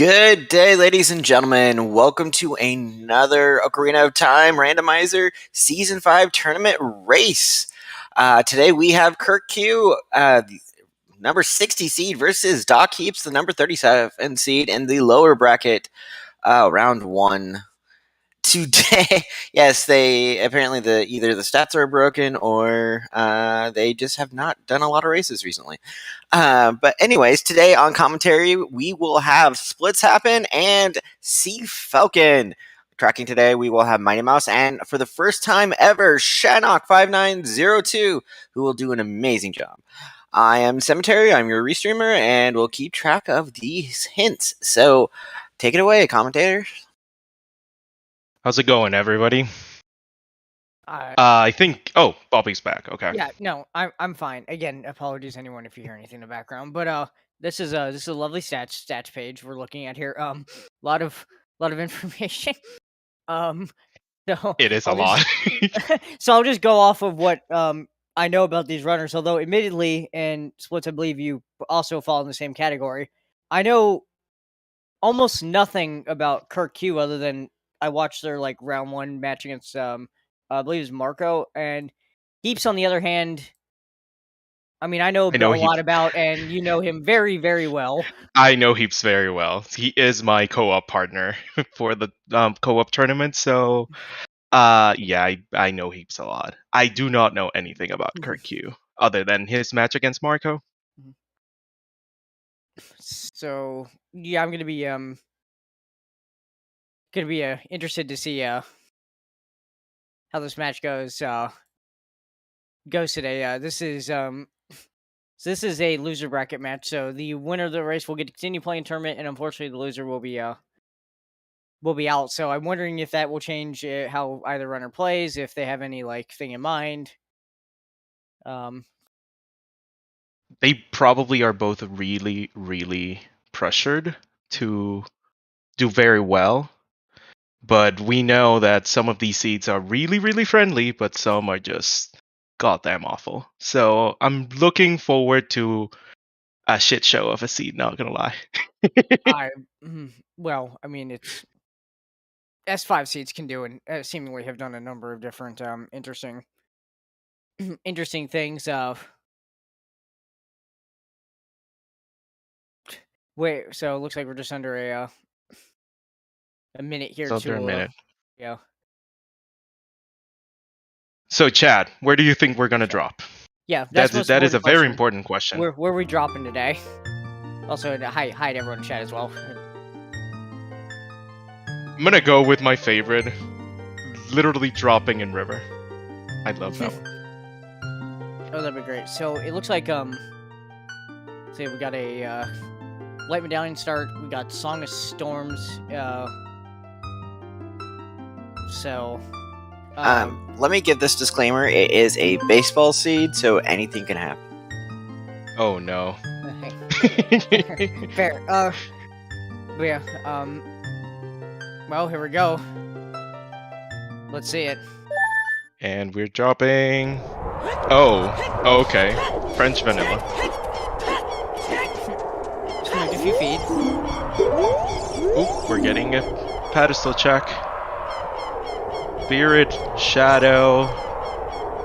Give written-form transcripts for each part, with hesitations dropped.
Good day, ladies and gentlemen. Welcome to another Ocarina of Time Randomizer Season 5 Tournament Race. Today we have Kirkq, the number 60 seed, versus DocHeaps, the number 37 seed, in the lower bracket, round 1. Today, yes, they apparently either the stats are broken or they just have not done a lot of races recently. But anyways, today on commentary, we will have splits happen and Sea Falcon. Tracking today, we will have Mighty Mouse and for the first time ever, Shannock5902, who will do an amazing job. I am Cemetery, I'm your restreamer, and we'll keep track of these hints. So take it away, commentator. How's it going, everybody? I think. Oh, Bobby's back. Okay. Yeah, no, I'm fine. Again, apologies anyone if you hear anything in the background. But this is a lovely stats page we're looking at here. Lot of information. So it is a lot. So I'll just go off of what I know about these runners. Although, admittedly, and Splits, I believe you also fall in the same category. I know almost nothing about Kirkq other than I watched their round 1 match against I believe it's Marco, and Heaps, on the other hand, I mean, I know a lot about, and you know him very, very well. I know Heaps very well. He is my co-op partner for the co-op tournament, so yeah, I know Heaps a lot. I do not know anything about Kirkq other than his match against Marco. So yeah, I'm gonna be interested to see how this match goes today. This is a loser bracket match, so the winner of the race will get to continue playing tournament, and unfortunately the loser will be out. So I'm wondering if that will change how either runner plays, if they have any thing in mind. They probably are both really, really pressured to do very well. But we know that some of these seeds are really, really friendly, but some are just goddamn awful. So I'm looking forward to a shit show of a seed, not gonna lie. Well, I mean, it's S5 seeds can do and seemingly have done a number of different interesting things. Wait, so it looks like we're just under a minute here. Under a minute. Yeah. So, Chad, where do you think we're gonna drop? Yeah, that is a very important question. Where are we dropping today? Also, hi to everyone in chat as well. I'm gonna go with my favorite, literally dropping in river. I love that one. Oh, that'd be great. So it looks like say we got a Light Medallion start. We got Song of Storms. Let me give this disclaimer. It is a baseball seed, so anything can happen. Oh, no. Fair. But yeah, well, here we go. Let's see it. And we're dropping... Oh, okay. French vanilla. Just gonna make a few feet. Oop, we're getting a pedestal check. Spirit, Shadow,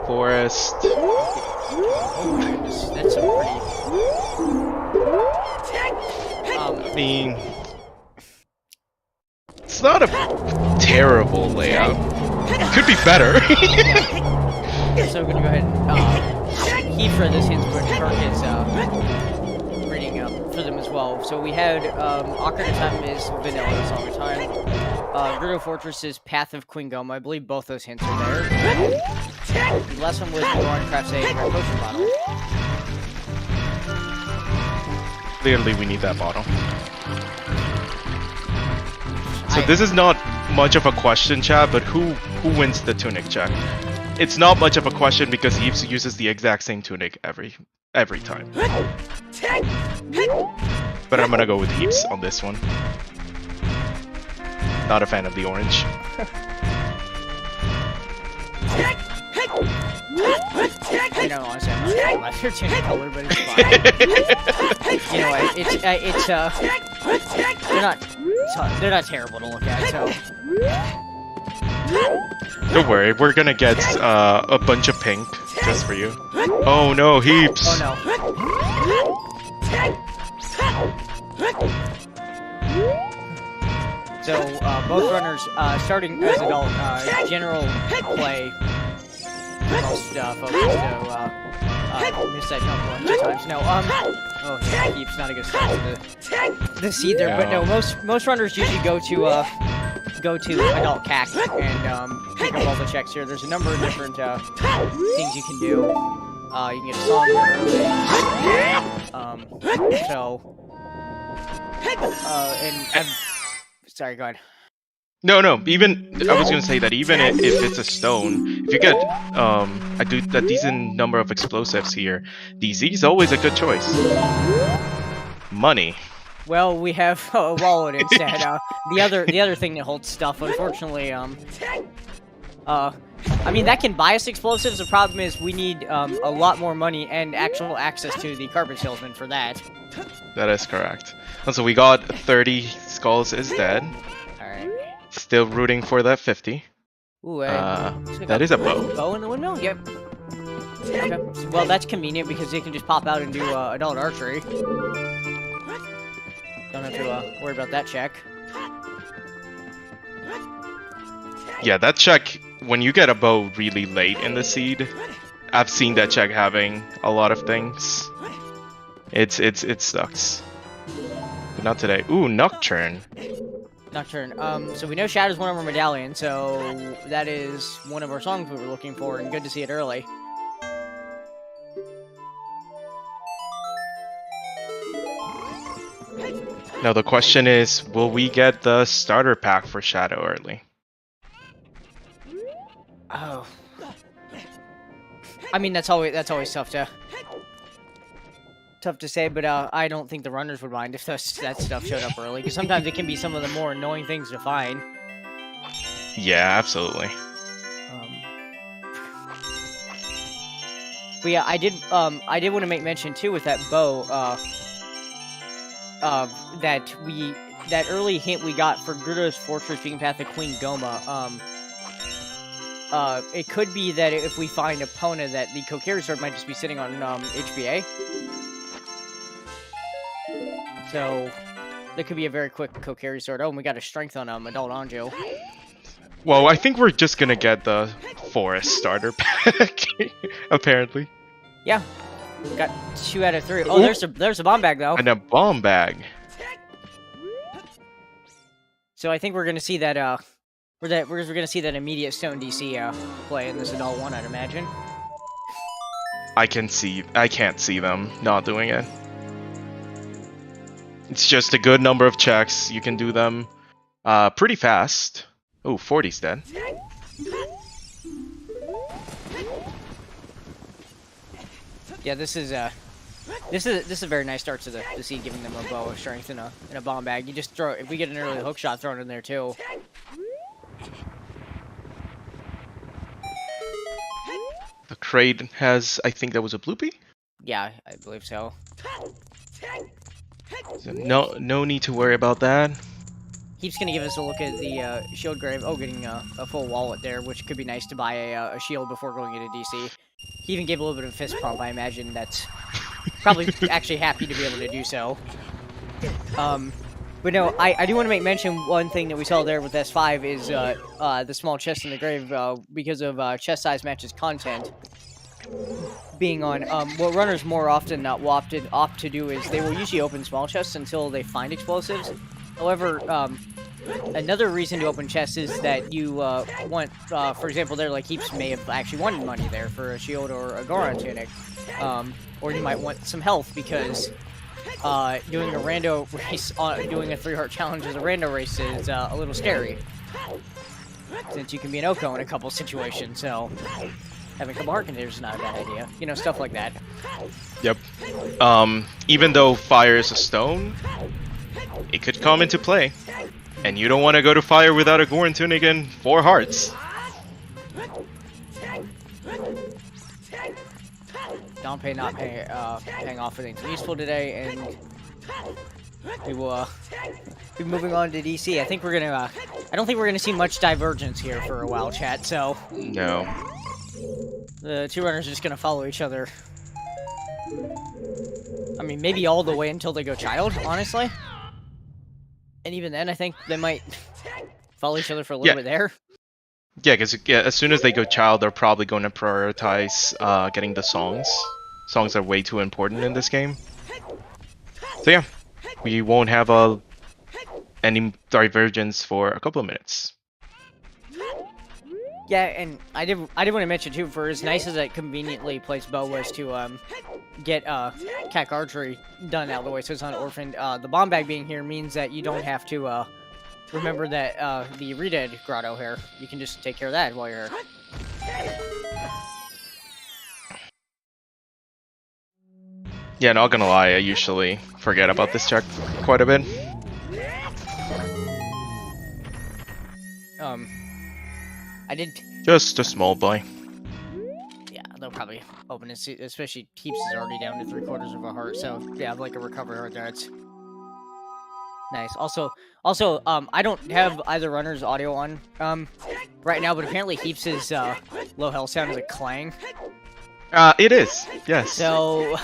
Forest. Oh my goodness, that's a pretty... I mean... It's not a terrible layout. Could be better. So we're gonna go ahead and heat for this hint, but Kirk is reading for them as well. So we had Ocarina of Time is Vanilla Song of Time. Gerudo Fortress is Path of Queen Gum. I believe both those hints are there. The last one was Goron Crafts a Red Potion bottle. Clearly we need that bottle. So this is not much of a question, Chad, but who wins the tunic check? It's not much of a question because he uses the exact same tunic every time. But I'm gonna go with Heaps on this one. Not a fan of the orange. You know, honestly, I'm not my tunic color, but it's fine. You know what? It's They're not terrible to look at. So Don't worry, we're gonna get a bunch of pink just for you. Oh no, heaps! oh no. So both runners starting as adult general play most folks. So missed that jump a bunch of times. No, oh yeah, keeps not a good start to the seed there. But no, most runners usually go to adult CAC and pick up all the checks here. There's a number of different things you can do. You can get a song early. And I'm sorry, go ahead. No. Even I was gonna say that even if it's a stone, if you get a decent number of explosives here, DZ is always a good choice. Money. Well, we have a wallet instead. The other thing that holds stuff, unfortunately, I mean that can buy us explosives. The problem is we need a lot more money and actual access to the carpet salesman for that. That is correct. And so we got 30 skulls is dead. Alright. Still rooting for that 50. Ooh, that is a bow. Bow in the windmill? Yep. Okay. Well, that's convenient because they can just pop out and do adult archery. Don't have to worry about that check. Yeah, that check, when you get a bow really late in the seed, I've seen that check having a lot of things. It sucks. But not today. Ooh, Nocturne. Nocturne. So we know Shadow's one of our medallions, so that is one of our songs we were looking for, and good to see it early. Now the question is, will we get the starter pack for Shadow early? Oh. I mean, that's always tough to say, but I don't think the runners would mind if that stuff showed up early, because sometimes it can be some of the more annoying things to find. Yeah, absolutely. But yeah, I did want to make mention too with that bow, that early hint we got for Gerudo's Fortress being path of Queen Goma. It could be that if we find Epona, that the Kokiri sword might just be sitting on HBA. So there could be a very quick Kokiri sword. Oh, and we got a strength on Adult Anjo. Well, I think we're just gonna get the forest starter pack, apparently. Yeah, got 2 out of 3. Oh, there's a bomb bag though. And a bomb bag. So I think we're gonna see that we're gonna see that immediate stone DC play in this adult one, I'd imagine. I can't see them not doing it. It's just a good number of checks. You can do them pretty fast. Oh, 40's dead. Yeah, this is a very nice start to the seed, giving them a bow of strength and a bomb bag. You just throw, if we get an early hook shot thrown in there too. The crate has, I think that was a bloopy? Yeah, I believe so. So no need to worry about that. Heap's gonna give us a look at the shield grave. Oh, getting a full wallet there, which could be nice to buy a shield before going into DC. He even gave a little bit of a fist pump. I imagine that's probably actually happy to be able to do so. But no, I do want to make mention one thing that we saw there with S5 is the small chest in the grave because of chest size matches content being on. What runners more often opt to do is they will usually open small chests until they find explosives. However, another reason to open chests is that you want, for example, there like Heaps may have actually wanted money there for a shield or a Goron tunic, or you might want some health because doing a rando race, doing a 3-heart challenge as a rando race is a little scary, since you can be an Oko in a couple situations. So having a couple heart containers is not a bad idea. You know, stuff like that. Yep. Even though fire is a stone, it could come into play. And you don't want to go to fire without a Goron tunic and 4 hearts. Dompe not paying off for anything useful today, and we will be moving on to DC. I think we're gonna. I don't think we're gonna see much divergence here for a while, chat. So No. the two runners are just gonna follow each other. I mean, maybe all the way until they go child, honestly. And even then, I think they might follow each other for a little bit there. Yeah, because as soon as they go child, they're probably going to prioritize getting the songs. Songs are way too important in this game. So yeah, we won't have any divergence for a couple of minutes. Yeah, and I did want to mention too, for as nice as it conveniently plays Bo was to get Kirkq archery done out of the way, so it's not orphaned. The bomb bag being here means that you don't have to remember that the Redead grotto here. You can just take care of that while you're here. Yeah, not gonna lie, I usually forget about this check quite a bit. I did. Just a small buy. Yeah, they'll probably open it, especially Heaps is already down to 3/4 of a heart, so yeah, like a recovery heart there. It's nice. Also, I don't have either runner's audio on right now, but apparently Heaps' low health sound is a clang. It is, yes. So,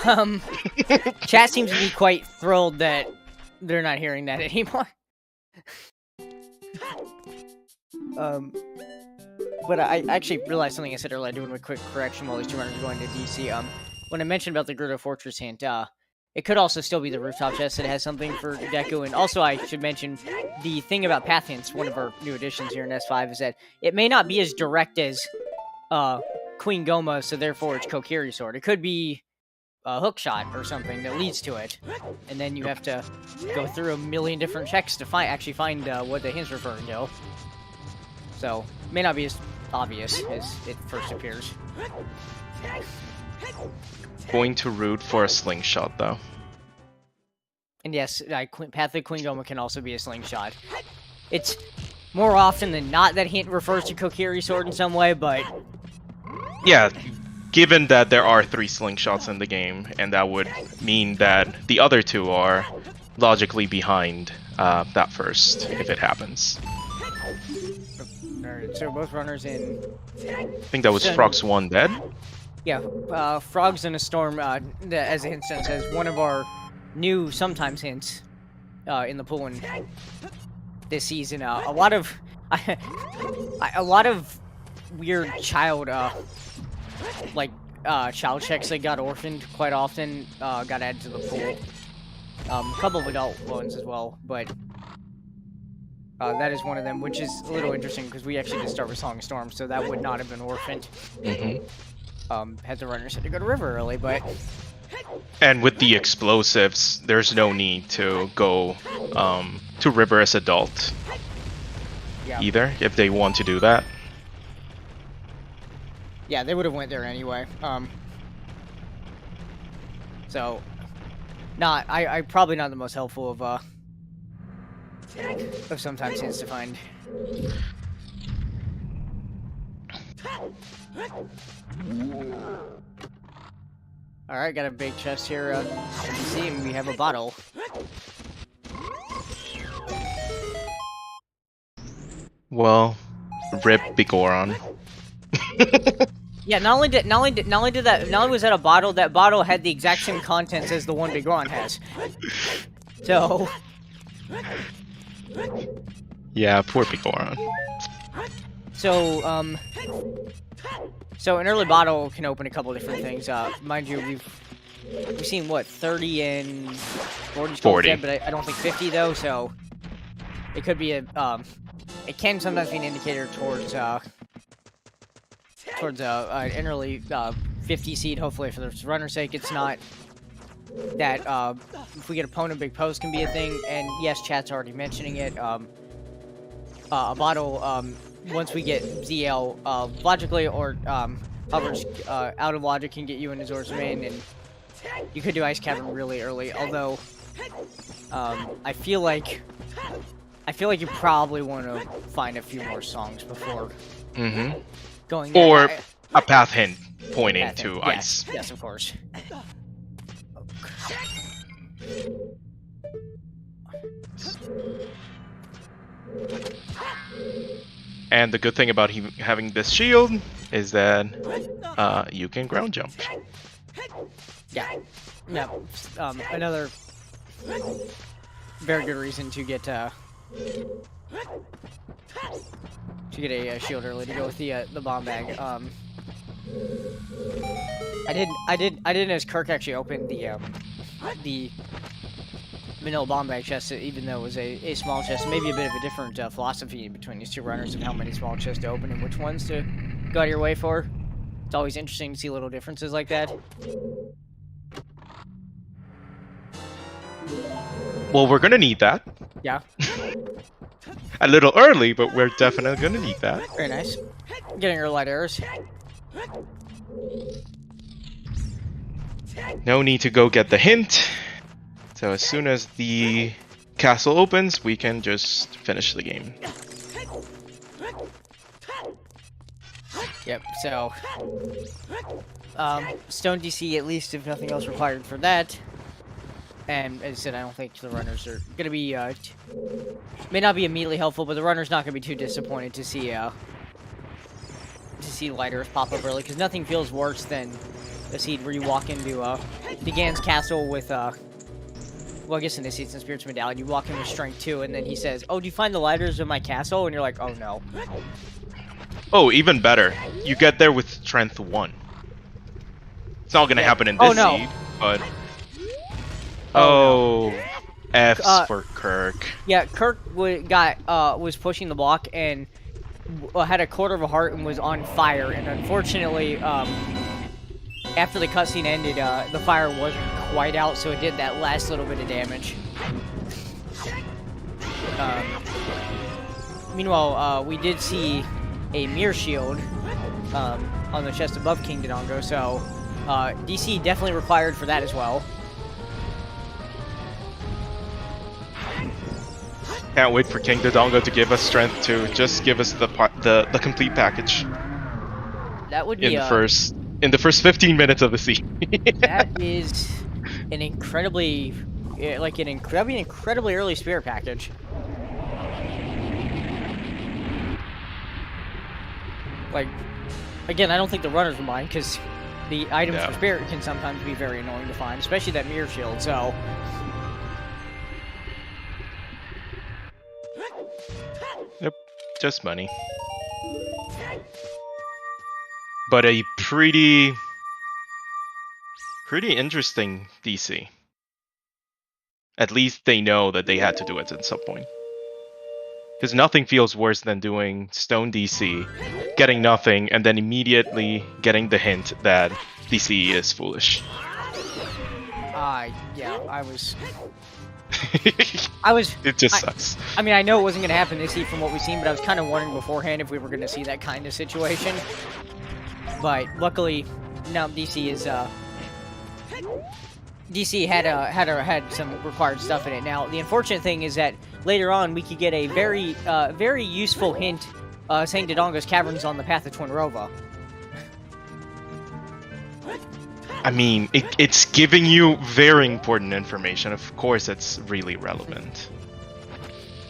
chat seems to be quite thrilled that they're not hearing that anymore. But I actually realized something I said earlier. Doing a quick correction while these two runners are going to DC. When I mentioned about the Gerudo Fortress hint, it could also still be the rooftop chest that has something for Deku. And also, I should mention the thing about path hints. One of our new additions here in S5 is that it may not be as direct as Queen Goma, so therefore it's Kokiri Sword. It could be a hook shot or something that leads to it, and then you have to go through a million different checks to actually find what the hint's referring to. So, it may not be as obvious as it first appears. Going to root for a slingshot, though. And yes, Path of Queen Goma can also be a slingshot. It's more often than not that hint refers to Kokiri Sword in some way, but yeah, given that there are 3 slingshots in the game, and that would mean that the other 2 are logically behind that first, if it happens. Alright, so both runners in. I think that was Frog's 1 dead? Yeah, Frogs in a Storm, as an instance, as one of our new sometimes hints in the pool this season. A lot of weird child child checks that got orphaned quite often got added to the pool. A couple of adult ones as well, but that is one of them, which is a little interesting because we actually did start with Song of Storm, so that would not have been orphaned. Had the runners had to go to River early, but and with the explosives, there's no need to go to River as adult either, if they want to do that. Yeah, they would have went there anyway. So, I probably not the most helpful of sometimes hints to find. Alright, got a big chest here, as you see, and we have a bottle. Well, rip Bigoron. Yeah, not only was that a bottle, that bottle had the exact same contents as the one Bigoron has. So yeah, poor Bigoron. So an early bottle can open a couple different things. Mind you, we've seen what 30 and 40, dead, but I don't think 50 though. So it could be it can sometimes be an indicator towards an early 50 seed. Hopefully, for the runner's sake, it's not that if we get opponent big post can be a thing. And yes, chat's already mentioning it. A bottle. Once we get ZL, logically or coverage out of logic can get you into Zor's main, and you could do Ice Cavern really early. Although, I feel like you probably want to find a few more songs before going there. Or a path hint pointing to ice. Yes, of course. And the good thing about him having this shield is that you can ground jump. Yeah. Yeah. Another very good reason to get a shield early to go with the bomb bag. I didn't as Kirkq actually opened the vanilla bomb bag chest, even though it was a small chest. Maybe a bit of a different philosophy between these two runners of how many small chests to open and which ones to go out of your way for. It's always interesting to see little differences like that. Well, we're gonna need that. Yeah. A little early, but we're definitely gonna need that. Very nice. Getting her light arrows. No need to go get the hint. So as soon as the castle opens, we can just finish the game. Yep, so stone DC at least, if nothing else required for that. And as I said, I don't think the runners are gonna be may not be immediately helpful, but the runner's not gonna be too disappointed to see lighters pop up early, because nothing feels worse than a seed where you walk into Degan's castle with well, I guess in this season, Spirit's Medallion, you walk in with Strength 2, and then he says, "Oh, do you find the lighters in my castle?" And you're like, "Oh no." Oh, even better. You get there with Strength 1. It's not gonna happen in this seed, but... Oh, F's for Kirkq. Yeah, Kirkq was pushing the block and had a quarter of a heart and was on fire, and unfortunately, after the cutscene ended, the fire wasn't quite out, so it did that last little bit of damage. Meanwhile, we did see a mirror shield on the chest above King Dodongo, so DC definitely required for that as well. Can't wait for King Dodongo to give us strength to just give us the complete package. That would be in the first 15 minutes of the scene. That is an incredibly that'd be an incredibly early spirit package. Like, again, I don't think the runners will mind, because the items for spirit can sometimes be very annoying to find, especially that mirror shield. So. Yep, just money. But a pretty interesting DC. At least they know that they had to do it at some point. Because nothing feels worse than doing Stone DC, getting nothing, and then immediately getting the hint that DC is foolish. Yeah, I was. It just sucks. I mean, I know it wasn't going to happen this season from what we've seen, but I was kind of wondering beforehand if we were going to see that kind of situation. But luckily, now DC is DC had some required stuff in it. Now, the unfortunate thing is that later on we could get a very useful hint saying Dodongo's caverns on the path of Twinrova. I mean, it's giving you very important information. Of course, it's really relevant.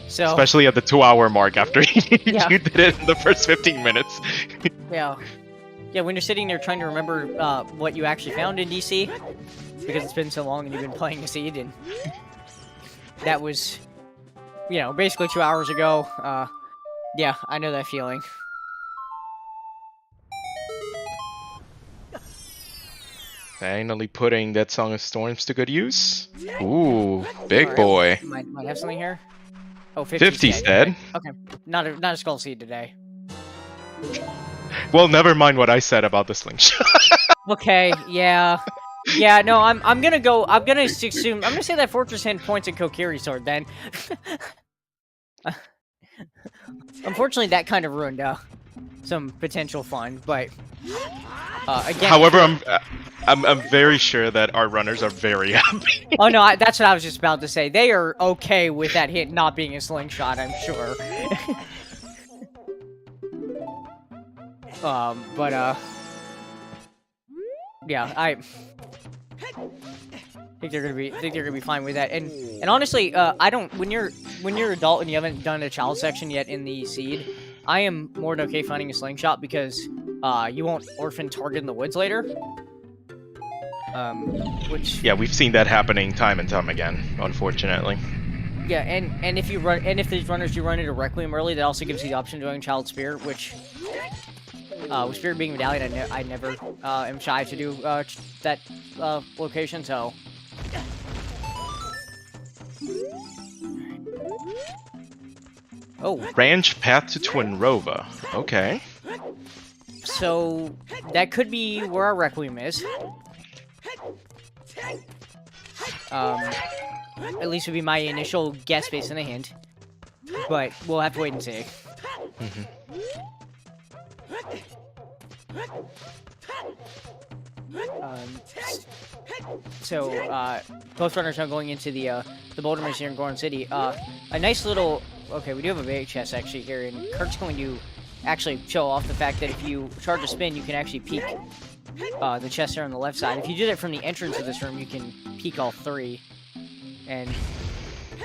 So, especially at the 2-hour mark after you did it in the first 15 minutes. Yeah, when you're sitting there trying to remember what you actually found in DC, because it's been so long and you've been playing the seed, and that was, basically 2 hours ago. Yeah, I know that feeling. Finally putting that Song of Storms to good use. Ooh, big boy. Might have something here. Oh, 50's dead. Okay, not a skull seed today. Well, never mind what I said about the slingshot. Okay, yeah. No, I'm gonna assume. I'm gonna say that Fortress Hand points at Kokiri sword then. Unfortunately, that kind of ruined some potential fun, but again. However, I'm very sure that our runners are very happy. Oh no, that's what I was just about to say. They are okay with that hit not being a slingshot, I'm sure. Yeah, I think they're gonna be fine with that. And honestly, I don't. When you're adult and you haven't done a child section yet in the seed, I am more than okay finding a slingshot because you won't orphan target in the woods later. Which Yeah, we've seen that happening time and time again, unfortunately. yeah, and if you run if these runners do run into Requiem early, that also gives you the option of doing Child Spear, which with Spirit being Medallion, I never am shy to do that location. So. Oh. Ranch path to Twinrova. Okay. So that could be where our Requiem is. At least would be my initial guess based on a hint. But we'll have to wait and see. So both runners are going into the Boulder Maze here in Goron City. A nice little. Okay, we do have a big chest actually here, and Kirk's going to actually show off the fact that if you charge a spin, you can actually peek the chest here on the left side. If you do that from the entrance of this room, you can peek all three. And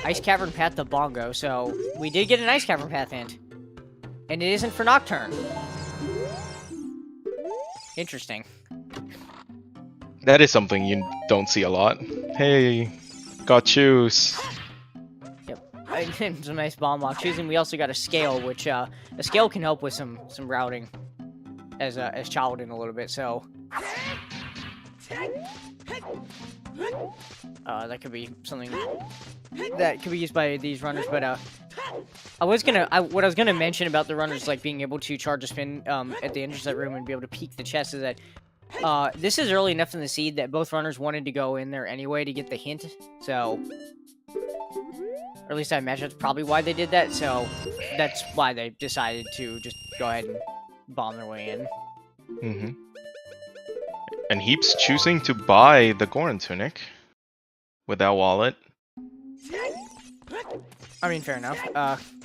Ice Cavern Path to Bongo, so we did get an Ice Cavern Path hint. And it isn't for Nocturne. Interesting. That is something you don't see a lot. Hey, got shoes. Yep, some nice bomb lock shoes, and we also got a scale, which a scale can help with some routing as child in a little bit. So that could be something that could be used by these runners. But what I was gonna mention about the runners like being able to charge a spin at the entrance of that room and be able to peek the chest is that this is early enough in the seed that both runners wanted to go in there anyway to get the hint. So, or at least I imagine that's probably why they did that. So that's why they decided to just go ahead and bomb their way in. And Heaps choosing to buy the Goron Tunic with that wallet. I mean, fair enough.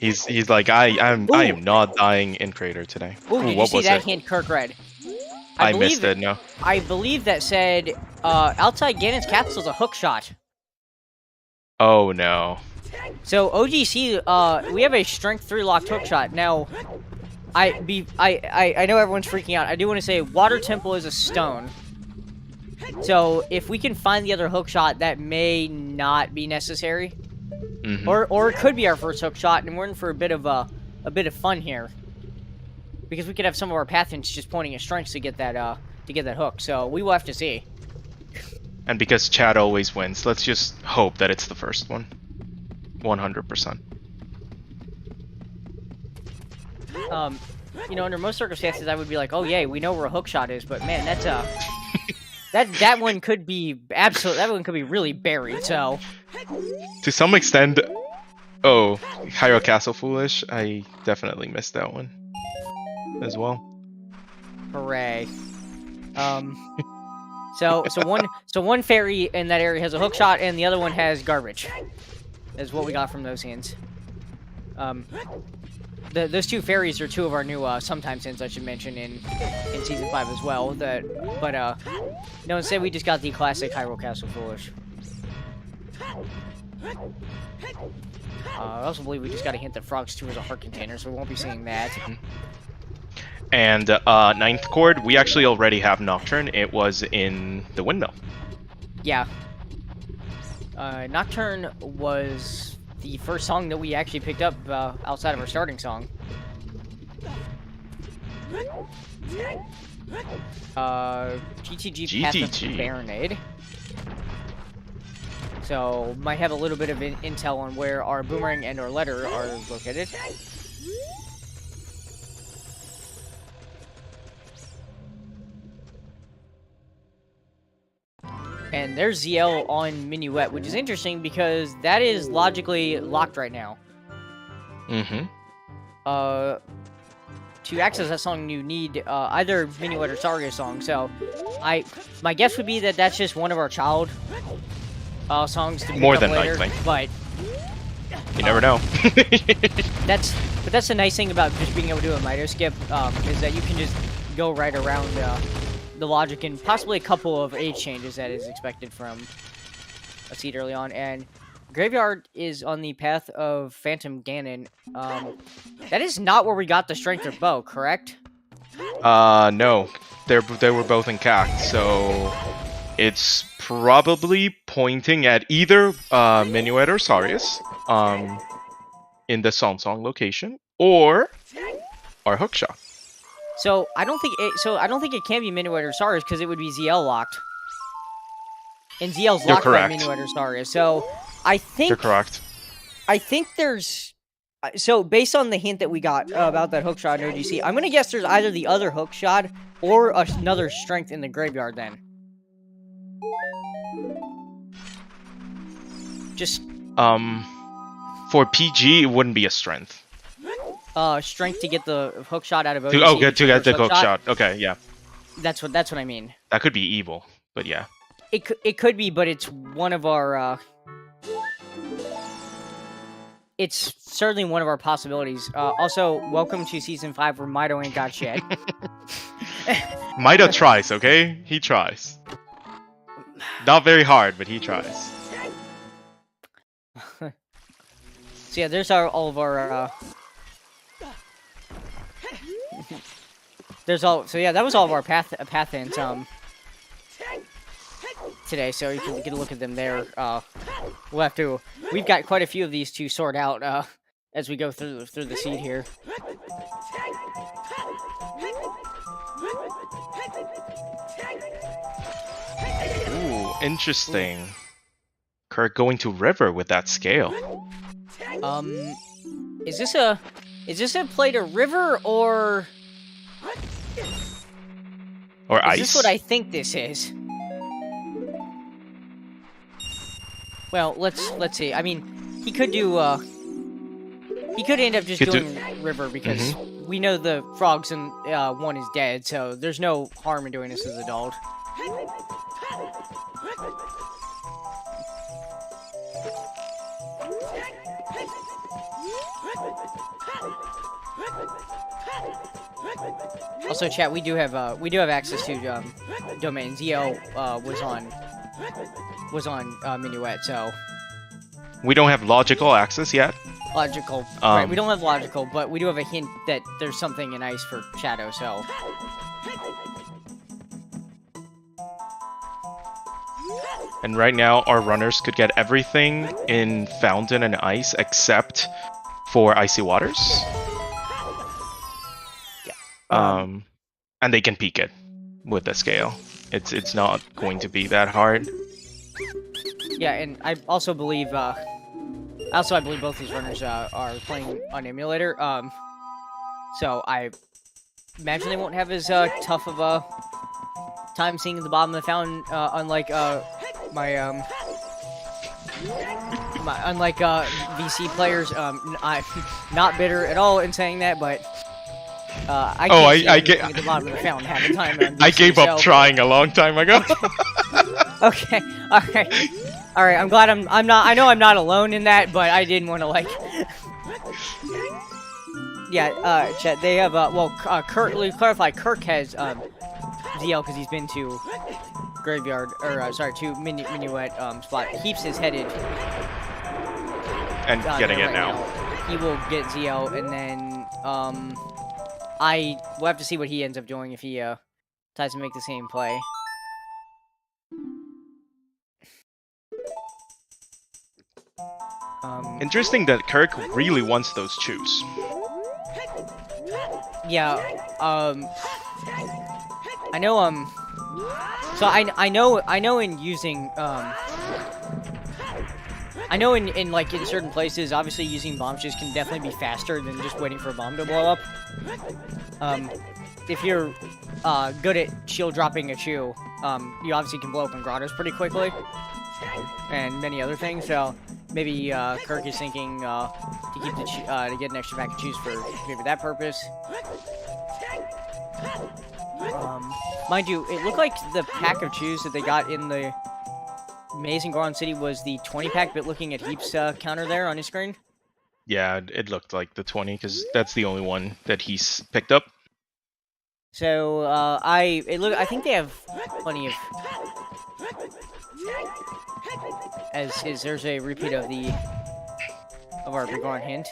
He's like, I am not dying in Crater today. Ooh, did you see that hint Kirk read? I missed it, no. I believe that said, outside Ganon's capsule is a hook shot. Oh, no. So, OGC, we have a strength 3 locked hook shot. Now, I know everyone's freaking out. I do want to say, Water Temple is a stone. So, if we can find the other hook shot, that may not be necessary. Or it could be our first hook shot, and we're in for a bit of fun here. Because we could have some of our path hints just pointing at strengths to get that hook. So we will have to see. And because Chad always wins, let's just hope that it's the first one. 100%. You know, under most circumstances, I would be like, "Oh yay, we know where a hook shot is." But man, that's that one could be that one could be really buried. So to some extent, oh, Hyrule Castle Foolish. I definitely missed that one as well. Hooray. So one fairy in that area has a hook shot and the other one has garbage. Is what we got from those hints. Those two fairies are two of our new sometimes hints I should mention in season 5 as well. No, instead we just got the classic Hyrule Castle Foolish. I also believe we just got a hint that Frogs 2 is a heart container, so we won't be seeing that. And 9th chord, we actually already have Nocturne. It was in the windmill. Yeah. Nocturne was the first song that we actually picked up outside of our starting song. GTG Path of Baronade. So, might have a little bit of intel on where our boomerang and our letter are located. And there's ZL on Minuet, which is interesting because that is logically locked right now. To access that song, you need either Minuet or Saria song. So, my guess would be that that's just one of our child songs to more than later, likely. But you never know. that's the nice thing about just being able to do a Mido skip is that you can just go right around the logic and possibly a couple of age changes that is expected from a seed early on. And Graveyard is on the path of Phantom Ganon. That is not where we got the strength of bow, correct? No. They were both in Kirkq, so it's probably pointing at either Minuet or Sarius in the Song location, or our hookshot. So I don't think it can be Minuet or Sarius because it would be ZL locked. And ZL's locked by Minuet or Sarius. So I think you're correct. I think there's so based on the hint that we got about that hookshot in OGC, I'm gonna guess there's either the other hookshot or another strength in the graveyard then. Just for PG it wouldn't be a strength. Strength to get the hookshot out of OGC. To get the hookshot. Okay, yeah. That's what I mean. That could be evil, but yeah. It could be, but it's one of our it's certainly one of our possibilities. Also, welcome to Season 5 where Mido ain't got shit. Mido tries, okay? He tries. Not very hard, but he tries. So yeah, there's all of our so yeah, that was all of our path hints today, so you can get a look at them there. We've got quite a few of these to sort out as we go through the seed here. Ooh, interesting. Kirkq going to river with that scale. Is this a play to river or ice? Is this what I think this is? Well, let's see. I mean, he could do he could end up just doing river because we know the frogs and one is dead, so there's no harm in doing this as a dog. Also, chat, we do have access to domain. ZL was on Minuet, so we don't have logical access yet. Logical, right? We don't have logical, but we do have a hint that there's something in ice for Shadow. So, and right now our runners could get everything in Fountain and Ice except for Icy Waters. And they can peek it with the scale. It's not going to be that hard. Yeah, and I also believe I believe both these runners are playing on emulator. So I imagine they won't have as tough of a time seeing at the bottom of the fountain, unlike unlike VC players. I'm not bitter at all in saying that, but I get at the bottom of the fountain half the time. VC, I gave up trying a long time ago. Okay, all right. I'm glad I'm not. I know I'm not alone in that, but I didn't want to like. Yeah, chat. They have Kirkq. Let me clarify. Kirkq has ZL because he's been to graveyard or sorry to Minuet spot. Heaps is headed and getting it right now. He will get ZL, and then we'll have to see what he ends up doing if he tries to make the same play. Interesting that Kirkq really wants those chews. Yeah, I know, so I know in using, I know in like, in certain places, obviously using bomb chews can definitely be faster than just waiting for a bomb to blow up. If you're, good at shield dropping a chew, you obviously can blow open grottos pretty quickly. And many other things, so maybe Kirkq is thinking to keep the to get an extra pack of chews for maybe that purpose. Mind you, it looked like the pack of chews that they got in the Maze in Goron City was the 20-pack, but looking at Heaps counter there on his screen. Yeah, it looked like the 20 because that's the only one that he's picked up. So I think they have plenty of. as is there's a repeat of our Begone hint.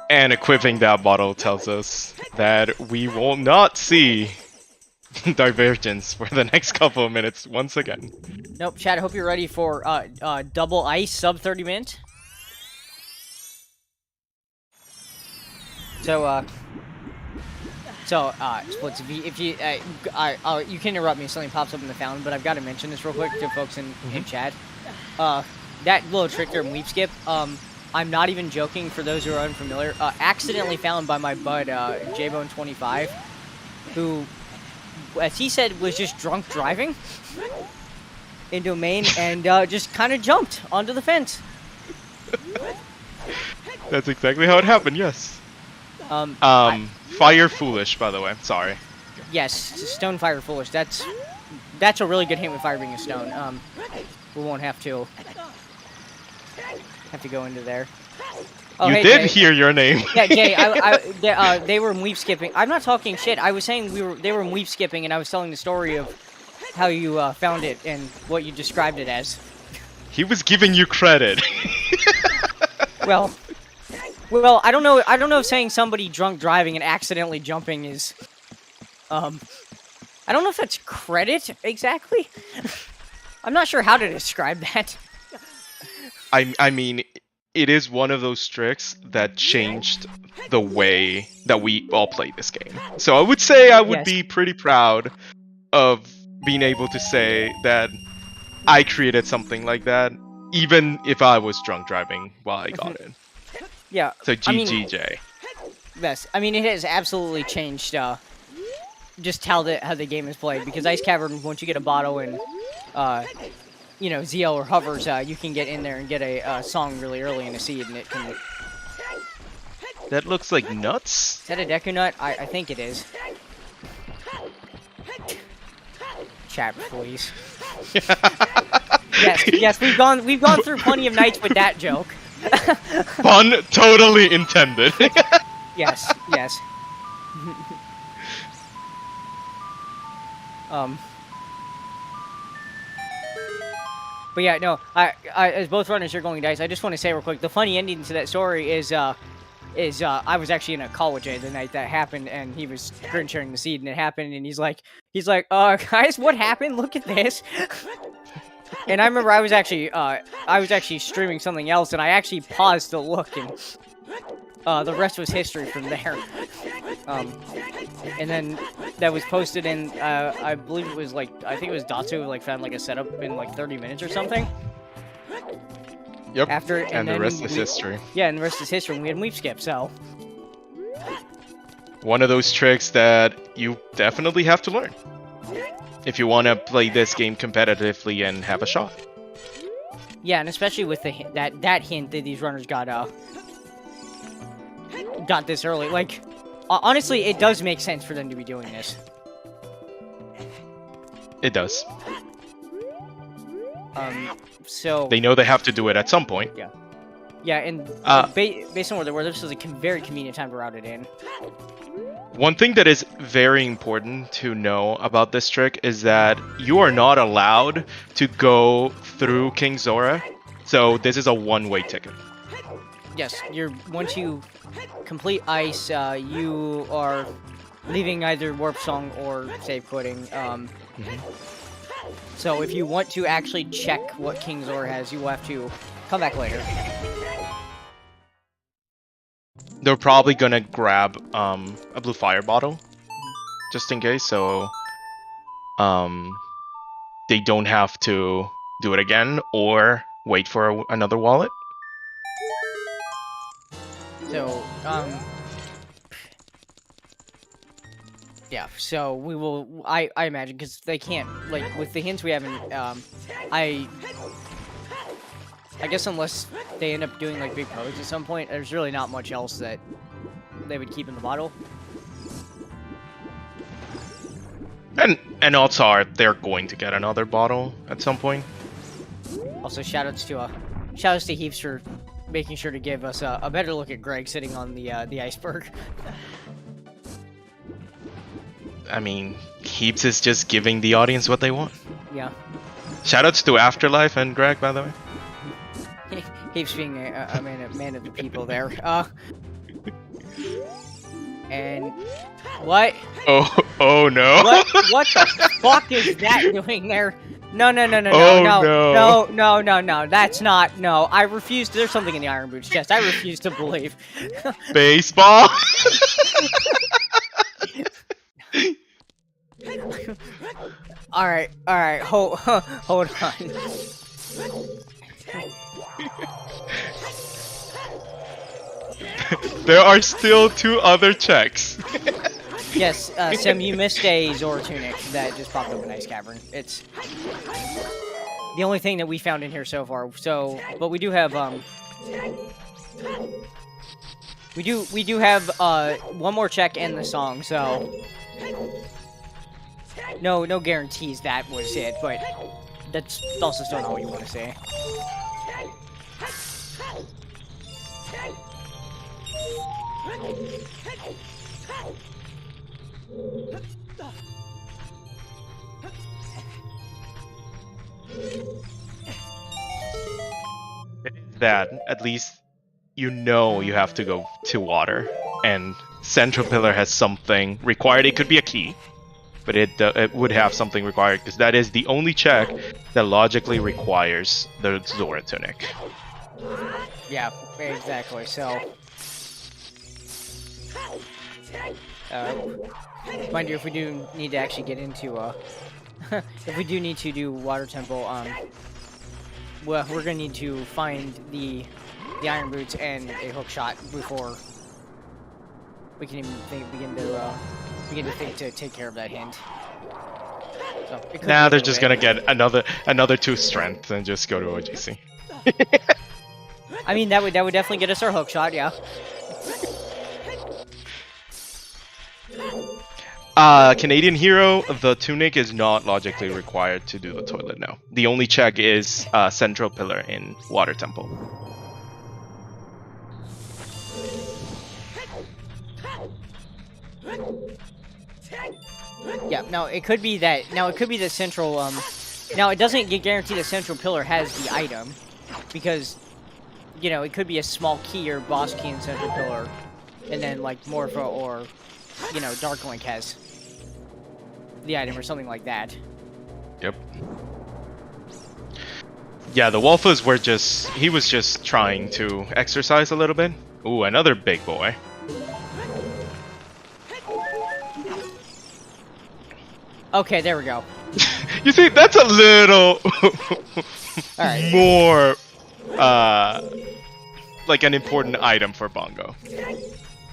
And equipping that bottle tells us that we will not see divergence for the next couple of minutes once again. Nope, Chad, I hope you're ready for double ice sub 30 minutes. So Splits, if you you can interrupt me if something pops up in the fountain, but I've got to mention this real quick to folks in chat. That little trick there, Weep Skip, I'm not even joking for those who are unfamiliar. Accidentally found by my bud, JBone25, who, as he said, was just drunk driving in domain and just kind of jumped onto the fence. That's exactly how it happened, yes. Fire Foolish, by the way. Sorry. Yes, Stone Fire Foolish. That's a really good hint with fire being a stone. We won't have to go into there. Oh, you hey, did Jay. hear your name. Yeah, Jay. They were weep skipping. I'm not talking shit. I was saying they were weep skipping, and I was telling the story of how you found it and what you described it as. He was giving you credit. Well, I don't know. I don't know if saying somebody drunk driving and accidentally jumping is, I don't know if that's credit exactly. I'm not sure how to describe that. I mean, it is one of those tricks that changed the way that we all play this game. So I would say I would be pretty proud of being able to say that I created something like that, even if I was drunk driving while I got it. Yeah. So GGJ. Yes, I mean it has absolutely changed just how the game is played, because Ice Cavern, once you get a bottle and you know, ZL or hovers, you can get in there and get a song really early in a seed, and it can. That looks like nuts. Is that a Deku Nut? I think it is. Chat, please. yes, we've gone through plenty of nights with that joke. Pun totally intended. Yes. But yeah, no, I as both runners are going dice, I just want to say real quick, the funny ending to that story is I was actually in a call with Jay the night that happened, and he was screen sharing the seed, and it happened, and he's like, guys, what happened? Look at this. And I remember I was actually streaming something else, and I actually paused to look, and the rest was history from there. And then that was posted in, I believe it was like, I think it was Datsu, like found like a setup in like 30 minutes or something. Yep. And the rest is history. Yeah, and the rest is history. And we had Weep Skip, so. One of those tricks that you definitely have to learn if you want to play this game competitively and have a shot. Yeah, and especially with that hint that these runners got this early. Like, honestly, it does make sense for them to be doing this. It does. So they know they have to do it at some point. Yeah, and based on where they were, this was a very convenient time to route it in. One thing that is very important to know about this trick is that you are not allowed to go through King Zora, so this is a one-way ticket. Yes, once you complete ice, you are leaving either Warp Song or save quitting. So if you want to actually check what King Zora has, you will have to come back later. They're probably gonna grab a blue fire bottle, just in case, so they don't have to do it again or wait for another wallet. So yeah, so we will, I imagine, because they can't, like, with the hints we haven't, I guess unless they end up doing, like, big codes at some point, there's really not much else that they would keep in the bottle. And odds are they're going to get another bottle at some point. Also, shoutouts to Heaps for making sure to give us a better look at Greg sitting on the iceberg. I mean, Heaps is just giving the audience what they want. Yeah. Shoutouts to Afterlife and Greg, by the way. Heaps being a man of the people there. And what? Oh no! What the fuck is that doing there? No. That's not. No, I refuse. There's something in the Iron Boots chest. I refuse to believe. Baseball. All right. Hold on. There are still 2 other checks. Yes, Sam, you missed a Zora tunic that just popped up in Ice Cavern. It's the only thing that we found in here so far. So, but we do have we do have one more check and the song. So, no guarantees that was it, but that's also still not what you want to say. That at least you know you have to go to water, and Central Pillar has something required. It could be a key, but it would have something required because that is the only check that logically requires the Zora tunic. Yeah, exactly. So, mind you, if we do need to actually get into if we do need to do Water Temple, well, we're gonna need to find the Iron Boots and a hook shot before we can even begin to think to take care of that hint. So, Nah, they're just gonna get another 2 strength and just go to OGC. I mean, that would definitely get us our hook shot, yeah. Canadian Hero, the tunic is not logically required to do the toilet now. The only check is Central Pillar in Water Temple. Yeah, now it could be that Central, now it doesn't guarantee that Central Pillar has the item, because, you know, it could be a small key or boss key in Central Pillar, and then, like, Morpha or, you know, Dark Link has the item or something like that. Yep. Yeah, the Wolfas were he was just trying to exercise a little bit. Ooh, another big boy. Okay, there we go. You see, that's a little Alright. more like an important item for Bongo.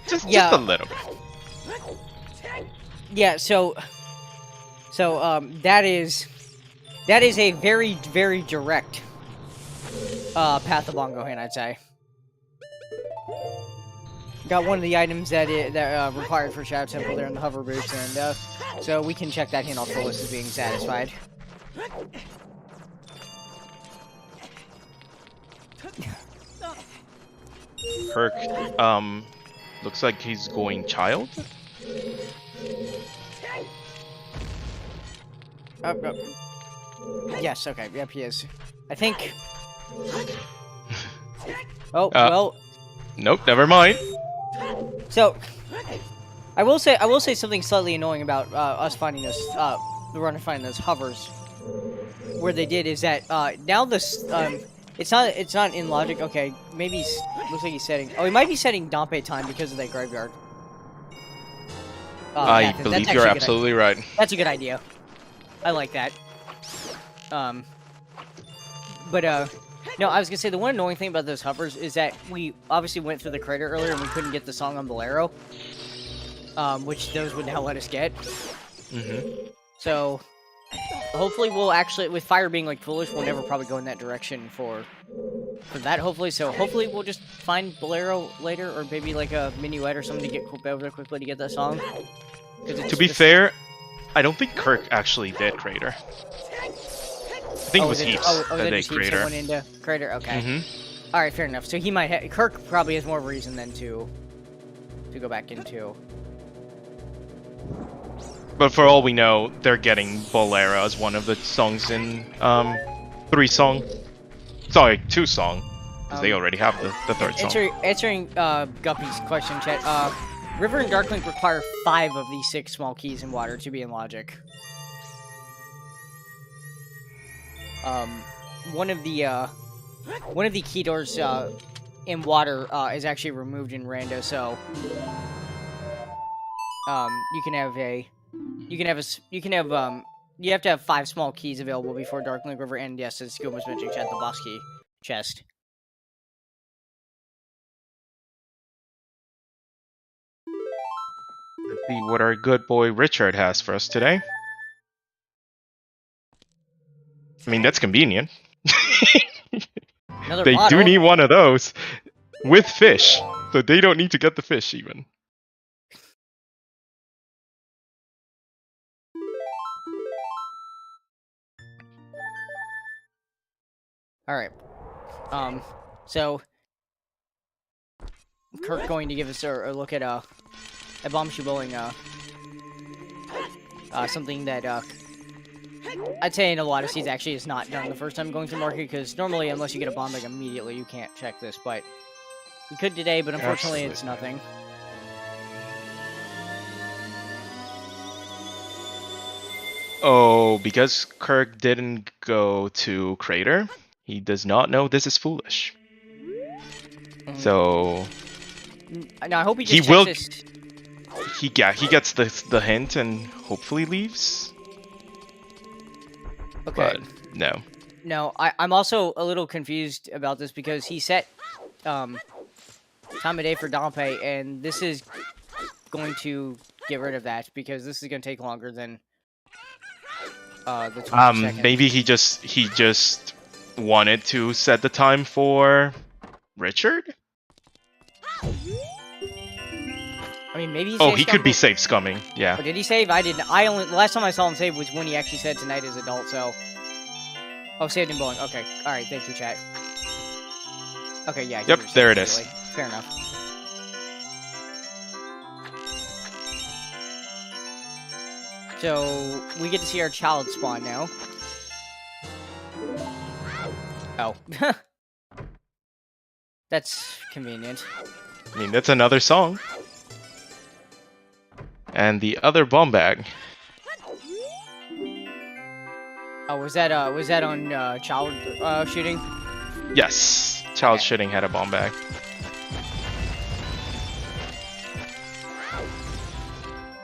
Just a little bit. Yeah, so that is a very, very direct path of Bongo Hand, I'd say. Got one of the items that required for Shadow Temple there in the hover boots, and so we can check that hint off the list as being satisfied. Kirkq, looks like he's going child. Yes, okay, yep, he is. I think. Oh well. Nope, never mind. So, I will say something slightly annoying about us finding those the runner finding those hovers. Where they did is that now this it's not in logic. Okay, maybe looks like he's setting. Oh, he might be setting Dompe time because of that graveyard. I believe you're absolutely right. That's a good idea. I like that. But no, I was gonna say the one annoying thing about those hovers is that we obviously went through the crater earlier and we couldn't get the song on Bolero, which those would now let us get. So hopefully we'll actually, with fire being like foolish, we'll never probably go in that direction for that. Hopefully, so hopefully we'll just find Bolero later, or maybe like a minuet or something to get over quickly to get that song. To be fair, I don't think Kirkq actually did crater. I think it was Heaps that did crater. Went into crater. Okay. All right, fair enough. So he might. Kirkq probably has more of a reason than to go back into. But for all we know, they're getting Bolero as one of the songs in 2 song. Because they already have the third song. Answering Guppy's question, chat. River and Darklink require 5 of these 6 small keys in water to be in logic. One of the key doors in water is actually removed in Rando, so you have to have 5 small keys available before Darklink River, and yes, as Skill was mentioning, chat, the boss key chest. Let's see what our good boy Richard has for us today. I mean, that's convenient. They bottle. do need one of those with fish, so they don't need to get the fish even. All right. So Kirk going to give us a look at bombshell bowling. Something that I'd say in a lot of seeds actually is not done the first time going through market, because normally unless you get a bomb bag immediately you can't check this, but we could today, but unfortunately it's nothing. Oh, because Kirk didn't go to Crater, he does not know this is foolish. So now I hope he just checks this. He gets the hint and hopefully leaves. Okay. But no. No, I'm also a little confused about this because he set time of day for Dompe, and this is going to get rid of that because this is going to take longer than the 20 seconds. Maybe he just wanted to set the time for Richard? I mean, maybe he could be safe scumming. Yeah. Oh, did he save? I didn't. The last time I saw him save was when he actually said tonight is adult. So, saved in bowling. Okay. All right. Thank you, chat. Okay. Yeah. Yep. There it is. Fair enough. So we get to see our child spawn now. Oh. That's convenient. I mean, that's another song. And the other bomb bag. Oh, was that on child shooting? Yes, child shooting had a bomb bag.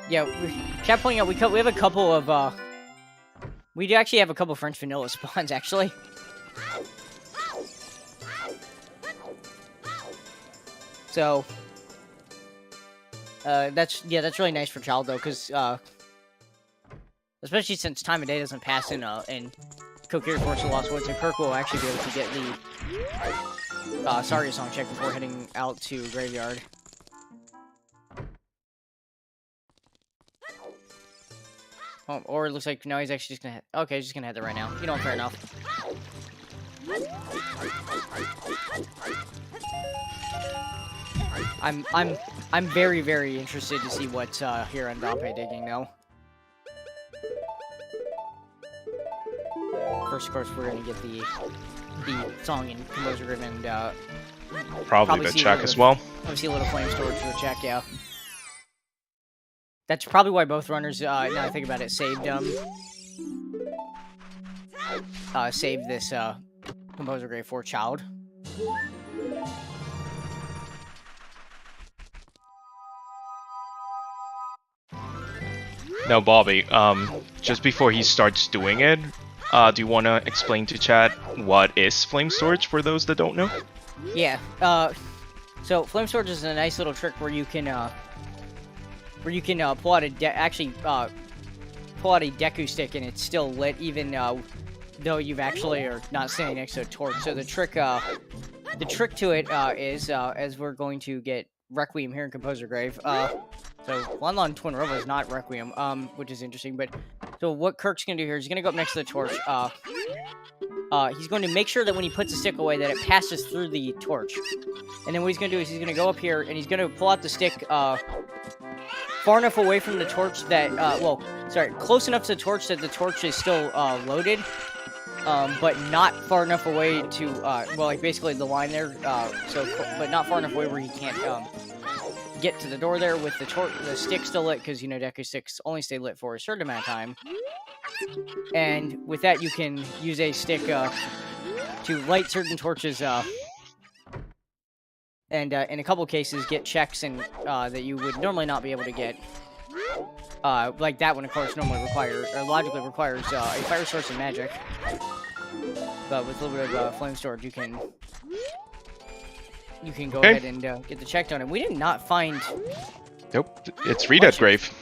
Yeah, chat pointing out we have a couple of we do actually have a couple French vanilla spawns actually. So that's really nice for child though, because especially since time of day doesn't pass in Coherent Force of Lost Woods, and Kirk will actually be able to get the Saria song check before heading out to Graveyard. Oh, or it looks like no, he's actually just gonna okay, he's just gonna head there right now. You know, fair enough. I'm very, very interested to see what's here on Dompe digging now. First, of course, we're gonna get the song in Composer Grim and probably the check as well. Obviously, a little flame storage for the check, yeah. That's probably why both runners, now I think about it, saved this Composer Grave for Child. Now, Bobby, just before he starts doing it, do you want to explain to chat what is flame storage for those that don't know? Yeah, so flame storage is a nice little trick where you can pull out a Deku stick and it's still lit even though you've actually are not standing next to a torch. So the trick to it is as we're going to get Requiem here in Composer Grave. So Lon Twin Robo is not Requiem, which is interesting. But so what Kirk's gonna do here is he's gonna go up next to the torch. He's going to make sure that when he puts the stick away that it passes through the torch. And then what he's gonna do is he's gonna go up here and he's gonna pull out the stick far enough away from the torch that, well, sorry, close enough to the torch that the torch is still loaded, but not far enough away to well, like basically the line there. But not far enough away where he can't get to the door there with the stick still lit, because you know Deku sticks only stay lit for a certain amount of time. And with that, you can use a stick to light certain torches, and in a couple cases get checks and that you would normally not be able to get. Like that one, of course, normally logically requires a fire source and magic. But with a little bit of flame storage, you can go ahead and get the check done. And we did not find. Nope, it's Redead Grave.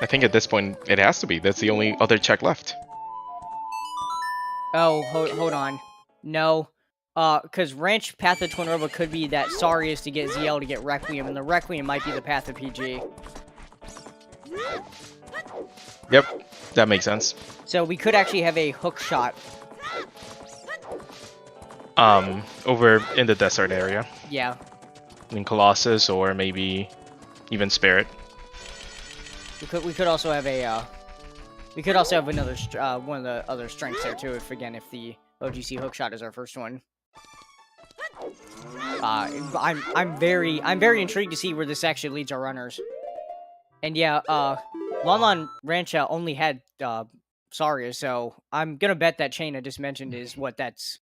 I think at this point it has to be. That's the only other check left. Oh, hold on. No. Because Ranch Path of Twin Robo could be that Sarius to get ZL to get Requiem, and the Requiem might be the Path of PG. Yep, that makes sense. So we could actually have a hook shot. Over in the desert area. Yeah. In Colossus, or maybe even Spirit. We could also have a we could also have another one of the other strengths there too. If the OGC hookshot is our first one. I'm very intrigued to see where this actually leads our runners. And yeah, Lon Rancha only had Saria, so I'm gonna bet that chain I just mentioned is what that's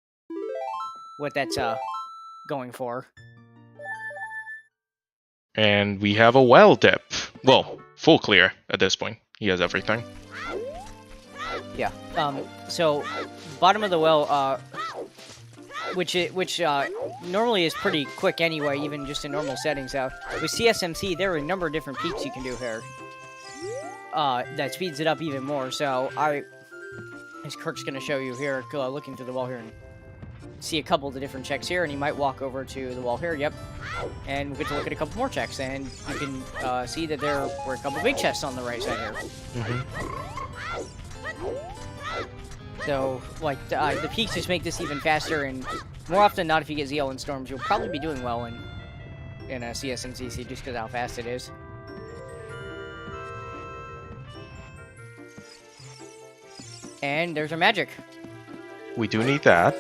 going for. And we have a well dip. Well, full clear at this point. He has everything. Yeah. So bottom of the well, which normally is pretty quick anyway, even just in normal settings. With CSMC, there are a number of different peaks you can do here. That speeds it up even more. So as Kirk's gonna show you here, looking through the wall here, and see a couple of the different checks here, and you might walk over to the wall here. Yep. And we'll get to look at a couple more checks, and you can see that there were a couple big chests on the right side here. Mm-hmm. So, like, the peaks just make this even faster, and more often than not, if you get ZL in Storms, you'll probably be doing well in a CSMCC just because of how fast it is. And there's our magic. We do need that.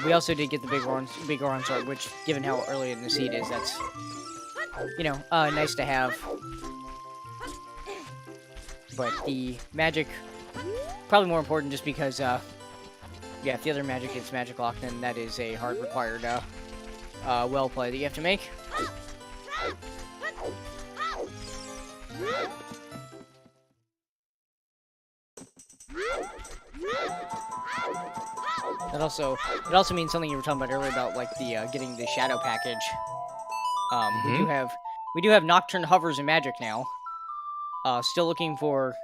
We also did get the big Oron sword, which, given how early in the seed is, that's, you know, nice to have. But the magic, probably more important just because, yeah, if the other magic gets magic locked, then that is a hard required, well play that you have to make. It also means something you were talking about earlier about, like, the, getting the shadow package. We do have Nocturne Hovers and magic now. Still looking for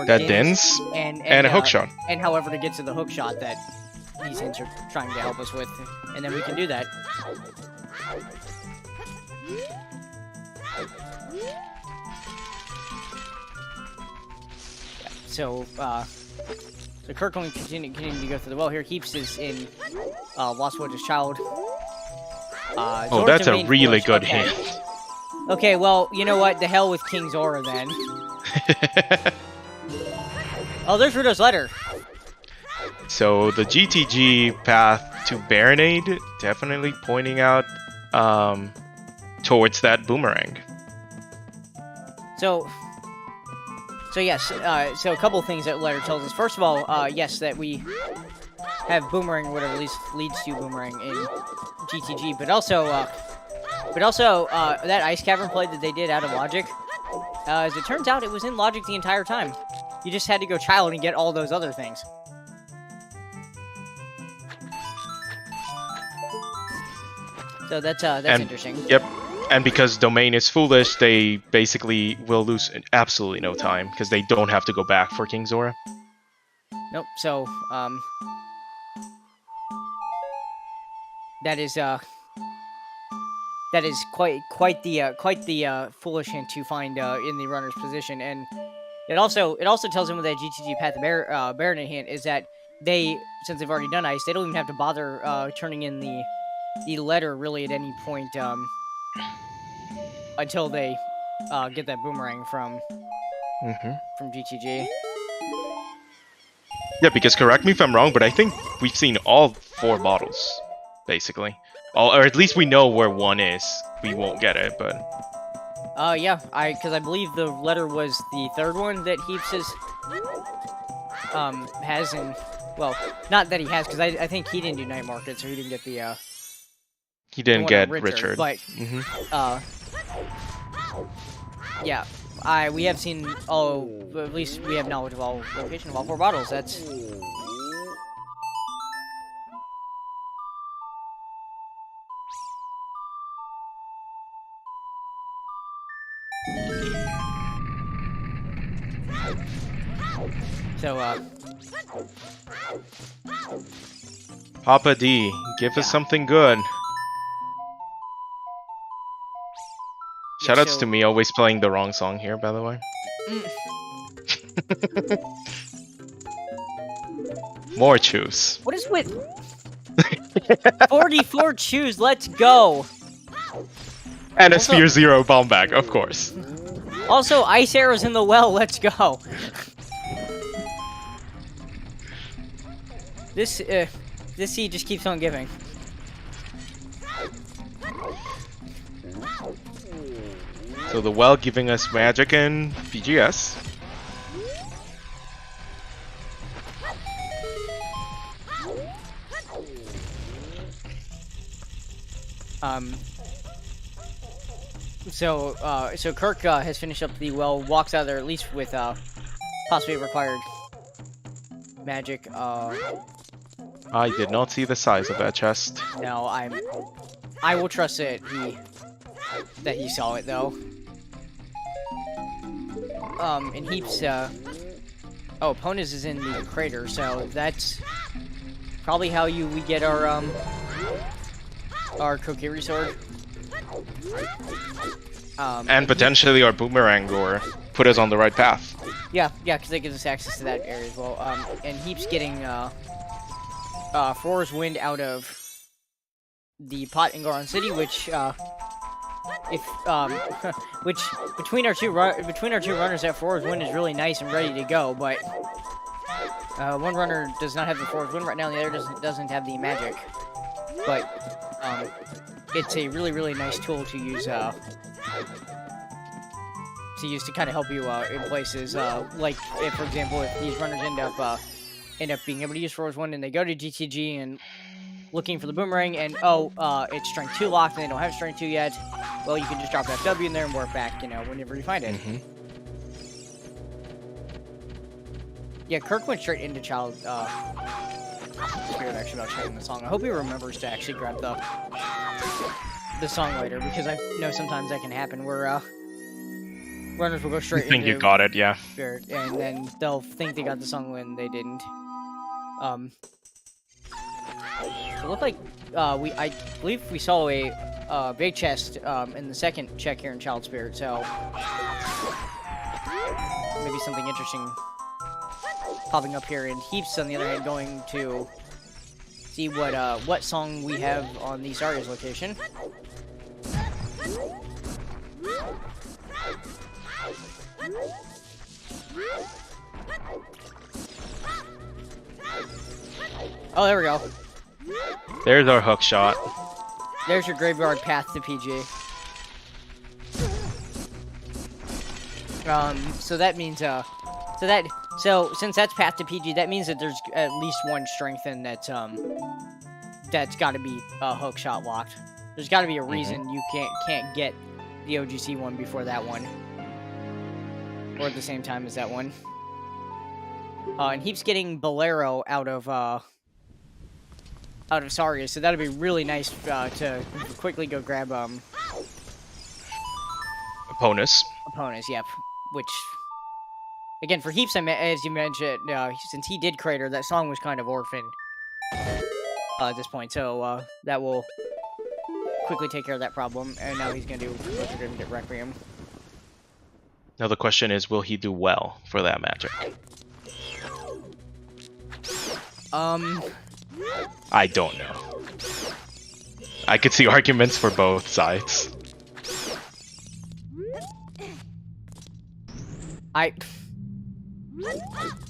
that Dins and a hookshot. And however to get to the hookshot that these hints are trying to help us with, and then we can do that. Yeah, so Kirk will continue to go through the well here. Heaps is in Lost Witch's Child. Oh, that's a really good hint. Okay, well, you know what? The hell with King Zora, then. Oh, there's Rudo's letter. So, the GTG path to Baronade, definitely pointing out towards that boomerang. So yes, so a couple of things that letter tells us. First of all, yes, that we have boomerang, or whatever leads to boomerang in GTG, but also that Ice Cavern play that they did out of Logic, as it turns out, it was in Logic the entire time. You just had to go Child and get all those other things. So that's interesting. Yep. And because Domain is foolish, they basically will lose absolutely no time, because they don't have to go back for King Zora. Nope, so, that is quite the foolish hint to find in the runner's position, and it also tells him with that GTG Path of Baronet hint is that since they've already done Ice, they don't even have to bother turning in the the letter really at any point until they get that boomerang from GTG. Yeah, because correct me if I'm wrong, but I think we've seen all 4 bottles, basically. Or at least we know where one is. We won't get it, but... Yeah, because I believe the letter was the 3rd one that Heaps has in... Well, not that he has, because I think he didn't do Night Market, so he didn't get the... he didn't get Richard. But, yeah, we have seen at least we have knowledge of all location of all 4 bottles. That's... So, Papa D, give us something good. Shoutouts to me always playing the wrong song here, by the way. More choose. What is with 44 choose? Let's go. And a Sphere Zero bomb bag, of course. Also, ice arrows in the well. Let's go. This seed just keeps on giving. So the well giving us magic and PGS. So Kirkq has finished up the well, walks out of there at least with possibly required magic. I did not see the size of that chest. No, I will trust that he saw it though. And Heaps, Ponus is in the crater, so that's probably how we get our Kokiri sword. And potentially our boomerang or put us on the right path. Yeah, because it gives us access to that area as well. And Heaps getting Forest Wind out of the pot in Goron City, which which between our two runners, that Forest Wind is really nice and ready to go. But one runner does not have the Forest Wind right now, and the other doesn't have the magic. But it's a really nice tool to use. To kind of help you in places like if, for example, if these runners end up being able to use Force 1 and they go to GTG and looking for the boomerang and it's strength 2 locked and they don't have strength 2 yet, well, you can just drop FW in there and work back, whenever you find it. Yeah, Kirk went straight into Child Spirit actually about checking the song. I hope he remembers to actually grab the song later, because I know sometimes that can happen where runners will go straight into you got it, yeah. Spirit, and then they'll think they got the song when they didn't. It looked like I believe we saw a big chest in the second check here in Child Spirit, so maybe something interesting popping up here. And Heaps, on the other hand, going to see what song we have on the Saria's location. Oh, there we go. There's our hook shot. There's your graveyard path to PG. So that means, so since that's path to PG, that means that there's at least one strength in that's got to be hook shot locked. There's got to be a reason you can't get the OGC one before that one, or at the same time as that one. And Heaps getting Bolero out of Saria, so that'd be really nice to quickly go grab Opponents. Yep. Which, again, for Heaps, as you mentioned, since he did crater, that song was kind of orphaned at this point, so that will quickly take care of that problem. And now he's gonna get Requiem. Now the question is, will he do well for that magic? I don't know. I could see arguments for both sides.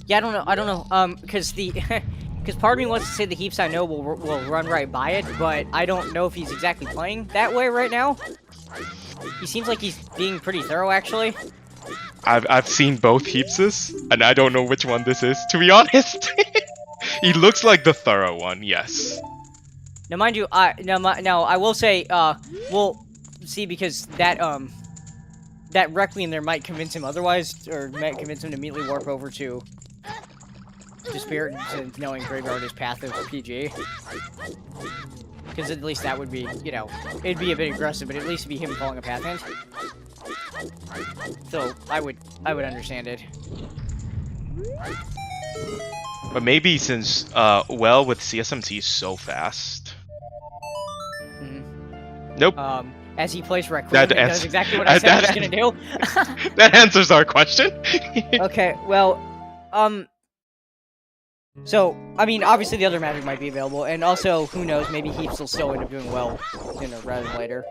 Yeah, I don't know. Because because part of me wants to say the heaps I know will run right by it, but I don't know if he's exactly playing that way right now. He seems like he's being pretty thorough, actually. I've seen both heapses, and I don't know which one this is, to be honest. He looks like the thorough one, yes. Now, mind you, now I will say, we'll see, because that Requiem there might convince him otherwise, or might convince him to immediately warp over to Spirit, since knowing Graveyard is path of PG. Because at least that would be, you know, it'd be a bit aggressive, but at least it'd be him calling a path hint. So I would understand it. But maybe since, well, with CSMT is so fast. Nope. As he plays Requiem, he does exactly what I said I was gonna do. That answers our question. Okay, well, so, I mean, obviously the other magic might be available, and also, who knows, maybe Heaps will still end up doing well sooner rather than later.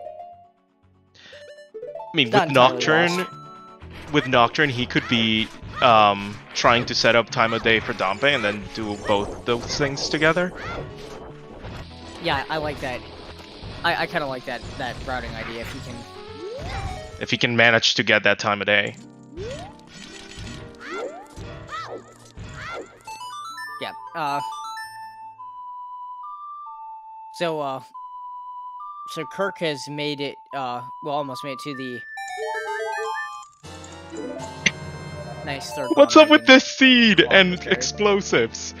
I mean, with Nocturne, he could be trying to set up time of day for Dampe and then do both those things together. Yeah, I like that. I kind of like that routing idea if he can manage to get that time of day. Yeah. So Kirkq has made it. Well, almost made it to the nice third. What's up with this seed and explosives?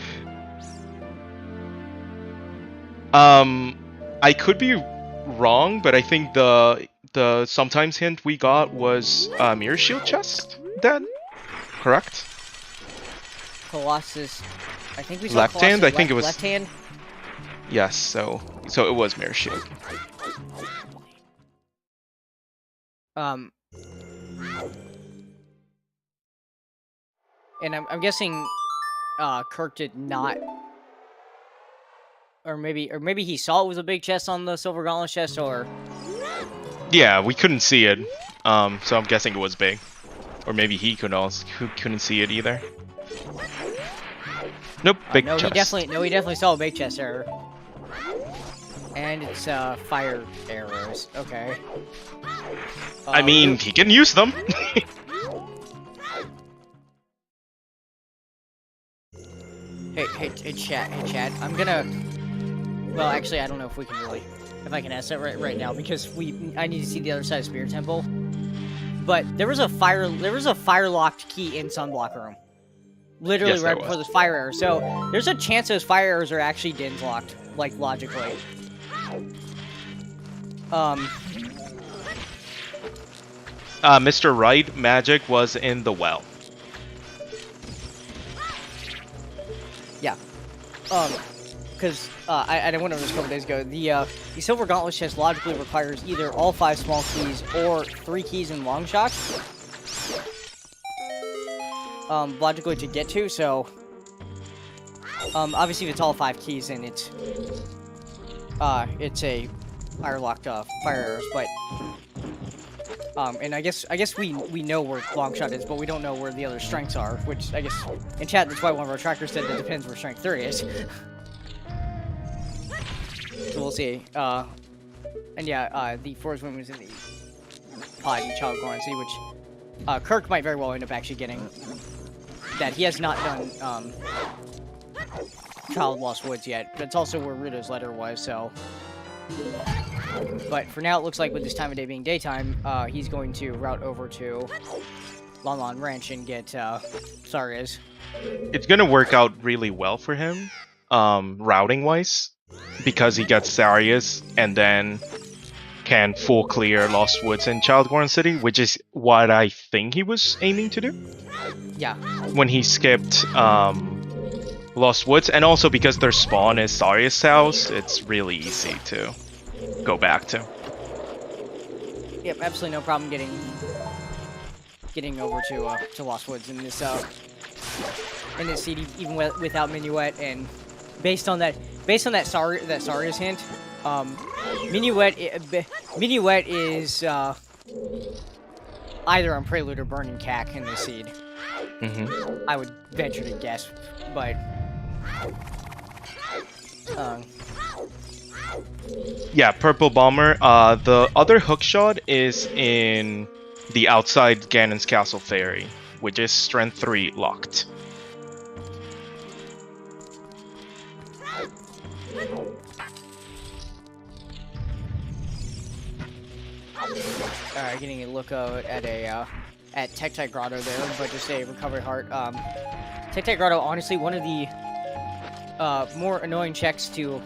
I could be wrong, but I think the sometimes hint we got was Mirror Shield chest. Then, correct? Colossus. I think we saw left hand. I think it was left hand. Yes. So it was Mirror Shield. And I'm guessing Kirkq did not. Or maybe he saw it was a big chest on the Silver Gauntlet chest, or... Yeah, we couldn't see it, so I'm guessing it was big. Or maybe he couldn't see it either. Nope, big chest. He definitely saw a big chest error. And it's fire arrows. Okay. I mean, he can use them. Hey, chat. I'm gonna. Well, actually, I don't know if I can ask that right now, because I need to see the other side of Spirit Temple. But there was a fire locked key in Sunblock Room, literally yes, right before this fire error. So there's a chance those fire errors are actually DINs locked, like logically. Mr. Right magic was in the well. Yeah. Because I went over this a couple days ago. The Silver Gauntlet chest logically requires either all 5 small keys or 3 keys in long shots. Logically to get to, so obviously if it's all 5 keys, then it's a fire locked fire arrows, but and I guess we know where long shot is, but we don't know where the other strengths are, which I guess in chat that's why one of our trackers said that depends where strength 3 is. So we'll see. And yeah, the Forest Woman was in the pod in Child Gorn City, which Kirkq might very well end up actually getting. That he has not done Child Lost Woods yet. That's also where Ruto's letter was, so. But for now, it looks like with this time of day being daytime, he's going to route over to Lon Lon Ranch and get Sarias. It's gonna work out really well for him, routing-wise, because he gets Sarias and then can full clear Lost Woods and Childborn City, which is what I think he was aiming to do. Yeah. When he skipped Lost Woods, and also because their spawn is Sarias' house, it's really easy to go back to. Yep, absolutely no problem getting over to Lost Woods in this seed, even without Minuet, and based on that Sarias hint, Minuet is either on Prelude or Burning Cack in the seed. I would venture to guess, but yeah, Purple Bomber. The other hookshot is in the outside Ganon's Castle Fairy, which is Strength 3 locked. Alright, getting a look at Tectite Grotto there, but just a recovery heart. Tectite Grotto, honestly, one of the more annoying checks to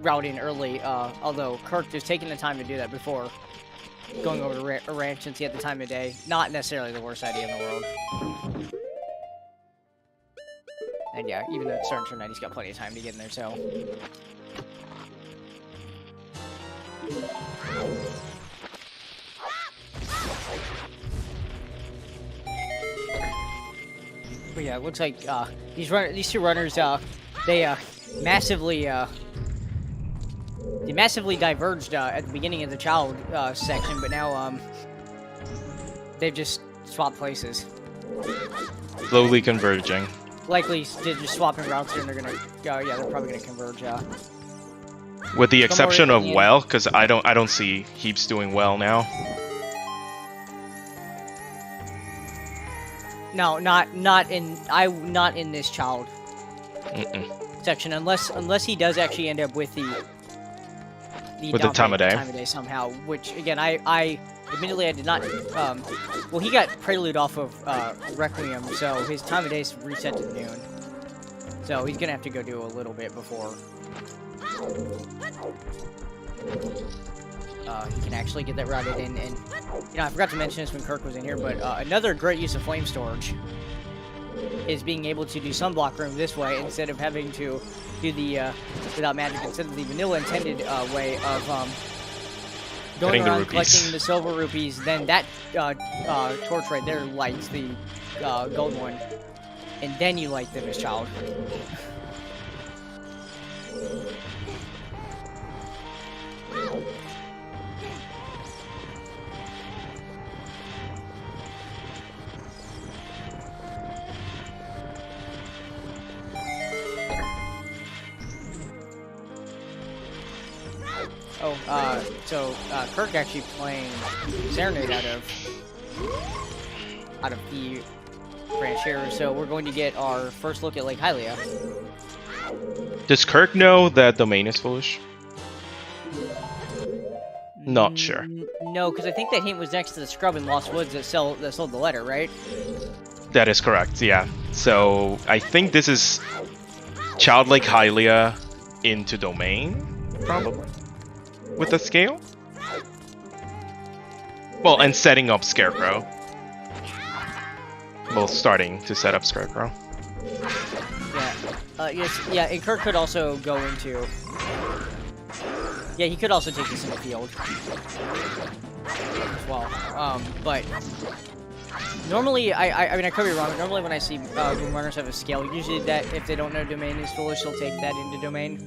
route in early, although Kirkq just taking the time to do that before going over to a ranch since he had the time of day. Not necessarily the worst idea in the world. And yeah, even though it's starting turn 9, he's got plenty of time to get in there, so... But yeah, it looks like these two runners, they massively diverged at the beginning of the child section, but now they've just swapped places. Slowly converging. Likely they're just swapping routes, and they're gonna yeah, they're probably gonna converge. With the exception of Well, because I don't see Heaps doing well now. No, not in this child section, unless he does actually end up with the time of day somehow. Which again, I admittedly I did not. Well, he got Prelude off of Requiem, so his time of day is reset to noon. So he's gonna have to go do a little bit before he can actually get that routed in. And you know, I forgot to mention this when Kirkq was in here, but another great use of flame storage is being able to do sunblock room this way instead of having to do the without magic, instead of the vanilla intended way of going around collecting the silver rupees. Then that torch right there lights the gold one, and then you light them as child. Oh, so Kirkq actually playing Serenade out of the branch here, so we're going to get our first look at Lake Hylia. Does Kirkq know that domain is foolish? Not sure. No, because I think that hint was next to the scrub in Lost Woods that sold the letter, right? That is correct, yeah. So I think this is Childlike Hylia into domain, probably, with the scale. Well, and setting up Scarecrow. Well, starting to set up Scarecrow. Yeah. Yes. Yeah. And Kirkq could also go into. Yeah, he could also take this in the field as well. But normally, I mean, I could be wrong. But normally, when I see when runners have a scale, usually that if they don't know domain is foolish, they'll take that into domain.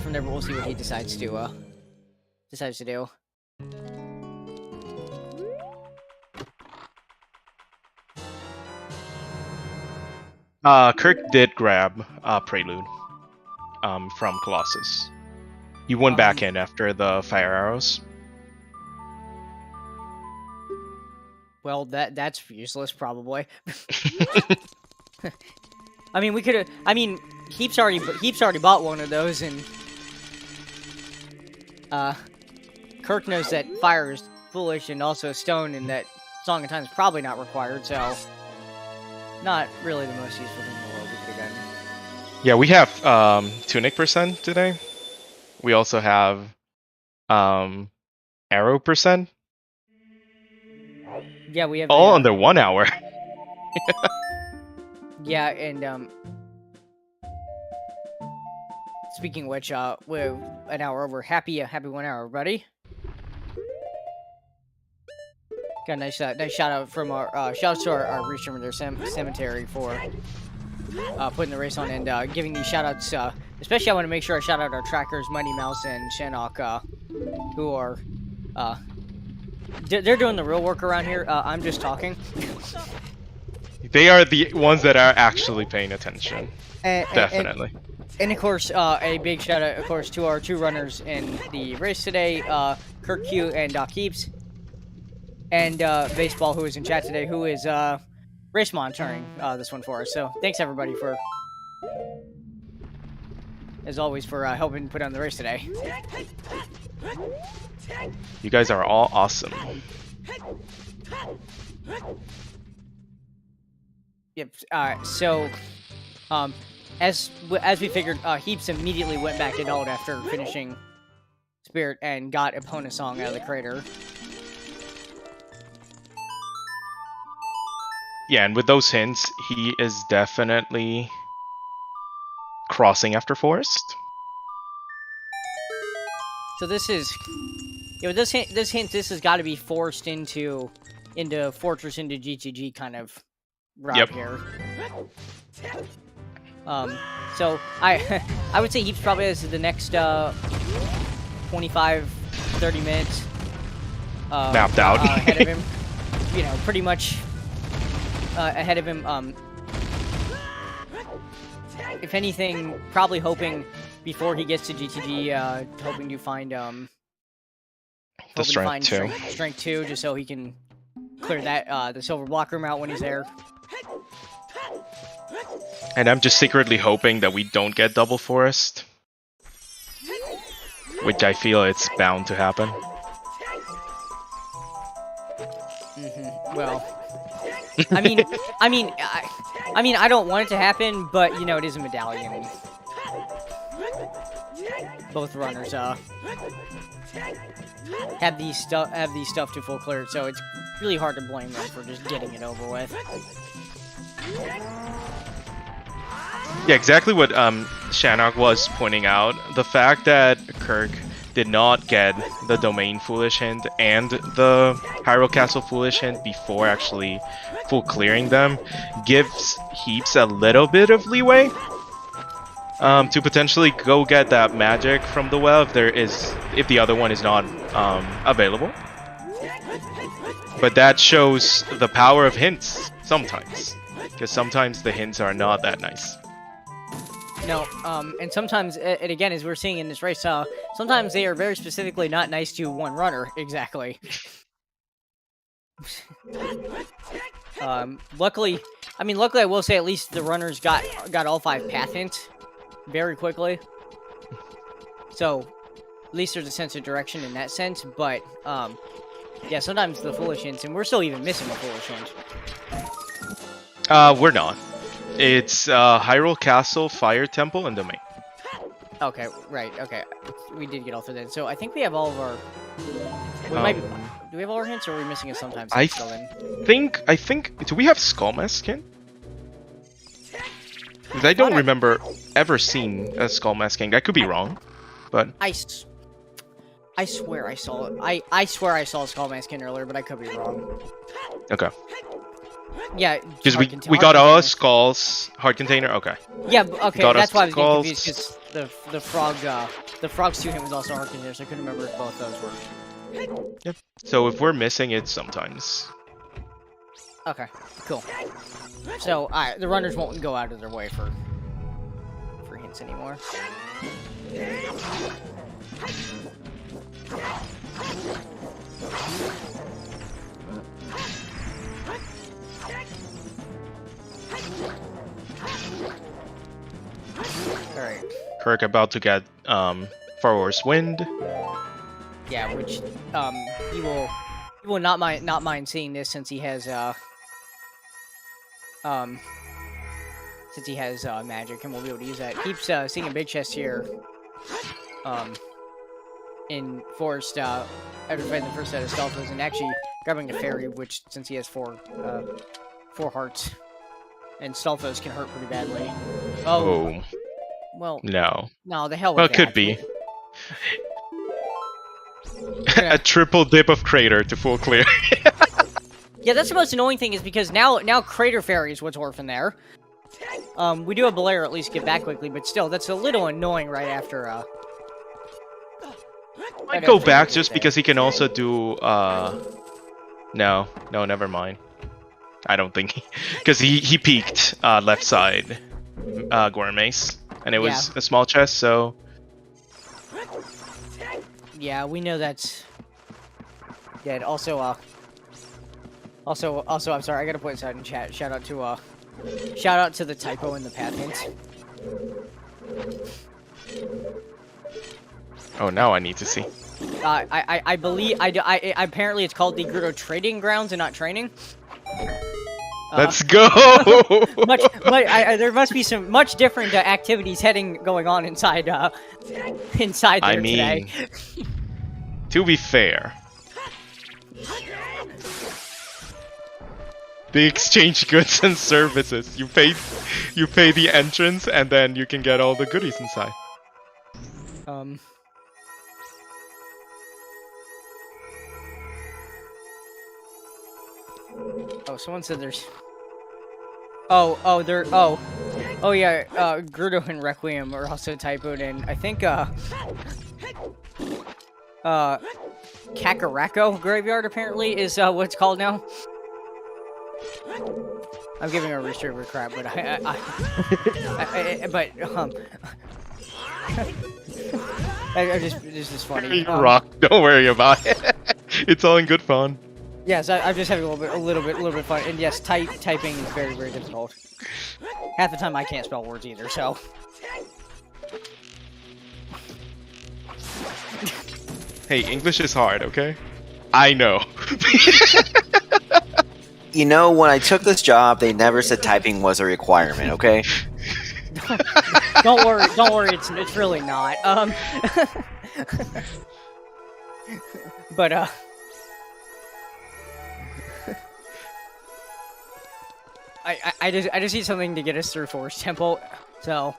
From there, but we'll see what he decides to do. Kirkq did grab Prelude from Colossus. He went back in after the fire arrows. Well, that's useless, probably. I mean, we could have. I mean, Heaps already bought one of those, and Kirkq knows that fire is foolish, and also stone, and that Song of Time is probably not required. So, not really the most useful thing in the world we could have gotten. Yeah, we have Tunic percent today. We also have Arrow percent. Yeah, we have all under 1 hour. Yeah, and speaking of which, we're an hour over. Happy 1 hour, everybody. Got a nice shout out from our shout out to our restreamer there, Cemetery, for putting the race on and giving these shout-outs. Especially, I want to make sure I shout out our trackers, Mighty Mouse and Shanok, who are they're doing the real work around here. I'm just talking. They are the ones that are actually paying attention. Definitely. And of course, a big shout out, of course, to our 2 runners in the race today, Kirkq and DocHeaps, and Baseball, who is in chat today, who is race monitoring this one for us. So thanks everybody for, as always, for helping put on the race today. You guys are all awesome. Yep. So, as we figured, Heaps immediately went back to Gold after finishing Spirit and got Epona Song out of the crater. Yeah, and with those hints, he is definitely crossing after Forest. So this is, this has got to be forced into Fortress into GTG kind of route here. So I would say Heaps probably has the next 25, 30 minutes mapped out ahead of him. You know, pretty much ahead of him. If anything, probably hoping before he gets to GTG, hoping to find the strength 2. Strength 2, just so he can clear that the silver block room out when he's there. And I'm just secretly hoping that we don't get double Forest, which I feel it's bound to happen. Well, I mean, I don't want it to happen, but you know, it is a medallion. Both runners have these stuff to full clear, so it's really hard to blame them for just getting it over with. Yeah, exactly what Shanok was pointing out. The fact that Kirkq did not get the Domain Foolish Hint and the Hyrule Castle Foolish Hint before actually full clearing them gives Heaps a little bit of leeway to potentially go get that magic from the well if the other one is not available. But that shows the power of hints sometimes, because sometimes the hints are not that nice. No, and sometimes, and again, as we're seeing in this race, sometimes they are very specifically not nice to one runner, exactly. Luckily I will say at least the runners got all 5 path hints very quickly. So, at least there's a sense of direction in that sense, but, yeah, sometimes the foolish hints, and we're still even missing the foolish hint. We're not. It's Hyrule Castle, Fire Temple, and Domain. Okay, right, okay. We did get all through that. So I think we have all of our... do we have all our hints, or are we missing it sometimes? I think... Do we have Skullmask skin? Because I don't remember ever seeing a Skullmask skin. I could be wrong, but... I swear I saw it. I swear I saw a Skullmask skin earlier, but I could be wrong. Okay. Yeah, because we got all skulls, heart container. Okay. Yeah, okay. That's why I was getting skulls. confused, because the frog's 2 hint was also heart container, so I couldn't remember if both those were. Yep. So if we're missing it sometimes. Okay. Cool. So, alright, the runners won't go out of their way for hints anymore. Alright. Kirkq about to get Forest Wind. Yeah, which he will not mind seeing this since he has magic, and we'll be able to use that. Keeps seeing a big chest here in Forest after fighting the first set of Stalfos, and actually grabbing a fairy, which since he has four hearts, and Stalfos can hurt pretty badly. Oh. Well, no, the hell with well, it that. could be. A triple dip of Crater to full clear. Yeah, that's the most annoying thing, is because now Crater Fairy is what's orphan there. We do have Bolero at least get back quickly, but still, that's a little annoying right after, Might go back just because he can also do, No, never mind. I don't think because he peeked left side gourmets, and it was a small chest, so yeah, we know that's dead. Also, I'm sorry, I gotta put this out in chat. Shout out to the typo in the path hints. Oh, now I need to see. I believe apparently it's called the Gerudo Trading Grounds and not training. Let's go. There must be some much different activities going on inside there today. To be fair, they exchange goods and services. You pay the entrance, and then you can get all the goodies inside. Oh, someone said there's. Oh yeah. Gerudo and Requiem are also typoed in. I think Kakarako Graveyard apparently is what it's called now. I'm giving a reserve crap, but it's just funny. Rock, don't worry about it. It's all in good fun. Yes, I'm just having a little bit fun, and yes, typing is very, very difficult. Half the time I can't spell words either, so. Hey, English is hard, okay? I know. You know, when I took this job, they never said typing was a requirement, okay? Don't worry, it's really not. But I just need something to get us through Forest Temple, so.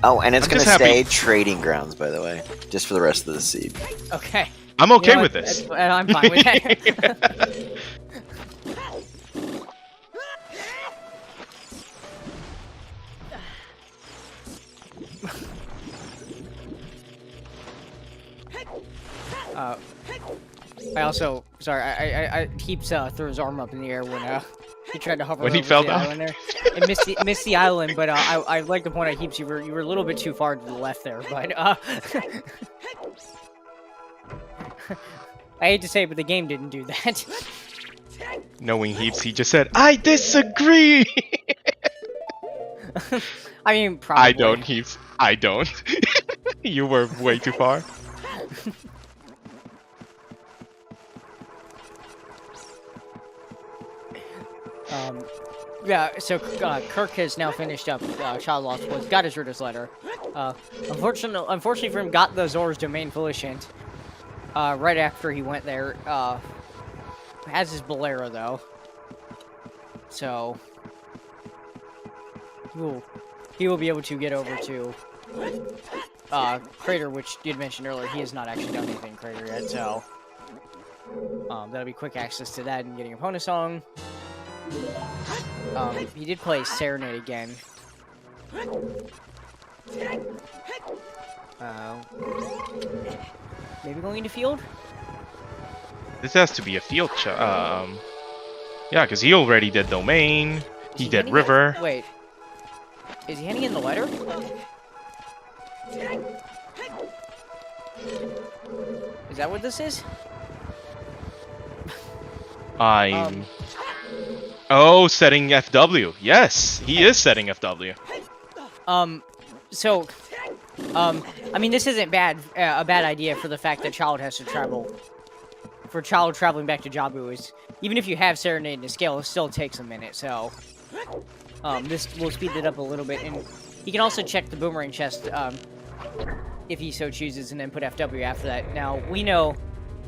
Oh, and it's gonna stay trading grounds, by the way, just for the rest of the seed. Okay. I'm okay with this. I'm fine with that. Heaps threw his arm up in the air when he tried to hover when over he fell the down island there. And missed the island, but I'd like to point out, Heaps, you were a little bit too far to the left there, but I hate to say it, but the game didn't do that. Knowing Heaps, he just said, "I disagree." I mean, probably. I don't, Heaps. I don't. You were way too far. Yeah, so Kirkq has now finished up Child Lost Woods, got his Ruda's letter. Unfortunately for him, got the Zora's Domain Felicient right after he went there. Has his Bolero, though. So, he will be able to get over to Crater, which you had mentioned earlier. He has not actually done anything in Crater yet, so that'll be quick access to that and getting a Pona Song. He did play Serenade again. Maybe going into field? This has to be a field yeah, because he already did Domain, he did River. Wait. Is he handing in the letter? Is that what this is? Oh, setting FW. Yes, he is setting FW. I mean, this isn't a bad idea for the fact that Child has to travel. For Child traveling back to Jabu is, even if you have Serenade in the scale, it still takes a minute, so. This will speed it up a little bit, and he can also check the Boomerang chest, if he so chooses, and then put FW after that. Now, we know,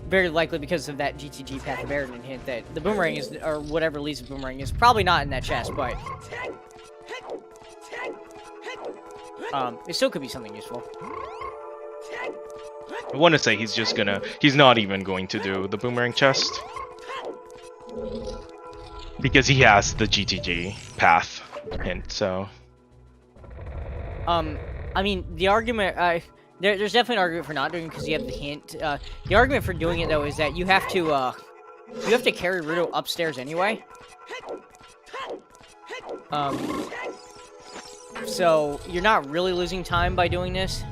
very likely because of that GTG Path of Baradin hint, that the Boomerang is, or whatever leaves the Boomerang is probably not in that chest, but it still could be something useful. I want to say he's not even going to do the Boomerang chest. Because he has the GTG path hint, so... I mean, the argument, there's definitely an argument for not doing it because you have the hint. The argument for doing it, though, is that you have to carry Ruto upstairs anyway. So you're not really losing time by doing this.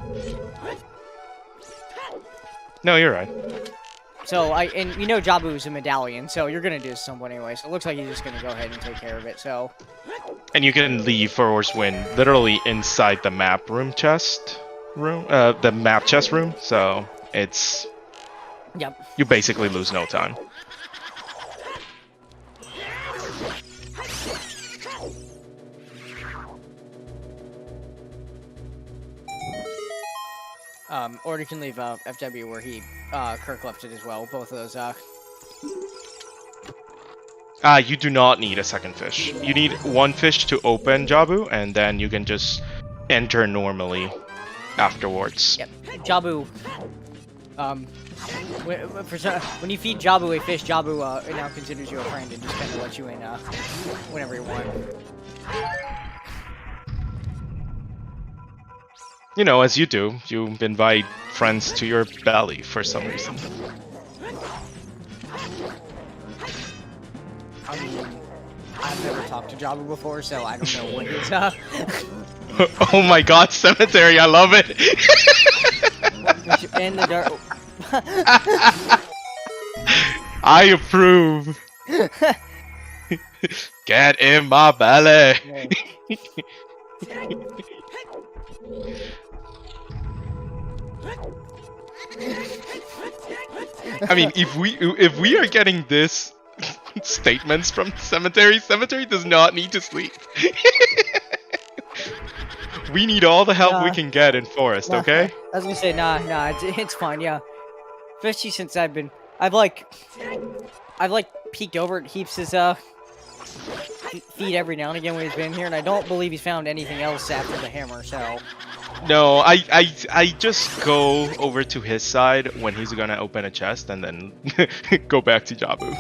No, you're right. So, and you know Jabu is a medallion, so you're gonna do this somewhat anyway, so it looks like he's just gonna go ahead and take care of it, so... And you can leave Force Wind literally inside the map chest room, so it's... Yep. You basically lose no time. Or you can leave FW where Kirkq left it as well. Both of those. You do not need a second fish. You need one fish to open Jabu, and then you can just enter normally afterwards. Yep. Jabu. When you feed Jabu a fish, Jabu it now considers you a friend and just kind of lets you in whenever you want. You know, as you do, you invite friends to your belly for some reason. I mean, I've never talked to Jabu before, so I don't know what his Oh my god, cemetery, I love it! In the dark. I approve! Get in my belly! I mean, if we are getting this statements from Cemetery does not need to sleep. We need all the help we can get in Forest, okay? I was gonna say, nah, it's fine, yeah. Especially since I've peeked over at Heaps' feed every now and again when he's been here, and I don't believe he's found anything else after the hammer, so... No, I just go over to his side when he's gonna open a chest and then go back to Jabu.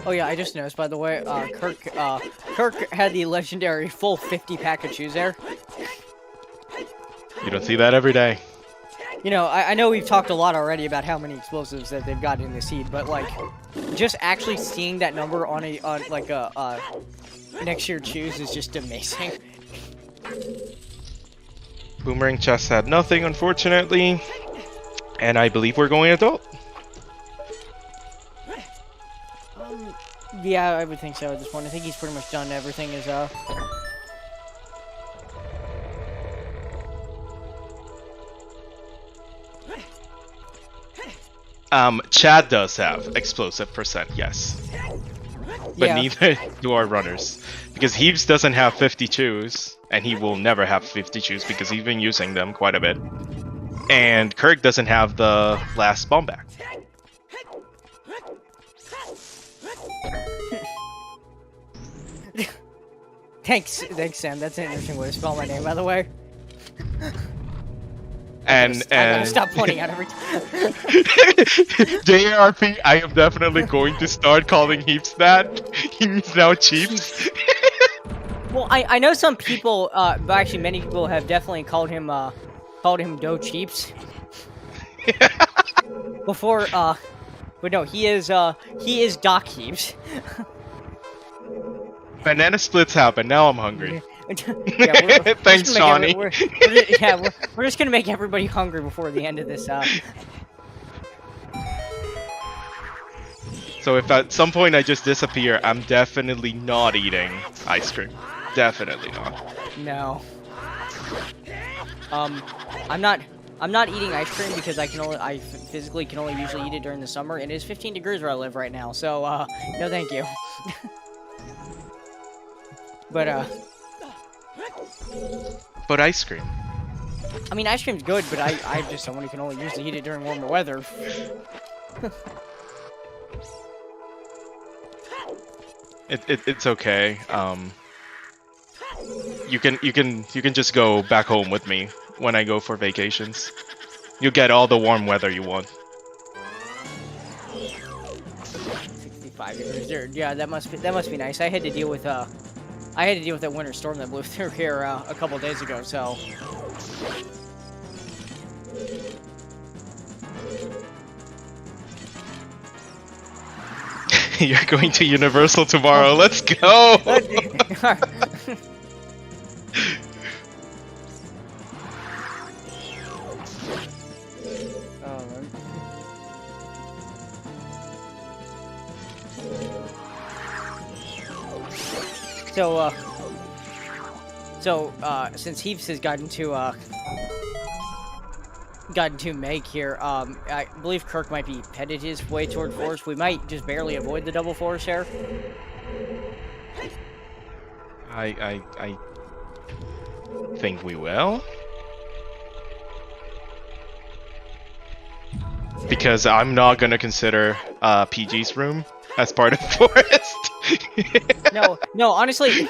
Oh yeah, I just noticed, by the way, Kirkq had the legendary full 50 pack of shoes there. You don't see that every day. You know, I know we've talked a lot already about how many explosives that they've got in the seed, but like, just actually seeing that number on next year choose is just amazing. Boomerang chest had nothing, unfortunately, and I believe we're going adult. Yeah, I would think so at this point. I think he's pretty much done everything as Chad does have explosive percent, yes. But yeah. neither do our runners. Because Heaves doesn't have 50 chews, and he will never have 50 chews because he's been using them quite a bit. And Kirkq doesn't have the last bomb back. Thanks, Sam. That's an interesting way to spell my name, by the way. And I'm gonna stop pointing out every time. JRP, I am definitely going to start calling Heaps that. He's now Cheeps. Well, I know some people, but actually many people have definitely called him DocHeaps. Before, but no, he is DocHeaps. Banana splits happen. Now I'm hungry. Yeah, Thanks, Shawnee. We're just gonna make everybody hungry before the end of this. So if at some point I just disappear, I'm definitely not eating ice cream. Definitely not. No. I'm not eating ice cream because I physically can only usually eat it during the summer, and it is 15 degrees where I live right now. So no, thank you. But ice cream. I mean, ice cream's good, but I'm just someone who can only usually eat it during warmer weather. It's okay. you can just go back home with me when I go for vacations. You'll get all the warm weather you want. 65 degrees. Yeah, that must be nice. I had to deal with that winter storm that blew through here a couple days ago. So. You're going to Universal tomorrow. Let's go. So since Heaps has gotten to Meg here, I believe Kirkq might be headed his way toward force. We might just barely avoid the double force here. I think we will. Because I'm not gonna consider PG's room as part of forest. No. Honestly,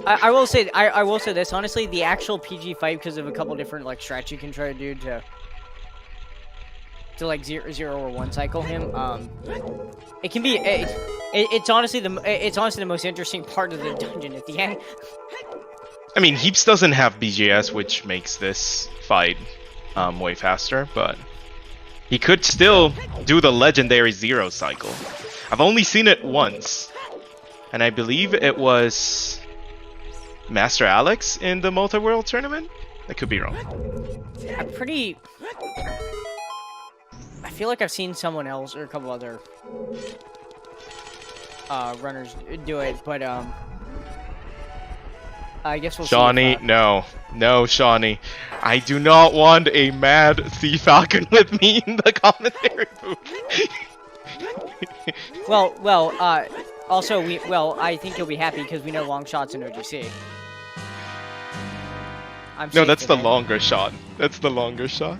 I will say this. Honestly, the actual PG fight, because of a couple different like strats you can try to do to like 0 or 1 cycle him. It can be. It's honestly the most interesting part of the dungeon at the end. I mean, Heaps doesn't have BGS, which makes this fight way faster, but he could still do the legendary 0 cycle. I've only seen it once, and I believe it was Master Alex in the multi-world tournament. I could be wrong. I feel like I've seen someone else or a couple other runners do it, but I guess we'll Shawnee, see. no, Shawnee. I do not want a mad Sea Falcon with me in the commentary booth. Also, I think you'll be happy because we know long shots in OGC. No, that's the longer shot. That's the longer shot.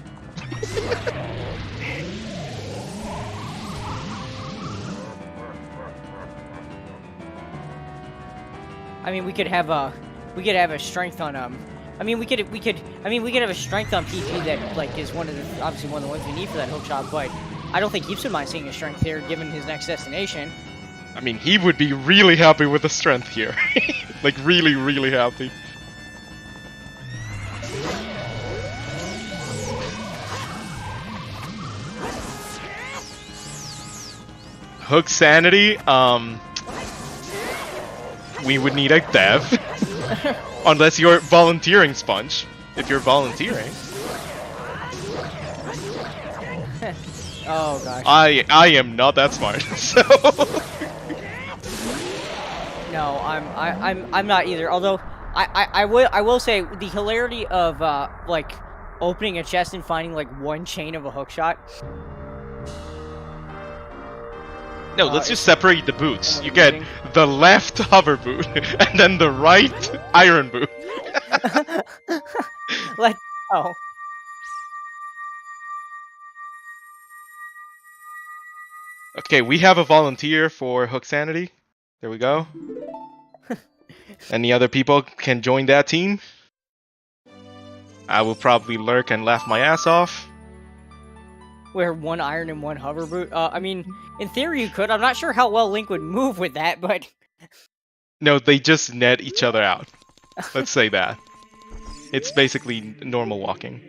I mean, we could have a strength on we could have a strength on PG that like is obviously one of the ones we need for that hook shot, but I don't think Heaps would mind seeing a strength here given his next destination. I mean, he would be really happy with the strength here. Like really, really happy. Hook sanity, we would need a dev. Unless you're volunteering, Sponge. If you're volunteering. Oh gosh. I am not that smart, so no, I'm not either. Although I will say the hilarity of like opening a chest and finding like one chain of a hook shot. No, let's just separate the boots. You get the left hover boot, and then the right iron boot. Let's go. Okay, we have a volunteer for Hook Sanity. There we go. Any other people can join that team? I will probably lurk and laugh my ass off. Where one iron and one hover boot. I mean, in theory you could. I'm not sure how well Link would move with that, but... No, they just net each other out. Let's say that. It's basically normal walking.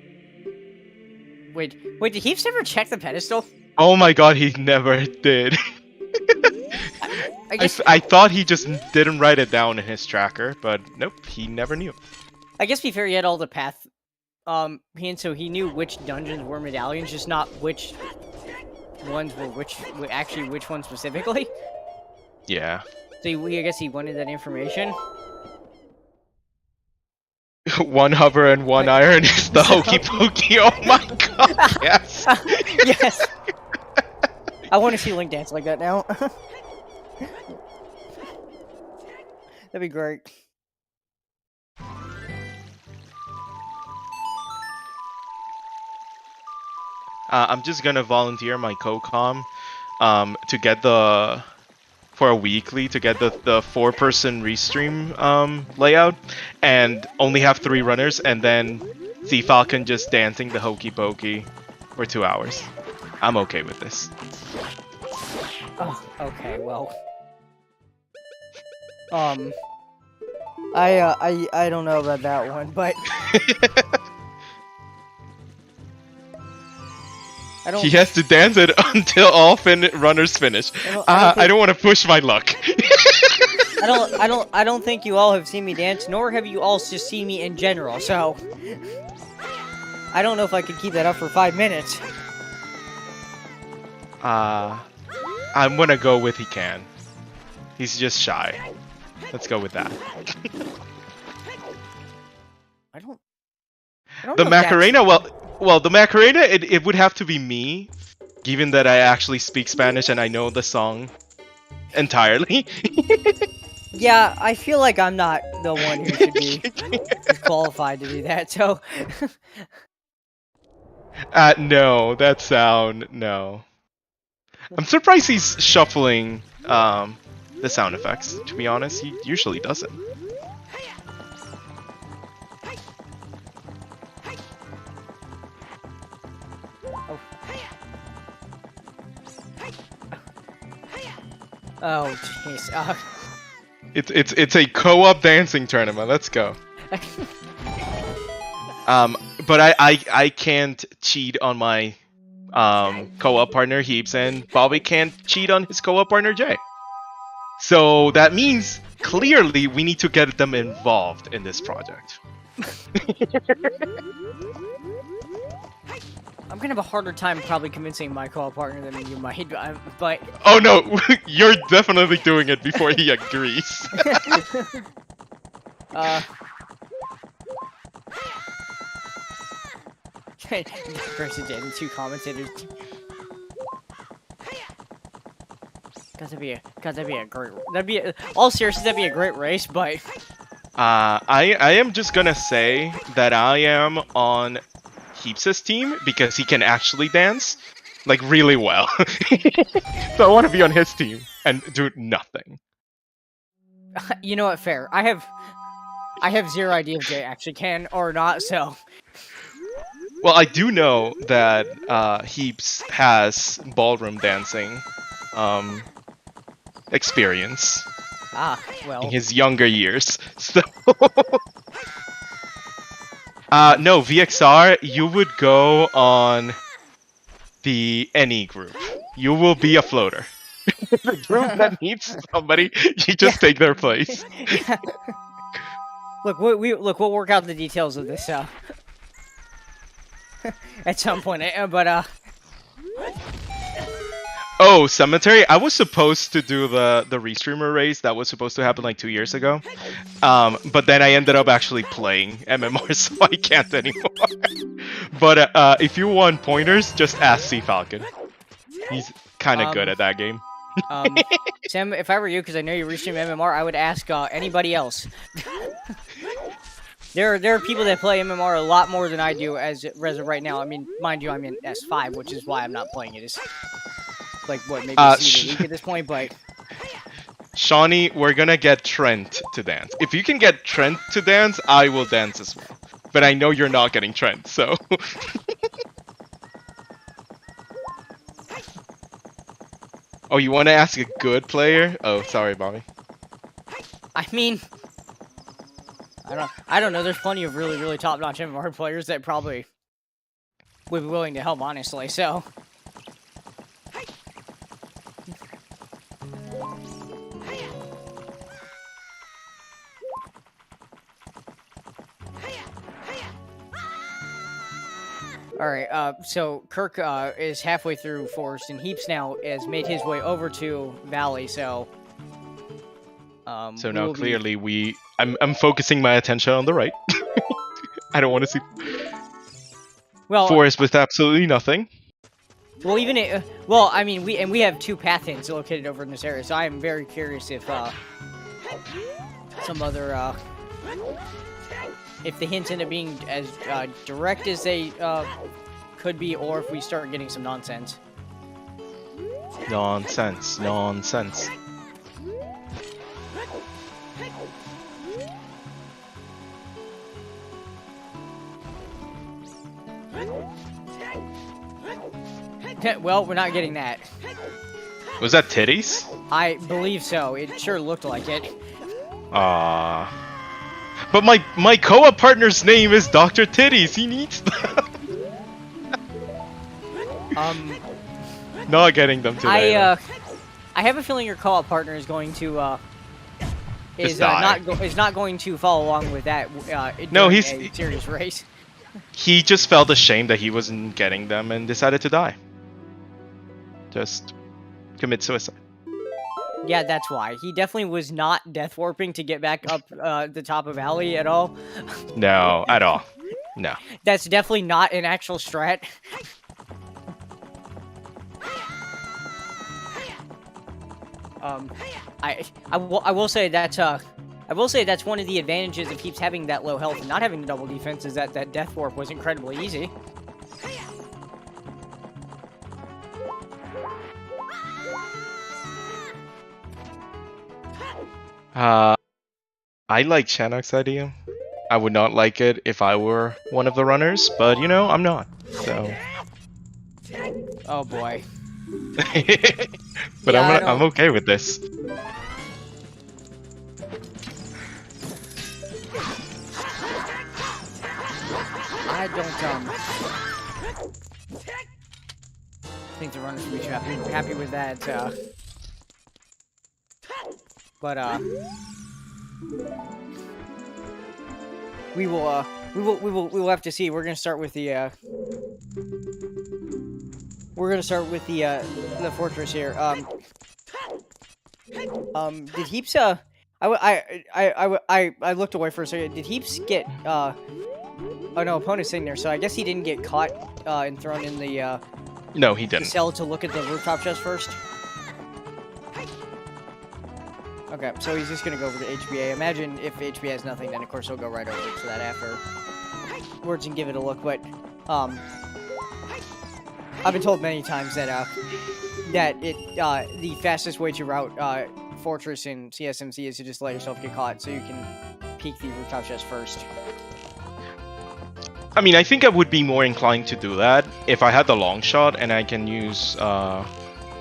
Wait, did Heaps ever check the pedestal? Oh my god, he never did. I thought he just didn't write it down in his tracker, but nope, he never knew. I guess to be fair, he had all the path... so he knew which dungeons were medallions, just not which ones were which ones specifically. Yeah. So I guess he wanted that information. One hover and one iron is the hokey pokey. Oh my god, yes. Yes. I want to see Link dance like that now. That'd be great. I'm just gonna volunteer my co-com to get the for a weekly to get the 4-person restream layout, and only have 3 runners, and then see Falcon just dancing the hokey pokey for 2 hours. I'm okay with this. Oh, okay, well. I don't know about that one, but He has to dance it until all runners finish. I don't want to push my luck. I don't think you all have seen me dance, nor have you all just seen me in general. So I don't know if I could keep that up for 5 minutes. I'm gonna go with he can. He's just shy. Let's go with that. I don't The know Macarena, well, the Macarena, it would have to be me, given that I actually speak Spanish and I know the song entirely. Yeah, I feel like I'm not the one who should be qualified to do that. So no, that sound, no. I'm surprised he's shuffling the sound effects, to be honest. He usually doesn't. oh jeez. It's a co-op dancing tournament. Let's go. But I can't cheat on my co-op partner Heaps, and Bobby can't cheat on his co-op partner Jay. So that means clearly we need to get them involved in this project. I'm gonna have a harder time probably convincing my co-op partner than you might, but... Oh no, you're definitely doing it before he agrees. Versus Jaden, 2 commentators. That'd be a great... all seriously, that'd be a great race, but... I am just gonna say that I am on Heaps' team because he can actually dance, like, really well. So I want to be on his team and do nothing. You know what, fair. I have zero idea if Jay actually can or not, so... Well, I do know that Heaps has ballroom dancing experience. Ah, well... In his younger years, so... no, VXR, you would go on the any group. You will be a floater. The group that needs somebody, you just take their place. Yeah. Look, we'll work out the details of this at some point. But oh, Cemetery. I was supposed to do the restreamer race that was supposed to happen like 2 years ago, but then I ended up actually playing MMR, so I can't anymore. But if you want pointers, just ask C Falcon. He's kind of good at that game. Sam, if I were you, because I know you restream MMR, I would ask anybody else. There are people that play MMR a lot more than I do as of right now. I mean, mind you, I'm in S5, which is why I'm not playing it. It's like, what, maybe C week at this point, but... Shawnee, we're gonna get Trent to dance. If you can get Trent to dance, I will dance as well. But I know you're not getting Trent, so... Oh, you want to ask a good player? Oh, sorry, Bobby. I mean... I don't know. There's plenty of really, really top-notch MMR players that probably would be willing to help, honestly, so... Alright, so Kirkq is halfway through Forest, and Heaps now has made his way over to Valley, so... so now clearly I'm focusing my attention on the right. I don't want to see Forest with absolutely nothing. Well, even well, I mean, we have 2 path hints located over in this area, so I am very curious if some other if the hints end up being as direct as they could be, or if we start getting some nonsense. Nonsense. Well, we're not getting that. Was that titties? I believe so. It sure looked like it. But my co-op partner's name is Dr. Titties. He needs them. Not getting them today. I have a feeling your co-op partner is going to is die. not going to follow along with that. No, during he's- a serious race. He just felt ashamed that he wasn't getting them and decided to die. Just commit suicide. Yeah, that's why. He definitely was not death warping to get back up the top of Alley at all. No, at all. No. That's definitely not an actual strat. I will say that that's one of the advantages of keeps having that low health and not having the double defense is that that death warp was incredibly easy. I like Shannock's idea. I would not like it if I were one of the runners, but you know, I'm not. So. Oh boy. But Yeah, I'm okay with this. I don't think the runners will be happy with that. But we will have to see. We're gonna start with the fortress here. Did Heaps I looked away for a second. Did Heaps get oh no, opponent's sitting there, so I guess he didn't get caught and thrown in the No, he the didn't. cell to look at the rooftop chest first. Okay, so he's just gonna go over to HBA. Imagine if HBA has nothing, then of course he'll go right over to that afterwards and give it a look. But I've been told many times that the fastest way to route Fortress in CSMC is to just let yourself get caught, so you can peek the rooftop chest first. I mean, I think I would be more inclined to do that if I had the long shot and I can use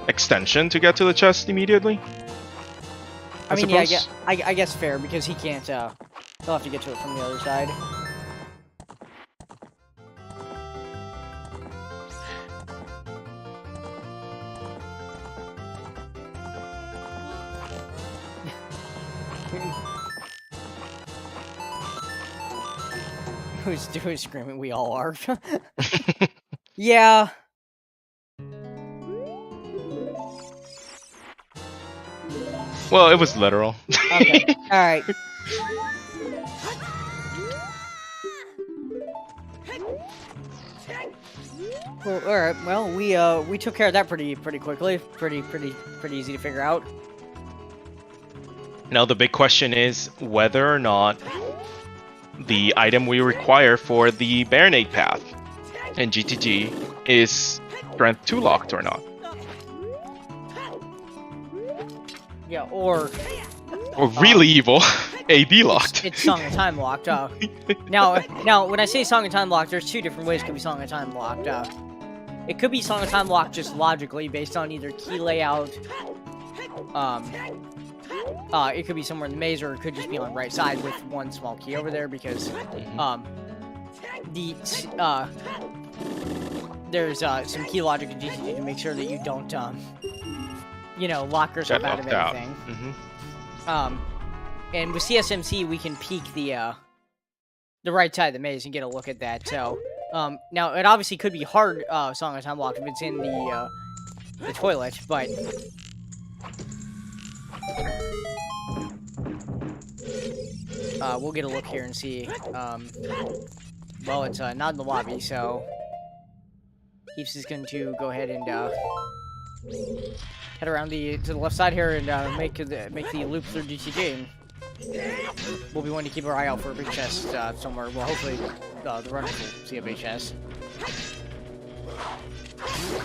extension to get to the chest immediately. I mean, yeah, suppose. I guess fair, because he can't, he'll have to get to it from the other side. Who's screaming? We all are. Yeah. Well, it was literal. Okay. All right. Well, all right. Well, we took care of that pretty quickly. Pretty easy to figure out. Now the big question is whether or not the item we require for the Baronade path in GTG is Strength 2 locked or not. Yeah, or really evil, AD locked. It's Song of Time locked. Now, when I say Song of Time locked, there's two different ways it could be Song of Time locked. It could be Song of Time locked just logically based on either key layout. It could be somewhere in the maze, or it could just be on right side with one small key over there, because there's some key logic in GTG to make sure that you don't lock yourself out of anything. And with CSMC we can peek the right side of the maze and get a look at that. So now it obviously could be hard Song of Time locked if it's in the toilet, but we'll get a look here and see. Well, it's not in the lobby, so Heaps is going to go ahead and head around to the left side here and make the loop through GTG. We'll be wanting to keep our eye out for a big chest somewhere. Well, hopefully the runners will see a big chest.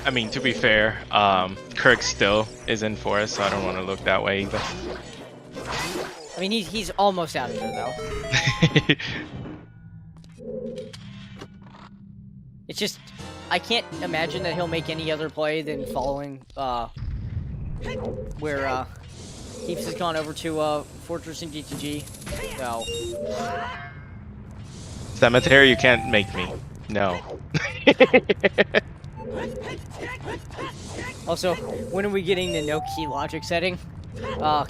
I mean, to be fair, Kirkq still is in for us, so I don't want to look that way either. I mean, he's almost out of there, though. It's just, I can't imagine that he'll make any other play than following, where, Heaps has gone over to, Fortress and DTG, so... Cemetery, you can't make me. No. Also, when are we getting the no key logic setting? I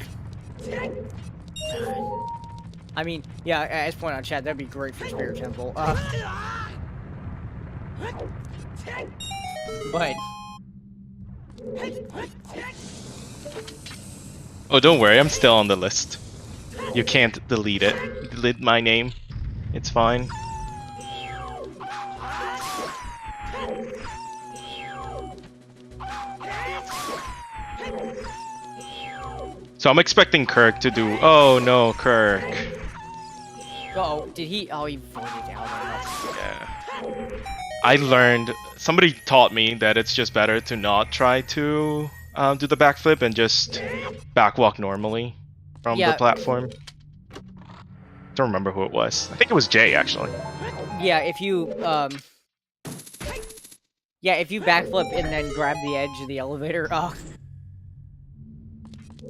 mean, yeah, as pointed out, chat, that'd be great for Spirit Temple. But... Oh, don't worry, I'm still on the list. You can't delete it. Delete my name. It's fine. So I'm expecting Kirkq to do... Oh no, Kirkq. Uh-oh, did he... Oh, he voted out. Yeah. I learned... Somebody taught me that it's just better to not try to do the backflip and just backwalk normally from the platform. Don't remember who it was. I think it was Jay, actually. Yeah, if you, yeah, if you backflip and then grab the edge of the elevator,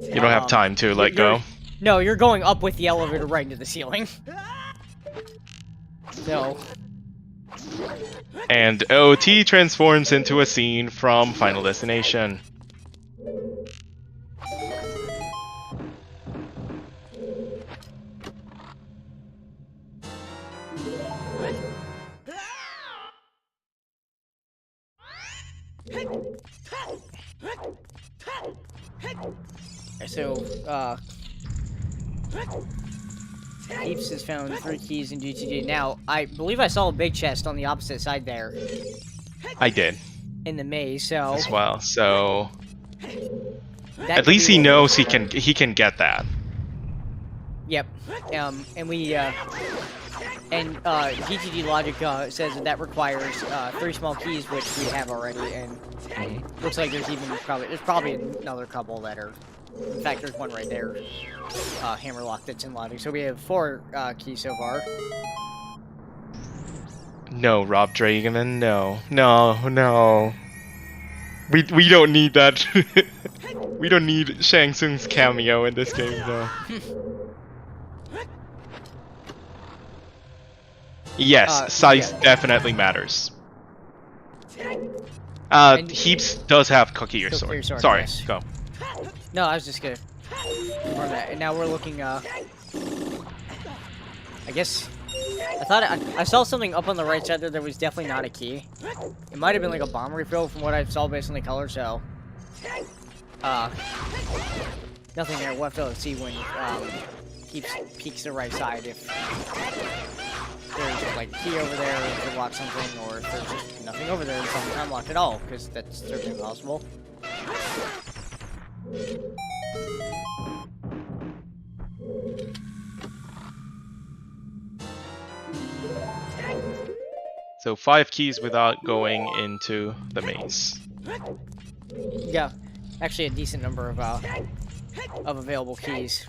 you don't have time to let go. No, you're going up with the elevator right into the ceiling. So... And OT transforms into a scene from Final Destination. So, Heaps has found 3 keys in DTG. Now, I believe I saw a big chest on the opposite side there. I did. In the maze, so... As well, so... At least he knows he can get that. Yep. And we, and, DTG logic, says that requires, 3 small keys, which we have already, and looks like there's probably another couple that are... In fact, there's one right there. Hammerlock that's in logic. So we have 4 keys so far. No, Rob Dragoman, no. No. We don't need that. We don't need Shang Tsung's cameo in this game, though. Yes, size definitely matters. Heaps does have Cookie or sword. Sorry, yes. Go. No, I was just gonna confirm that. And now we're looking, I guess... I thought I saw something up on the right side there that was definitely not a key. It might have been like a bomb refill from what I saw based on the color, so... nothing there. We'll have to see when, Keeps peeks the right side if there's like a key over there to lock something, or if there's just nothing over there and something's unlocked at all, because that's certainly possible. So 5 keys without going into the maze. Yeah, actually a decent number of available keys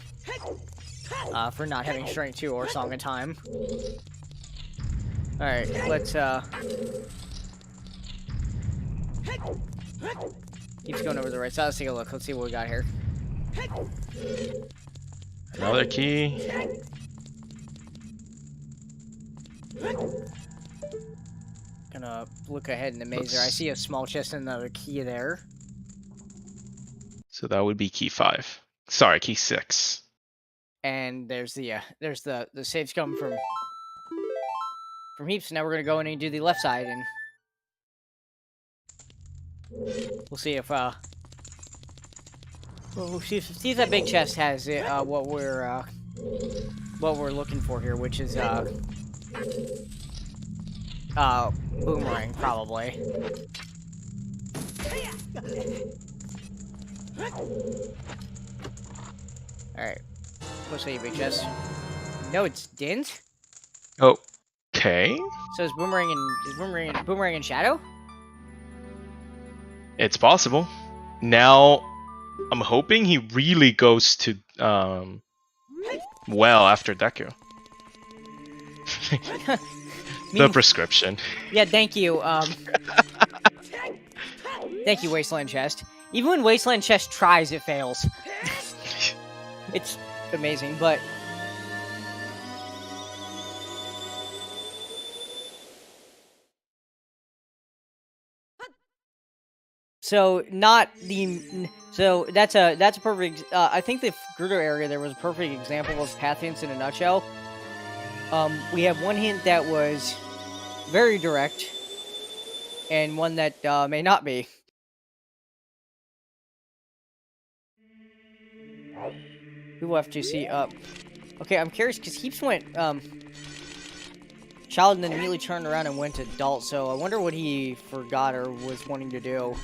for not having Strength 2 or Song of Time. All right, let's keeps going over the right side. Let's take a look. Let's see what we got here. Another key. Gonna look ahead in the maze there. I see a small chest and another key there. So that would be key 5. Sorry, key 6. And there's the save scum from Heaps. Now we're gonna go in and do the left side, and we'll see if we'll see if that big chest has what we're looking for here, which is boomerang probably. All right, let's see, big chest. No, it's didn't. Okay. So is boomerang in shadow? It's possible. Now, I'm hoping he really goes to well after Deku. The prescription. Yeah, thank you. Thank you, Wasteland Chest. Even when Wasteland Chest tries, it fails. It's amazing, but... So not the that's a perfect. I think the Gerudo area there was a perfect example of path hints in a nutshell. We have one hint that was very direct, and one that may not be. We will have to see. Okay, I'm curious because Heaps went child and then immediately turned around and went adult. So I wonder what he forgot or was wanting to do.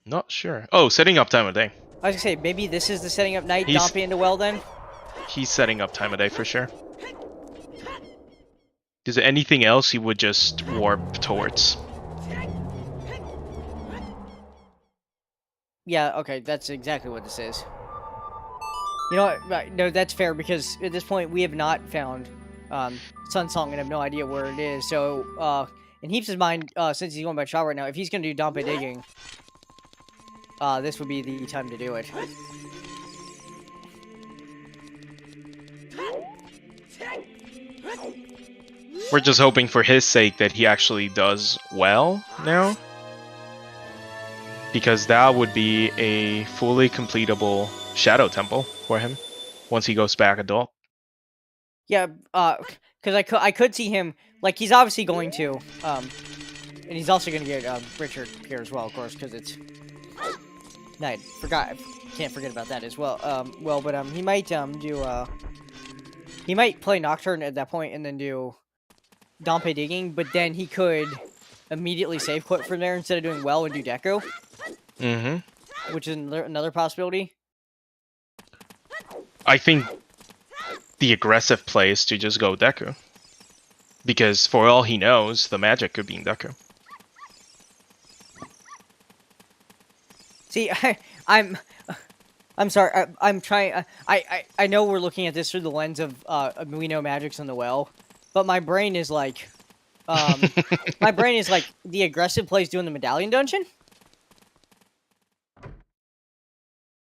Not sure. Oh, setting up time of day. I was gonna say maybe this is the setting up night Dompe into well then. He's setting up time of day for sure. Is there anything else he would just warp towards? Yeah, okay, that's exactly what this is. You know what? No, that's fair because at this point we have not found Sun Song and have no idea where it is. So, in Heaps' mind, since he's going by child right now, if he's gonna do Dompe digging, this would be the time to do it. We're just hoping for his sake that he actually does well now. Because that would be a fully completable Shadow Temple for him once he goes back adult. Yeah, because I could see him, like, he's obviously going to, and he's also going to get Richard here as well, of course, because it's... No, I can't forget about that as well. But he might do he might play Nocturne at that point and then do Dompe digging, but then he could immediately save quit from there instead of doing well and do Deku. Mm-hmm. Which is another possibility. I think the aggressive play is to just go Deku. Because for all he knows, the magic could be in Deku. See, I'm sorry. I'm trying. I know we're looking at this through the lens of we know magic's in the well, but my brain is like, the aggressive plays doing the medallion dungeon.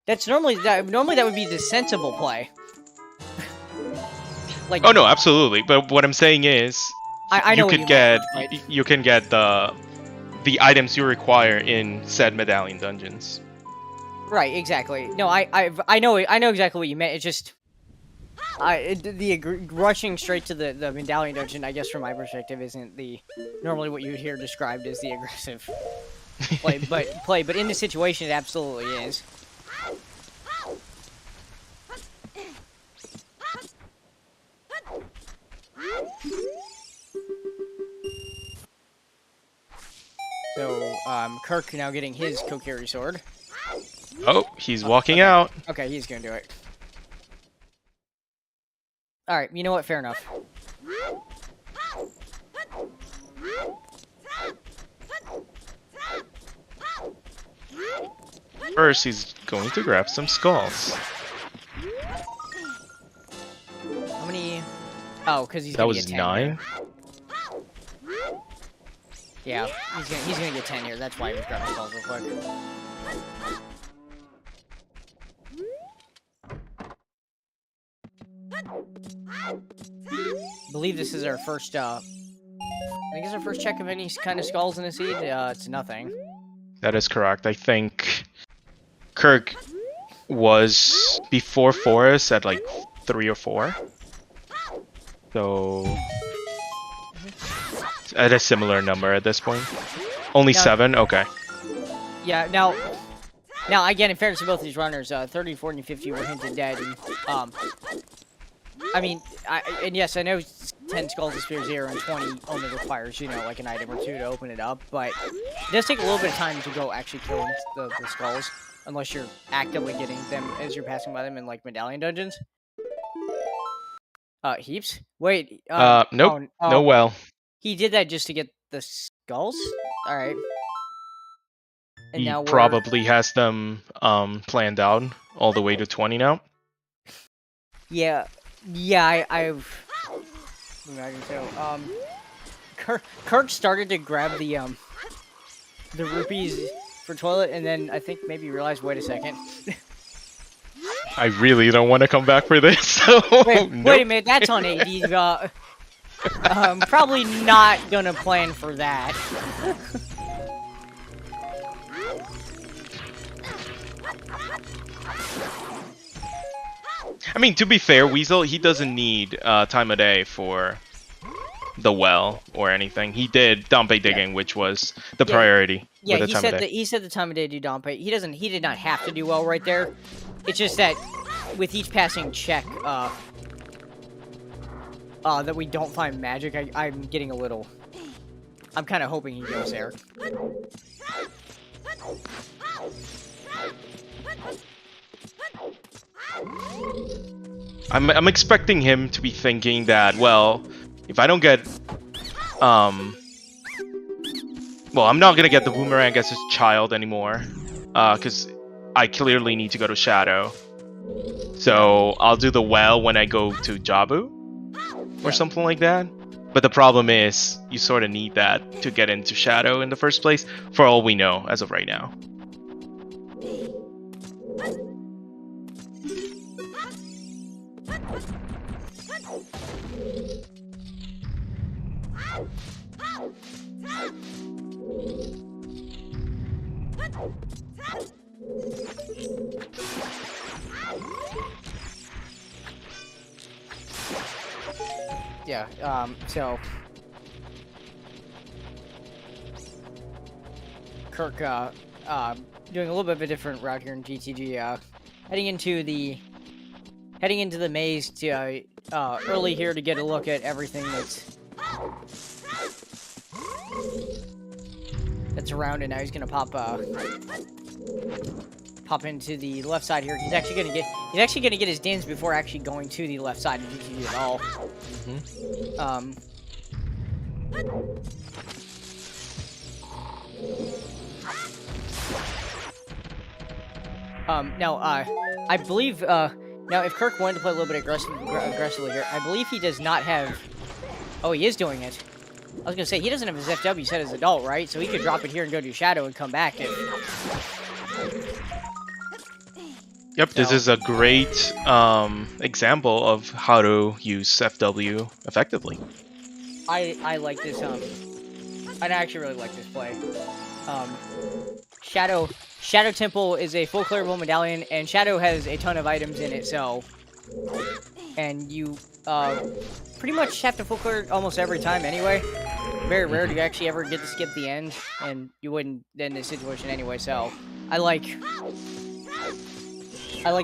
That's normally that would be the sensible play. Like, oh no, absolutely. But what I'm saying is, I know you can get the items you require in said medallion dungeons. Right, exactly. No, I know exactly what you meant. It's just rushing straight to the medallion dungeon, I guess from my perspective, isn't normally what you would hear described as the aggressive play. But in this situation, it absolutely is. So, Kirkq now getting his Kokiri sword. Oh, he's walking out. Okay, he's gonna do it. Alright, you know what? Fair enough. First, he's going to grab some skulls. How many? Oh, because he's that gonna was get 10 9. Here. Yeah, he's gonna get 10 here. That's why he was grabbing skulls real quick. I believe this is our first. I think it's our first check of any kind of skulls in the seed. It's nothing. That is correct. I think Kirkq was before Forest at like 3 or 4. So at a similar number at this point. Only 7? Okay. Yeah, now again, in fairness to both these runners, 30, 40, and 50 were hinted dead. And, I mean, and yes, I know 10 skulls is spear 0 and 20 only requires, like an item or 2 to open it up, but it does take a little bit of time to go actually killing the skulls, unless you're actively getting them as you're passing by them in, like, medallion dungeons. Heaps? Wait, nope. No well. He did that just to get the skulls? Alright. And He now probably has them planned out all the way to 20 now. Yeah, I've imagine so. Kirk started to grab the rupees for toilet, and then I think maybe realized, wait a second. I really don't want to come back for this. So Wait nope. a minute, that's on AD. Probably not gonna plan for that. I mean, to be fair, Weasel, he doesn't need time of day for the well or anything. He did Dompe digging, which was the priority. Yeah, with the time of day. he said the time of day to do Dompe. He did not have to do well right there. It's just that with each passing check, that we don't find magic, I'm getting a little. I'm kind of hoping he goes there. I'm expecting him to be thinking that, well, if I don't get, well, I'm not gonna get the boomerang as a child anymore, because I clearly need to go to Shadow. So I'll do the well when I go to Jabu, or something like that. But the problem is, you sort of need that to get into Shadow in the first place, for all we know as of right now. Yeah, so Kirk, doing a little bit of a different route here in GTG, heading into the maze to, early here to get a look at everything that's around, and now he's gonna pop into the left side here. He's actually gonna get his dins before actually going to the left side of GTG at all. Now, I believe, now if Kirk wanted to play a little bit aggressively here, I believe he does not have, oh, he is doing it. I was gonna say, he doesn't have his FW set as adult, right? So he could drop it here and go to Shadow and come back if... Yep, this is a great example of how to use FW effectively. I like this, I actually really like this play. Shadow Temple is a full clearable medallion, and Shadow has a ton of items in it, so... And you, pretty much have to full clear almost every time anyway. Very rare to actually ever get to skip the end, and you wouldn't in this situation anyway, so... I like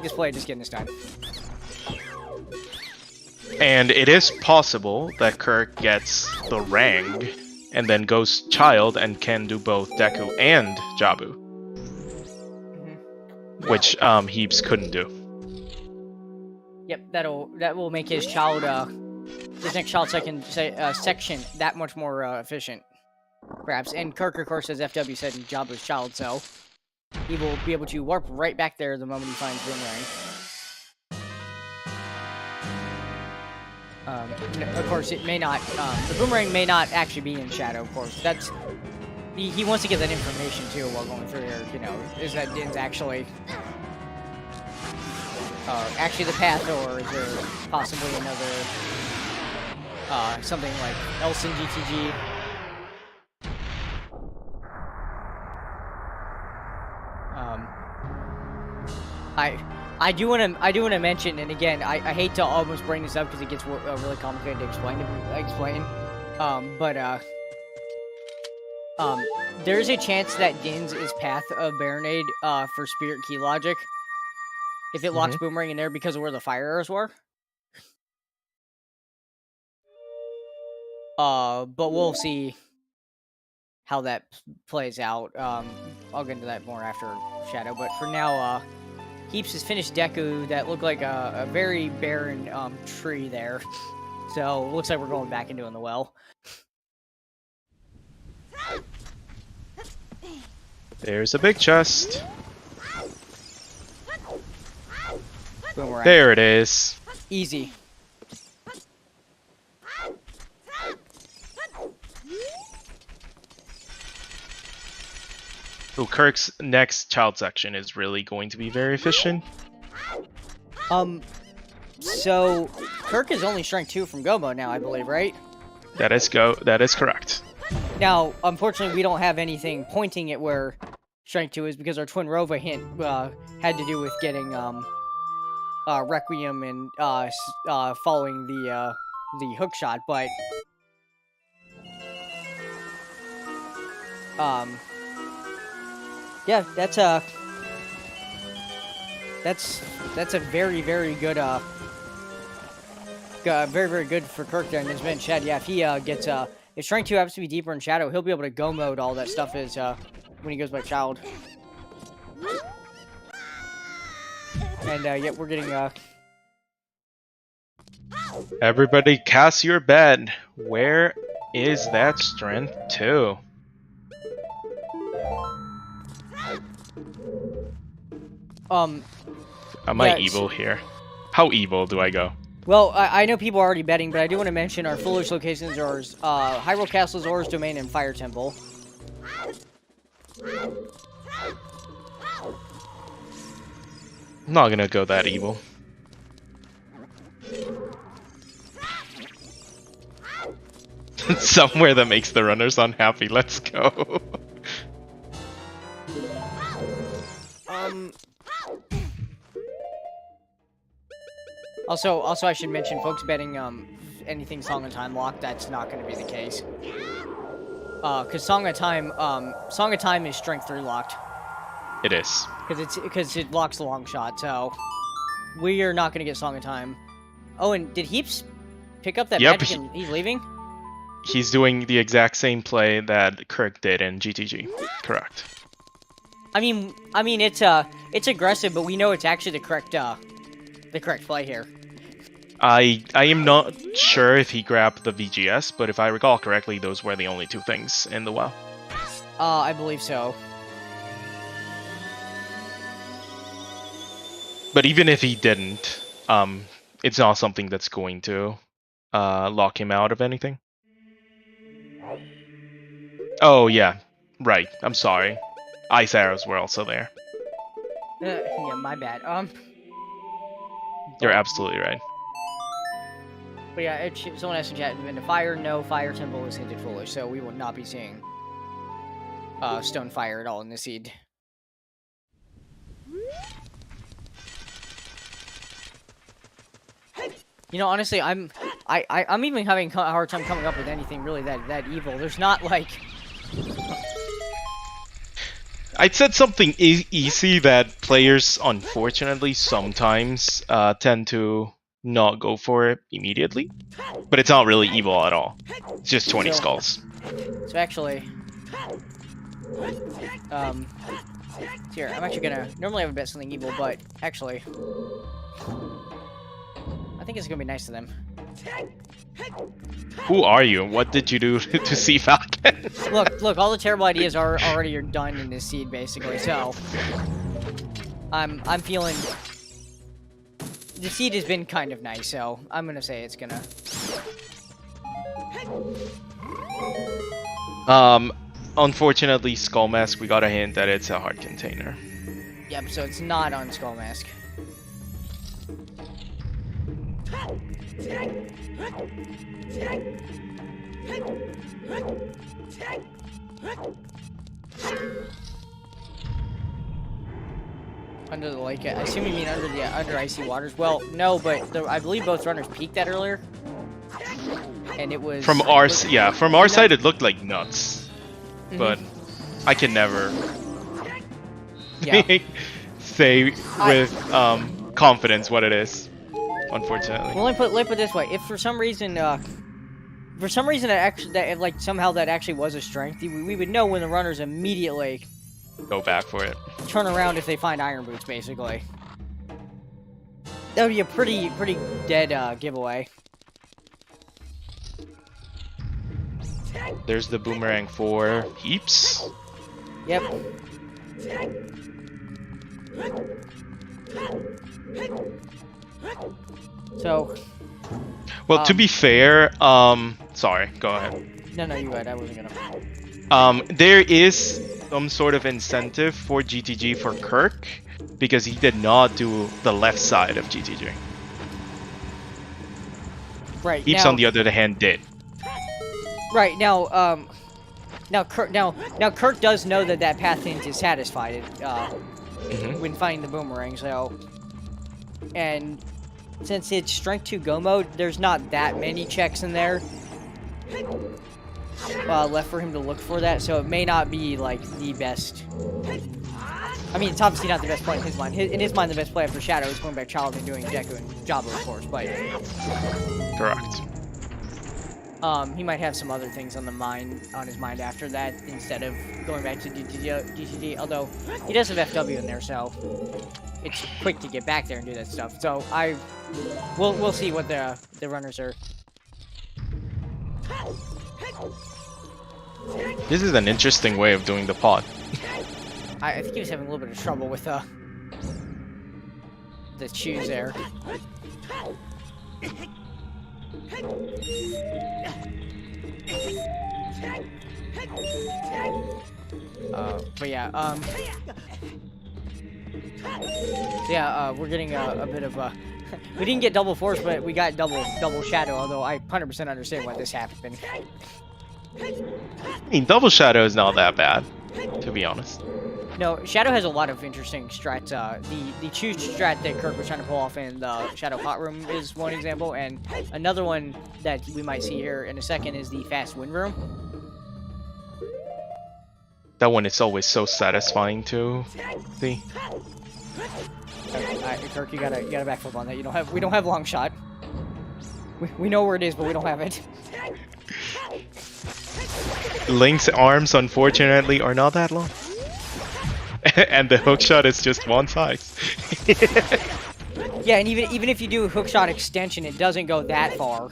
this play just getting this time. And it is possible that Kirk gets the Rang, and then goes Child and can do both Deku and Jabu. Which Heaps couldn't do. Yep, that will make his child his next child section that much more efficient, perhaps. And Kirk, of course, has FW set in Jabu's child, so he will be able to warp right back there the moment he finds Boomerang. Of course, it may not. The Boomerang may not actually be in Shadow. Of course, that's he wants to get that information too while going through here. You know, is that Din's actually the path, or is there possibly another something like else in GTG? I do want to mention, and again, I hate to almost bring this up because it gets really complicated to explain. There's a chance that Din's is path of Baronade for Spirit Key logic if it locks Boomerang in there because of where the fire arrows were. But we'll see how that plays out. I'll get into that more after Shadow, but for now, Heaps has finished Deku that looked like a very barren tree there. So, looks like we're going back and doing the well. There's a big chest. Boomerang. There it is. Easy. So Kirk's next child section is really going to be very efficient. So Kirkq is only strength 2 from Go mode now, I believe, right? That is correct. Now, unfortunately, we don't have anything pointing at where strength 2 is because our twin Rova hint had to do with getting Requiem and following the hook shot, but yeah, that's a very, very good very good for Kirkq there in this bench. Chad, yeah, if he gets if strength 2 happens to be deeper in shadow, he'll be able to go mode all that stuff is when he goes by child. And yeah, we're getting Everybody cast your bet. Where is that strength 2? Am I evil here? How evil do I go? Well, I know people are already betting, but I do want to mention our foolish locations are Hyrule Castle, Zora's Domain, and Fire Temple. I'm not gonna go that evil. Somewhere that makes the runners unhappy. Let's go. Also, I should mention, folks betting anything Song of Time locked. That's not going to be the case. Because Song of Time is strength 3 locked. It is. Because it locks the long shot. So we are not going to get Song of Time. Oh, and did Heaps pick up that magic and he's leaving? He's doing the exact same play that Kirkq did in GTG. Correct. I mean, it's aggressive, but we know it's actually the correct play here. I am not sure if he grabbed the VGS, but if I recall correctly, those were the only 2 things in the well. I believe so. But even if he didn't, it's not something that's going to lock him out of anything. Oh yeah, right. I'm sorry. Ice arrows were also there. Yeah, my bad. You're absolutely right. But yeah, someone asked in chat, into fire? No, Fire Temple is hinted foolish, so we will not be seeing Stone Fire at all in the seed. You know, honestly, I'm even having a hard time coming up with anything really that evil. There's not like. I'd said something easy that players, unfortunately, sometimes tend to not go for it immediately. But it's not really evil at all. It's just 20 skulls. So actually, here, I'm actually gonna, normally I would bet something evil, but actually, I think it's gonna be nice to them. Who are you? What did you do to see Falcon? Look, all the terrible ideas are already done in this seed, basically, so I'm feeling the seed has been kind of nice, so I'm gonna say it's gonna unfortunately, Skull Mask, we got a hint that it's a heart container. Yep, so it's not on Skull Mask. Under the lake, I assume you mean under icy waters. Well, no, but I believe both runners peaked that earlier, and it was from our side it looked like nuts, but I can never say with confidence what it is. Unfortunately. Well, let me put it this way: if for some reason that actually was a strength, we would know when the runners immediately go back for it. Turn around if they find iron boots, basically. That would be a pretty dead giveaway. There's the boomerang for Heaps. Yep. So. Well, to be fair, sorry, go ahead. No, you right. I wasn't gonna. There is some sort of incentive for GTG for Kirkq because he did not do the left side of GTG. Right. Heaps, now, on the other hand, did. Right now, now Kirkq does know that that path into satisfied when finding the boomerang. So, and since it's strength 2 go mode, there's not that many checks in there left for him to look for that. So it may not be like the best. I mean, it's obviously not the best play in his mind. In his mind, the best play after Shadow is going back Child and doing Deku and Jabba, of course. But Correct. he might have some other things on his mind after that instead of going back to DTG. Although he does have FW in there, so it's quick to get back there and do that stuff. So we'll see what the runners are. This is an interesting way of doing the pod. I think he was having a little bit of trouble with the choose there. But yeah, so yeah, we're getting a bit of we didn't get double force, but we got double shadow. Although I 100% understand why this happened. I mean, double shadow is not that bad, to be honest. No, Shadow has a lot of interesting strats. The choose strat that Kirkq was trying to pull off in the Shadow Pot Room is one example, and another one that we might see here in a second is the Fast Wind Room. That one is always so satisfying to see. Alright, Kirkq, you gotta backflip on that. We don't have long shot. We know where it is, but we don't have it. Link's arms, unfortunately, are not that long. And the hookshot is just one size. Yeah, and even if you do a hookshot extension, it doesn't go that far.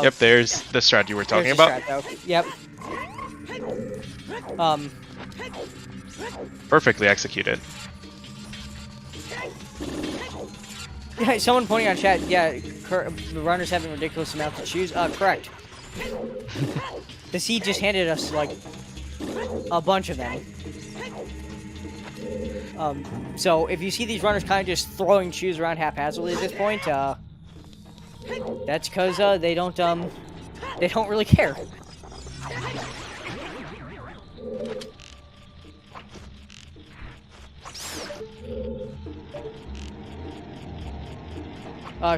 Yep, there's the strat you were talking about. Yep. Perfectly executed. Yeah, someone pointing on chat. Yeah, the runners having ridiculous amount to choose. Correct. The seed just handed us like a bunch of them. So if you see these runners kind of just throwing shoes around haphazardly at this point, that's because they don't really care.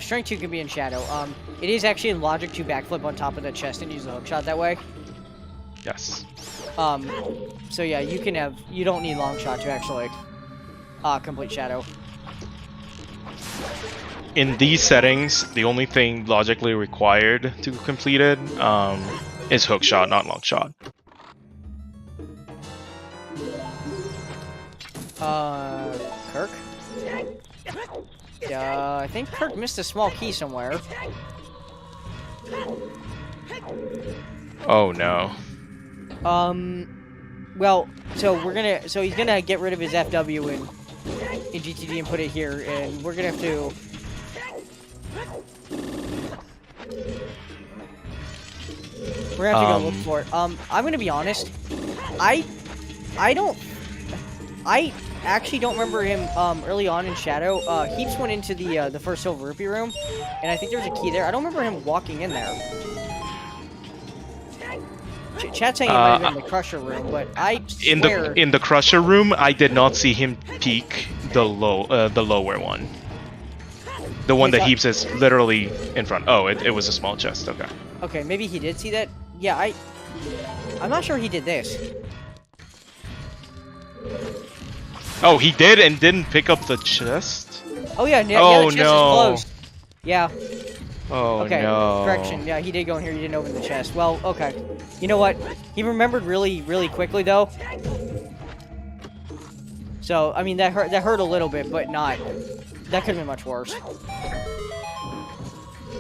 Strength 2 can be in Shadow. It is actually in logic to backflip on top of the chest and use the hookshot that way. Yes. So yeah, you don't need long shot to actually complete Shadow. In these settings, the only thing logically required to complete it is hookshot, not long shot. Kirkq? I think Kirkq missed a small key somewhere. Oh no. Well, so he's gonna get rid of his FW in GTD and put it here, and we're gonna have to. We're gonna have to go look for it. I'm gonna be honest. I actually don't remember him early on in Shadow. Heaps went into the first Silver Rupee room, and I think there's a key there. I don't remember him walking in there. Chat's saying it might have been the Crusher room, but I swear... In the Crusher room, I did not see him peek the lower one. The one that Heaps is literally in front. Oh, it was a small chest. Okay. Okay, maybe he did see that. Yeah, I'm not sure he did this. Oh, he did and didn't pick up the chest? Oh yeah, the chest is closed. Yeah. Oh okay, no. Correction. Yeah, he did go in here. He didn't open the chest. Well, okay. You know what? He remembered really, really quickly though. So I mean that hurt a little bit, but not. That could have been much worse.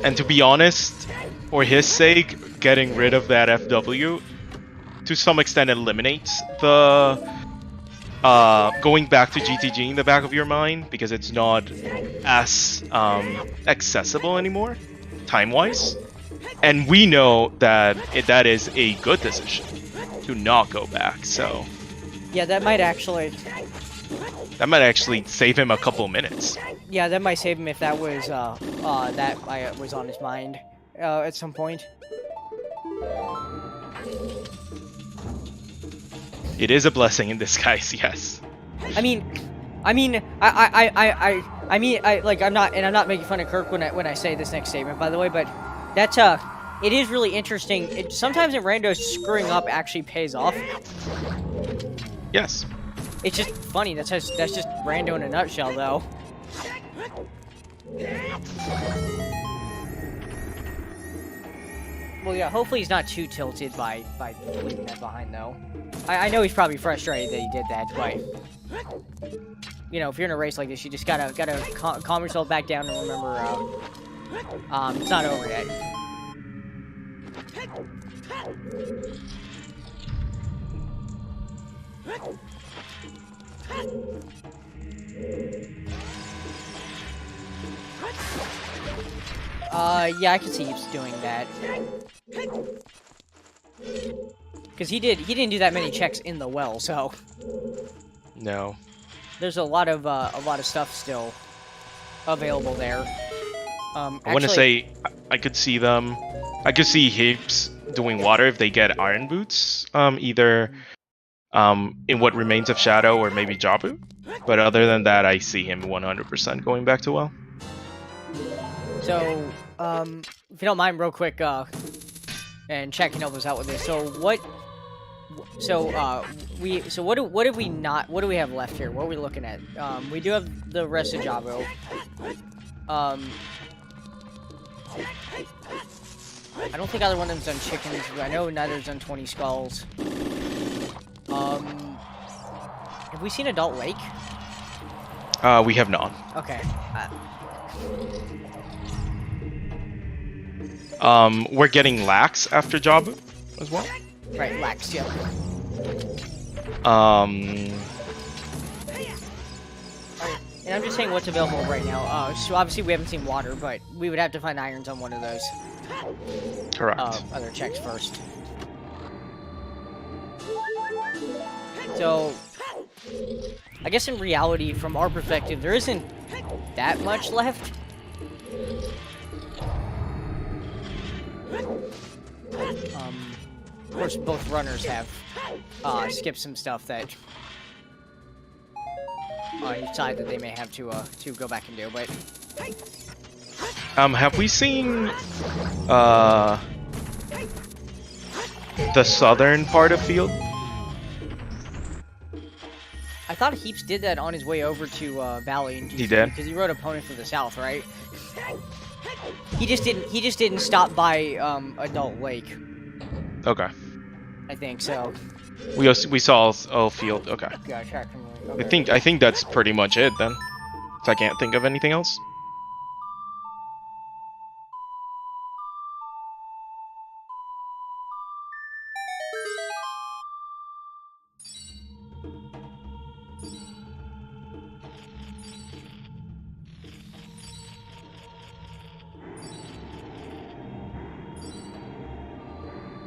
And to be honest, for his sake, getting rid of that FW to some extent eliminates the going back to GTG in the back of your mind because it's not as accessible anymore, time-wise. And we know that that is a good decision to not go back. So Yeah, that might actually save him a couple minutes. Yeah, that might save him if that was was on his mind at some point. It is a blessing in disguise, yes. I mean, I'm not making fun of Kirk when I say this next statement, by the way, but that's it is really interesting. Sometimes in randos, screwing up actually pays off. Yes. It's just funny. That's just rando in a nutshell, though. Well, yeah. Hopefully, he's not too tilted by leaving that behind, though. I know he's probably frustrated that he did that, but you know, if you're in a race like this, you just gotta calm yourself back down and remember, it's not over yet. Yeah, I can see he's doing that. Because he didn't do that many checks in the well, so No. there's a lot of stuff still available there. I want to say I could see them. I could see Heaps doing water if they get iron boots. Either in what remains of Shadow or maybe Jabu. But other than that, I see him 100% going back to well. So, if you don't mind, real quick, and Chat can help us out with this. So what? So what do we not? What do we have left here? What are we looking at? We do have the rest of Jabu. I don't think either one of them's done chickens. I know neither's done 20 skulls. Have we seen Adult Lake? We have not. Okay. We're getting Lax after Jabu as well. Right, Lax, yeah. And I'm just saying what's available right now. So obviously we haven't seen water, but we would have to find irons on one of those. Correct. Other checks first. So, I guess in reality, from our perspective, there isn't that much left. Of course, both runners have skipped some stuff that on each side that they may have to go back and do. But have we seen the southern part of field? I thought Heaps did that on his way over to Valley. And he did, because he rode opponent for the south, right? He just didn't stop by Adult Lake. Okay. I think so. We saw all field. Okay. Yeah, okay. I think that's pretty much it then. So I can't think of anything else.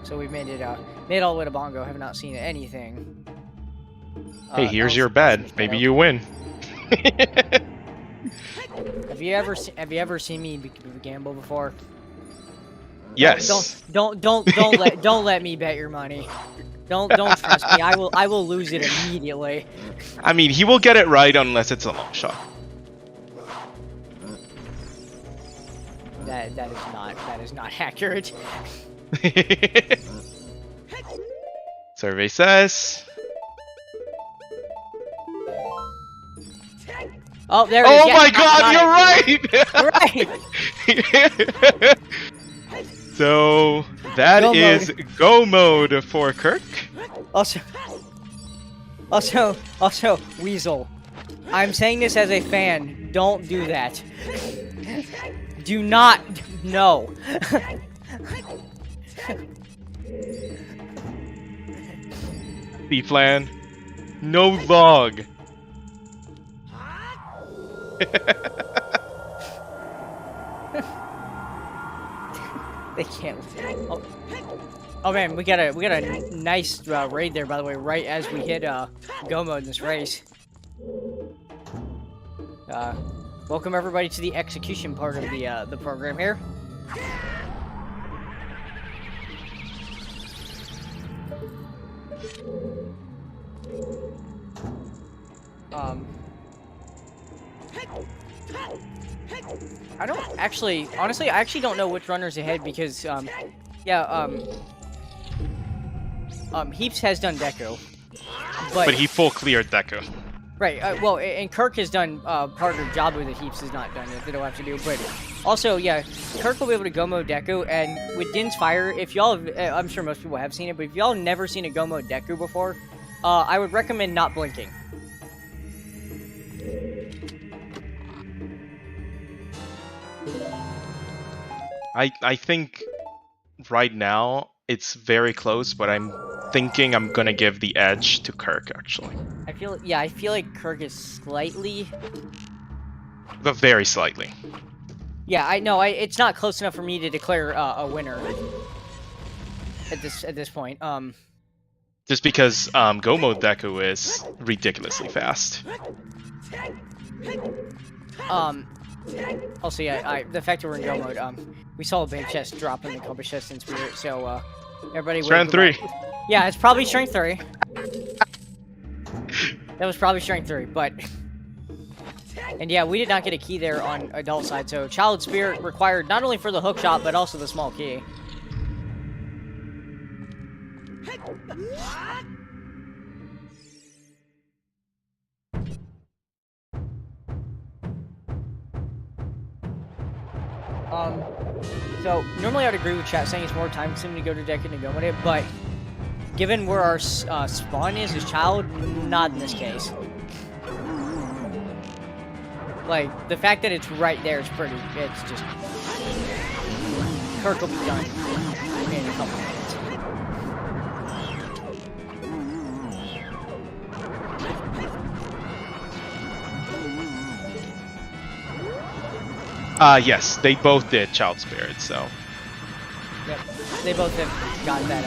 So we've made it all the way to Bongo. Have not seen anything. Hey, here's your bet. Maybe you win. Have you ever seen me gamble before? Yes. Don't let me bet your money. Don't trust me. I will lose it immediately. I mean, he will get it right unless it's a long shot. That is not accurate. Survey says. Oh, there it is. Oh yeah, my God, you're right! Right. So that is go mode for Kirk. Also, Weasel. I'm saying this as a fan. Don't do that. Do not. No. The plan. No log. They can't. Oh man, we got a nice raid there, by the way, right as we hit go mode in this race. Welcome everybody to the execution part of the program here. I don't actually, honestly, I actually don't know which runner's ahead because, Heaps has done Deku, but he full cleared Deku. Right. Well, and Kirkq has done part of Jabu that Heaps has not done that they don't have to do. But also, yeah, Kirkq will be able to go mode Deku, and with Din's Fire, if y'all, I'm sure most people have seen it, but if y'all never seen a go mode Deku before, I would recommend not blinking. I think right now it's very close, but I'm thinking I'm gonna give the edge to Kirkq actually. I feel like Kirkq is slightly, but very slightly. Yeah, I know. It's not close enough for me to declare a winner at this point. Just because go mode Deku is ridiculously fast. Also, yeah, the fact that we're in go mode, we saw a big chest drop in the compass chest in Spirit, so everybody. Strength 3. Yeah, it's probably strength 3. That was probably strength 3, but. And yeah, we did not get a key there on adult side, so Child Spirit required not only for the hook shot, but also the small key. So normally I'd agree with chat saying it's more time consuming to go to Deku and go with it, but given where our spawn is as Child, not in this case. Like, the fact that it's right there is pretty, it's just... Kirkq will be done in a couple minutes. Yes, they both did Child Spirit, so... Yep, they both have got that,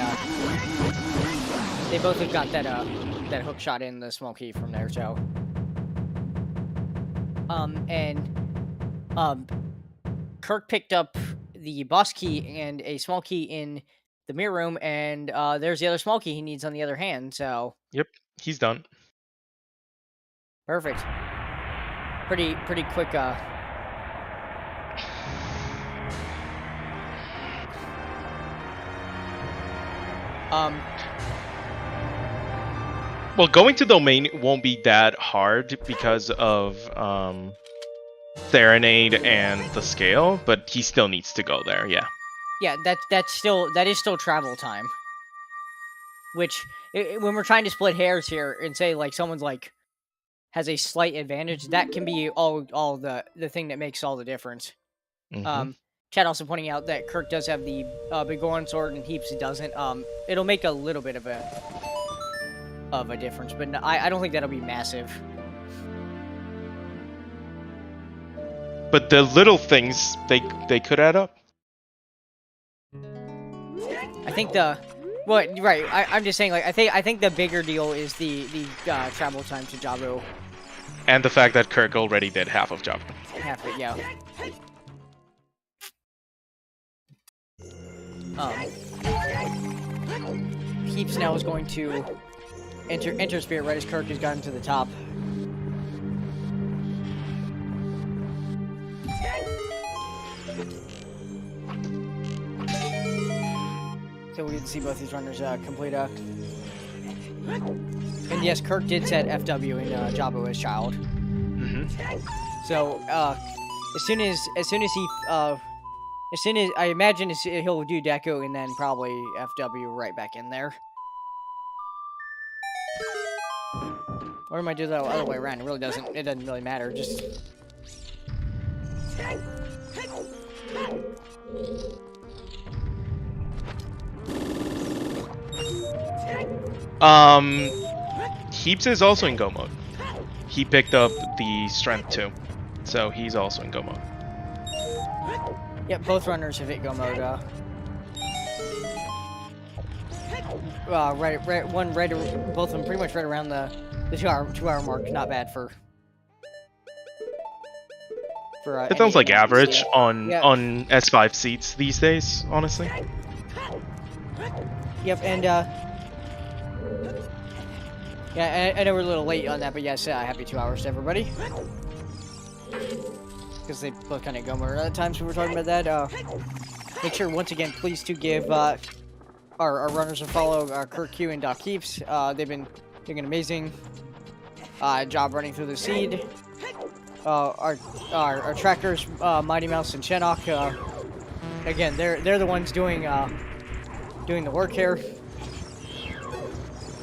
they both have got that, that hook shot in the small key from there, so... Kirkq picked up the boss key and a small key in the mirror room, and there's the other small key he needs on the other hand, so... Yep, he's done. Perfect. Pretty quick, Well, going to domain won't be that hard because of Serenade and the scale, but he still needs to go there, yeah. Yeah, that is still travel time. Which, when we're trying to split hairs here and say like someone's like has a slight advantage, that can be all the thing that makes all the difference. Mm-hmm. Chad also pointing out that Kirkq does have the Biggoron sword and Heaps doesn't. It'll make a little bit of a difference, but no, I don't think that'll be massive. But the little things, they could add up. I think right. I'm just saying, like, I think the bigger deal is the travel time to Jabu. And the fact that Kirkq already did half of Jabu. Half of it, yeah. Heaps now is going to enter Spirit right as Kirkq has gotten to the top. So we get to see both these runners complete a... And yes, Kirkq did set FW in Jabu as Child. Mm-hmm. So as soon as I imagine he'll do Deku and then probably FW right back in there. Or am I do the other way around? It doesn't really matter. Just Heaps is also in go mode. He picked up the strength too, so he's also in go mode. Yep, both runners have hit go mode. Both of them pretty much right around the 2-hour mark. Not bad for. It sounds like average seat. on S5 seats these days, honestly. Yep, and yeah, I know we're a little late on that, but yes, happy 2 hours to everybody. Because they both kind of go more at times when we're talking about that. Make sure, once again, please to give our runners a follow, Kirkq and DocHeaps. They've been doing an amazing job running through the seed. Our trackers, Mighty Mouse and Shenok, again, they're the ones doing the work here.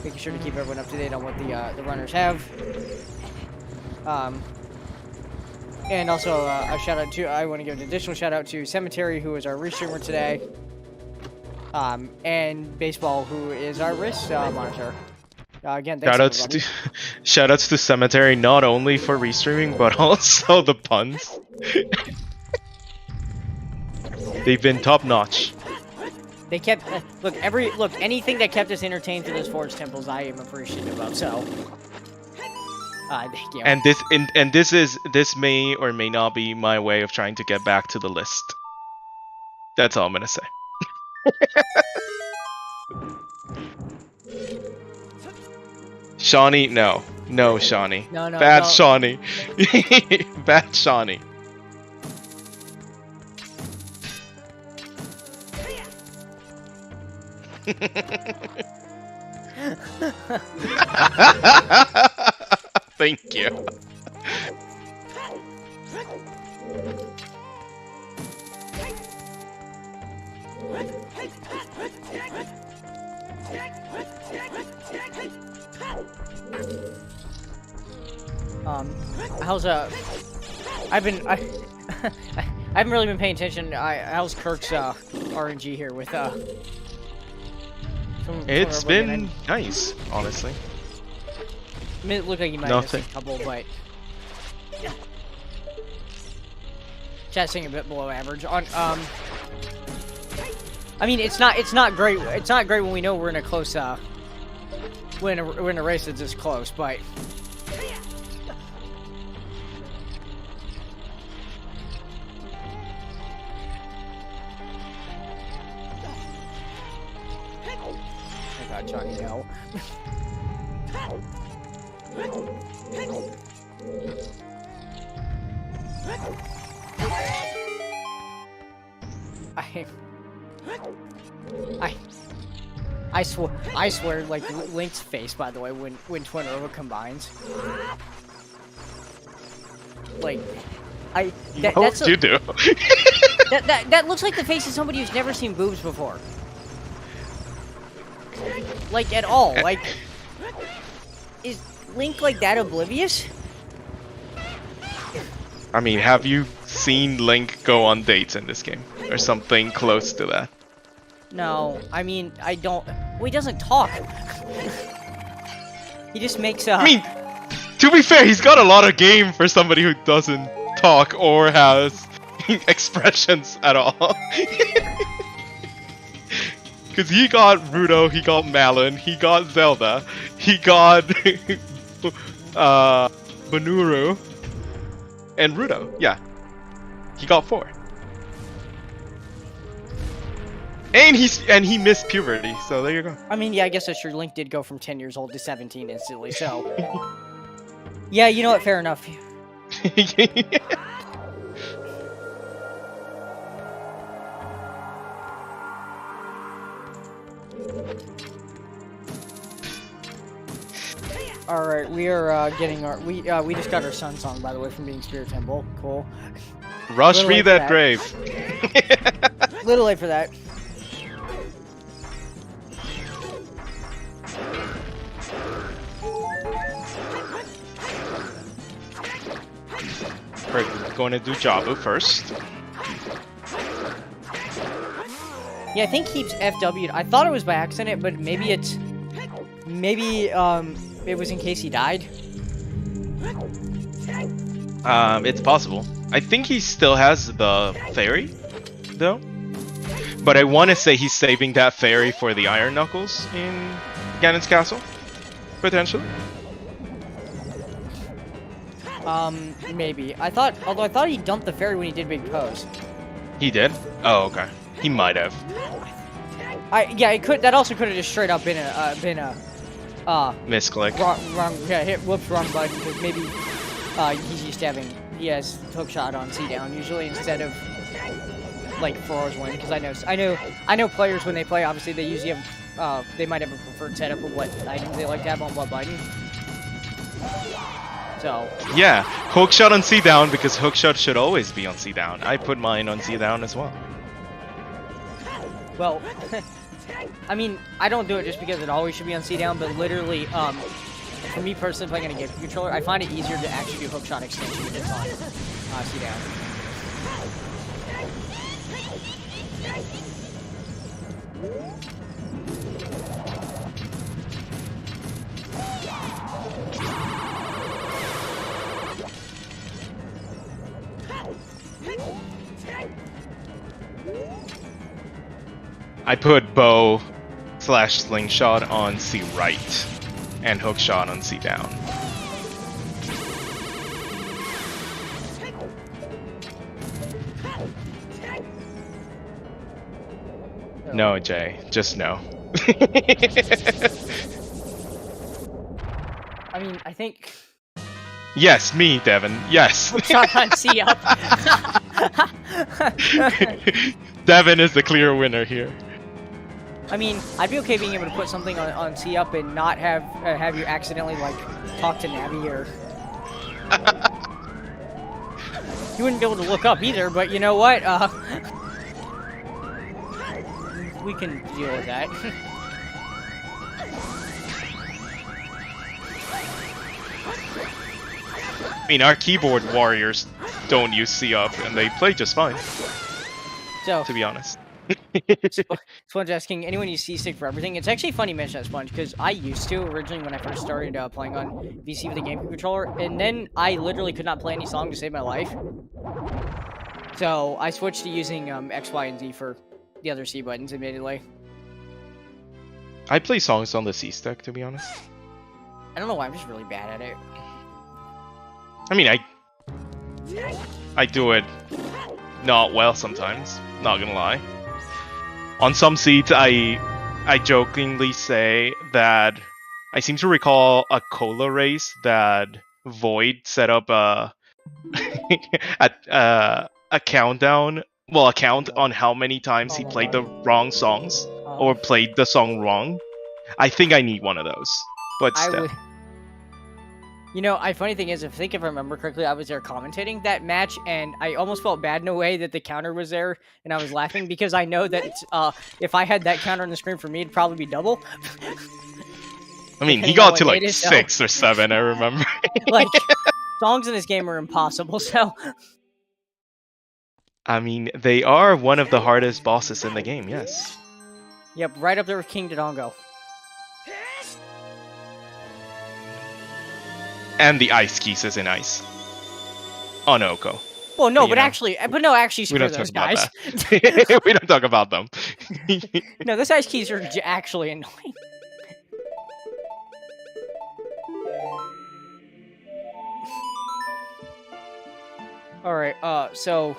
Making sure to keep everyone up to date on what the runners have. And also a shout out to, I want to give an additional shout out to Cemetery, who is our restreamer today. And Baseball, who is our wrist monitor. Again, thanks shoutouts to Cemetery, not only for restreaming, but also the puns. They've been top notch. They kept anything that kept us entertained through those Forge Temples, I am appreciative of. So, thank you. And this may or may not be my way of trying to get back to the list. That's all I'm gonna say. Shawnee, no, Shawnee. No, bad no. Shawnee. Bad Shawnee. Thank you. How's I haven't really been paying attention. How's Kirk's RNG here with It's been nice, honestly. I mean, it looked like you might have missed a couple, but chat's saying a bit below average. On I mean, it's not great. It's not great when we know we're in a close we're in a race that's this close, but. Johnny, no. I swear, like Link's face, by the way, when Twin Orba combines, like, that's what you do. that looks like the face of somebody who's never seen boobs before. Like, at all. Like, is Link like that oblivious? I mean, have you seen Link go on dates in this game? Or something close to that? No, I mean, I don't. Well, he doesn't talk. He just makes I mean, to be fair, he's got a lot of game for somebody who doesn't talk or has expressions at all. Because he got Rudo, he got Malon, he got Zelda, he got Banuru, and Rudo. Yeah, he got 4. And he missed puberty, so there you go. I mean, yeah, I guess that's true. Link did go from 10 years old to 17 instantly, so. Yeah, you know what? Fair enough. All right, we are getting our we just got our Sun Song, by the way, from being Spirit Temple. Cool. Rush me that grave. Little late for that. We're going to do Jabu first. Yeah, I think Heaps FW'd. I thought it was by accident, but maybe it was in case he died? It's possible. I think he still has the fairy, though. But I want to say he's saving that fairy for the Iron Knuckles in Ganon's Castle, potentially. Maybe. Although I thought he dumped the fairy when he did Big Pose. He did? Oh, okay. He might have. Yeah, it could. That also could have just straight up been a Misclick. wrong. Yeah, whoops, wrong button. Because maybe he's used to he has hook shot on C down usually instead of like Fro's win. Because I know players when they play, obviously they usually have they might have a preferred setup of what items they like to have on what button. So Yeah, hookshot on C down because hookshot should always be on C down. I put mine on C down as well. well, I mean I don't do it just because it always should be on C down, but literally for me personally playing on a game controller, I find it easier to actually do hookshot extension if it's on C down. I put bow / slingshot on C right and hookshot on C down. No, Jay, just no. I mean, I think Yes, me, Devin. Yes. hookshot on C up. Devin is the clear winner here. I mean, I'd be okay being able to put something on C up and not have you accidentally like talk to Navi or you wouldn't be able to look up either. But you know what? We can deal with that. I mean, our keyboard warriors don't use C up, and they play just fine, So, to be honest. Sponge asking, anyone use C-Stick for everything? It's actually funny you mention that, Sponge, because I used to originally when I first started playing on VC with a GameCube controller, and then I literally could not play any song to save my life. So I switched to using X, Y, and Z for the other C buttons, admittedly. I play songs on the C-Stick, to be honest. I don't know why, I'm just really bad at it. I mean, I do it not well sometimes, not gonna lie. On some seats, I jokingly say that I seem to recall a cola race that Void set up a countdown, well, a count on how many times he played the wrong songs or played the song wrong. I think I need one of those, but still. You know, funny thing is, if I remember correctly, I was there commentating that match, and I almost felt bad in a way that the counter was there, and I was laughing because I know that if I had that counter on the screen for me, it'd probably be double. I mean, he got to like 6 or 7, I remember. Like, songs in this game are impossible, so... I mean, they are one of the hardest bosses in the game, yes. Yep, right up there with King Dodongo. And the ice keys is in ice. On Oko. Well, no, but actually, screw those guys. We don't talk about them. No, those ice keys are actually annoying. Alright, so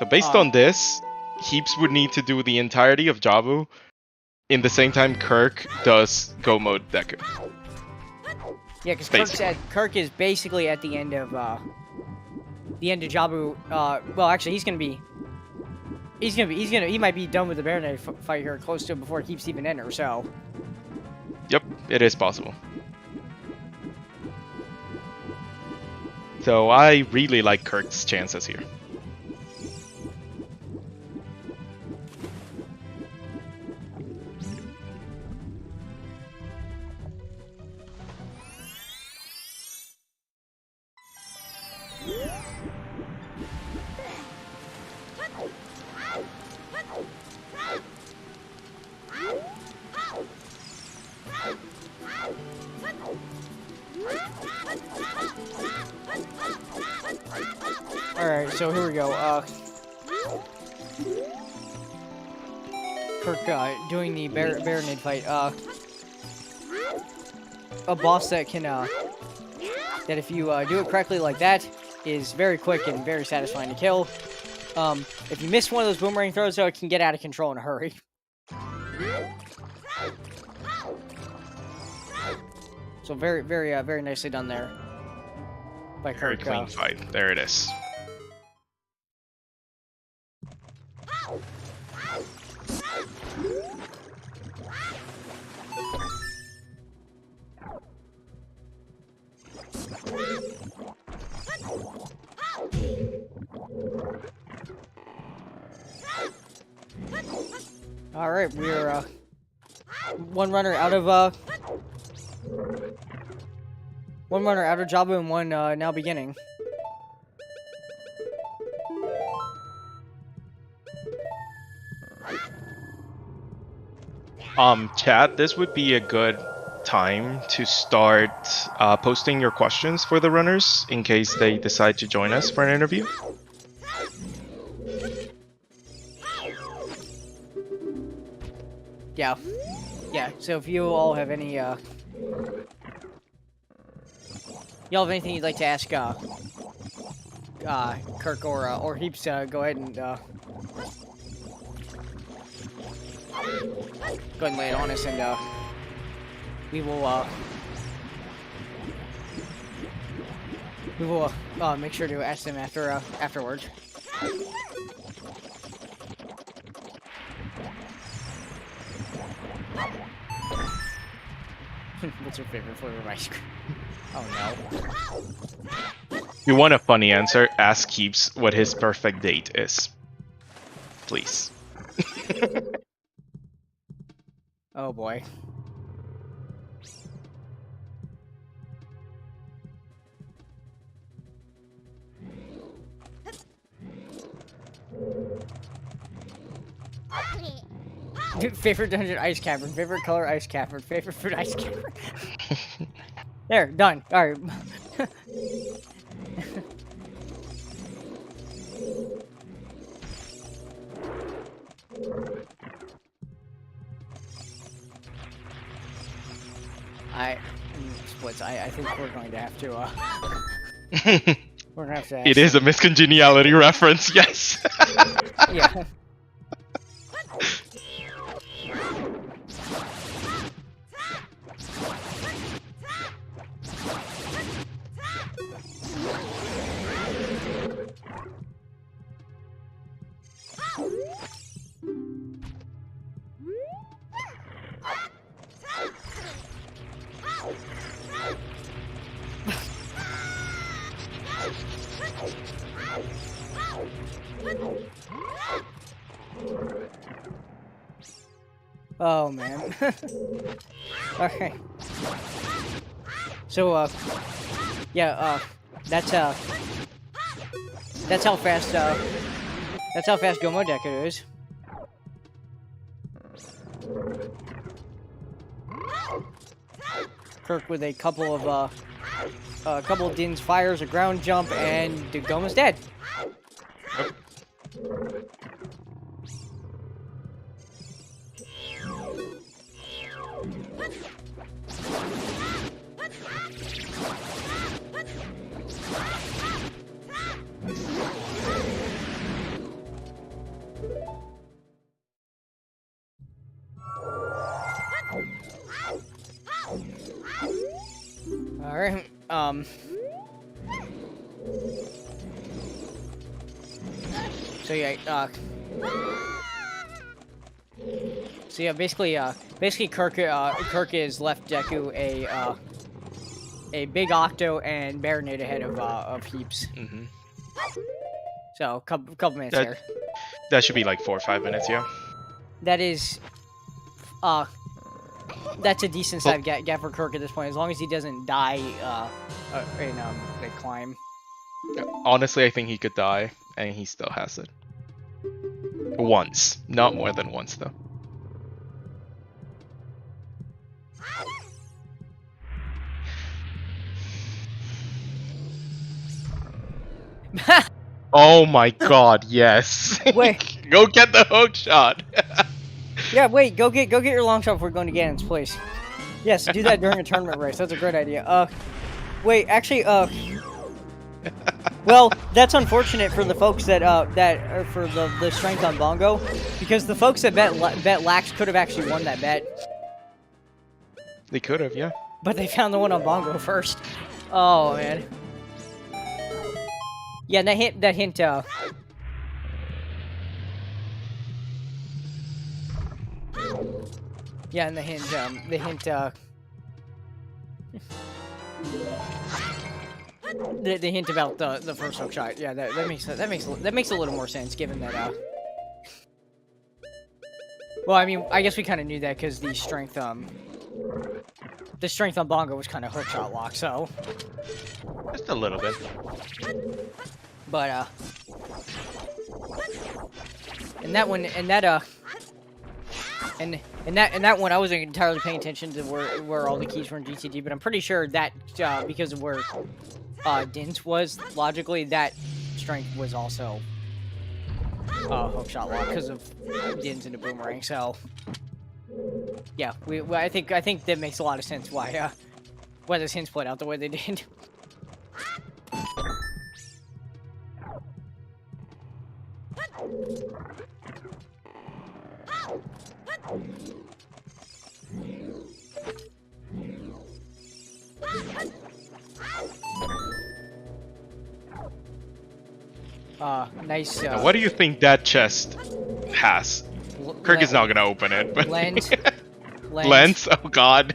based on this, Heaps would need to do the entirety of Jabu in the same time Kirkq does Go Mode Deku. Yeah, because Kirkq is basically at the end of Jabu. Well, actually, he might be done with the Baronet fight here, close to it before Heaps even enter. So. Yep, it is possible. So I really like Kirk's chances here. so here we go. Kirkq doing the Baronade fight. A boss that can that if you do it correctly like that is very quick and very satisfying to kill. If you miss one of those boomerang throws, though, it can get out of control in a hurry. So very nicely done there by Very Kirkq. clean fight. There it is. All right, we're one runner out of Jabba and one now beginning. Chat, this would be a good time to start posting your questions for the runners in case they decide to join us for an interview. Yeah. So if you all have any, y'all have anything you'd like to ask, Kirk or Heaps, go ahead and go ahead and lay it on us, and we will make sure to ask them afterwards. What's your favorite flavor of ice cream? Oh no. If you want a funny answer, ask Keeps what his perfect date is. Please. Oh boy. Favorite dungeon, ice cavern. Favorite color, ice cavern. Favorite food, ice cavern. There, done. All right. Splits. I think we're going to have to. We're gonna have to. It is a miscongeniality reference. Yes. Yeah. Oh man. Okay. So yeah, that's how fast Gomo Deku is. Kirk with a couple of Din's fires, a ground jump, and Goma's dead. All right. So yeah. So yeah, basically Kirkq is left Deku a big Octo and Baronade ahead of Heaps. Mm-hmm. So couple minutes here. That should be like 4 or 5 minutes, yeah. That is, that's a decent sized gap for Kirk at this point, as long as he doesn't die in the climb. Honestly, I think he could die, and he still has it. Once, not more than once, though. Oh my god, yes. Wait. Go get the hook shot. Yeah, wait, go get your long shot before going to Ganon's place. Yes, do that during a tournament race. That's a great idea. Wait, actually, well, that's unfortunate for the folks that are for the strength on Bongo, because the folks that bet Lax could have actually won that bet. They could have, yeah. But they found the one on Bongo first. Oh man. Yeah, that hint. Yeah, and the hint. The hint about the first hook shot. Yeah, that makes a little more sense given that. Well, I mean, I guess we kind of knew that because the strength on Bongo was kind of hook shot lock, so. Just a little bit. But and that one, and that one, I wasn't entirely paying attention to where all the keys were in GTD, but I'm pretty sure that because of where Din's was logically, that strength was also hook shot lock because of Din's into boomerang. So yeah, I think that makes a lot of sense why those hints played out the way they did. Nice. What do you think that chest has? Kirk is not gonna open it, but lens. Lens? Oh god.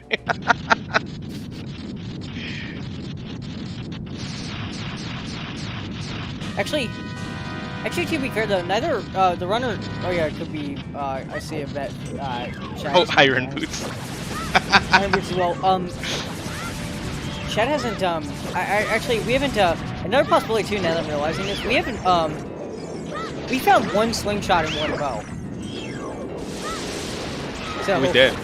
Actually, to be fair though, neither the runner. Oh yeah, it could be. I see a bet. Oh, iron boots. Iron boots as well. Chad hasn't. Actually, we haven't. Another possibility too. Now that I'm realizing this, we haven't. We found one slingshot and one bow. So We did.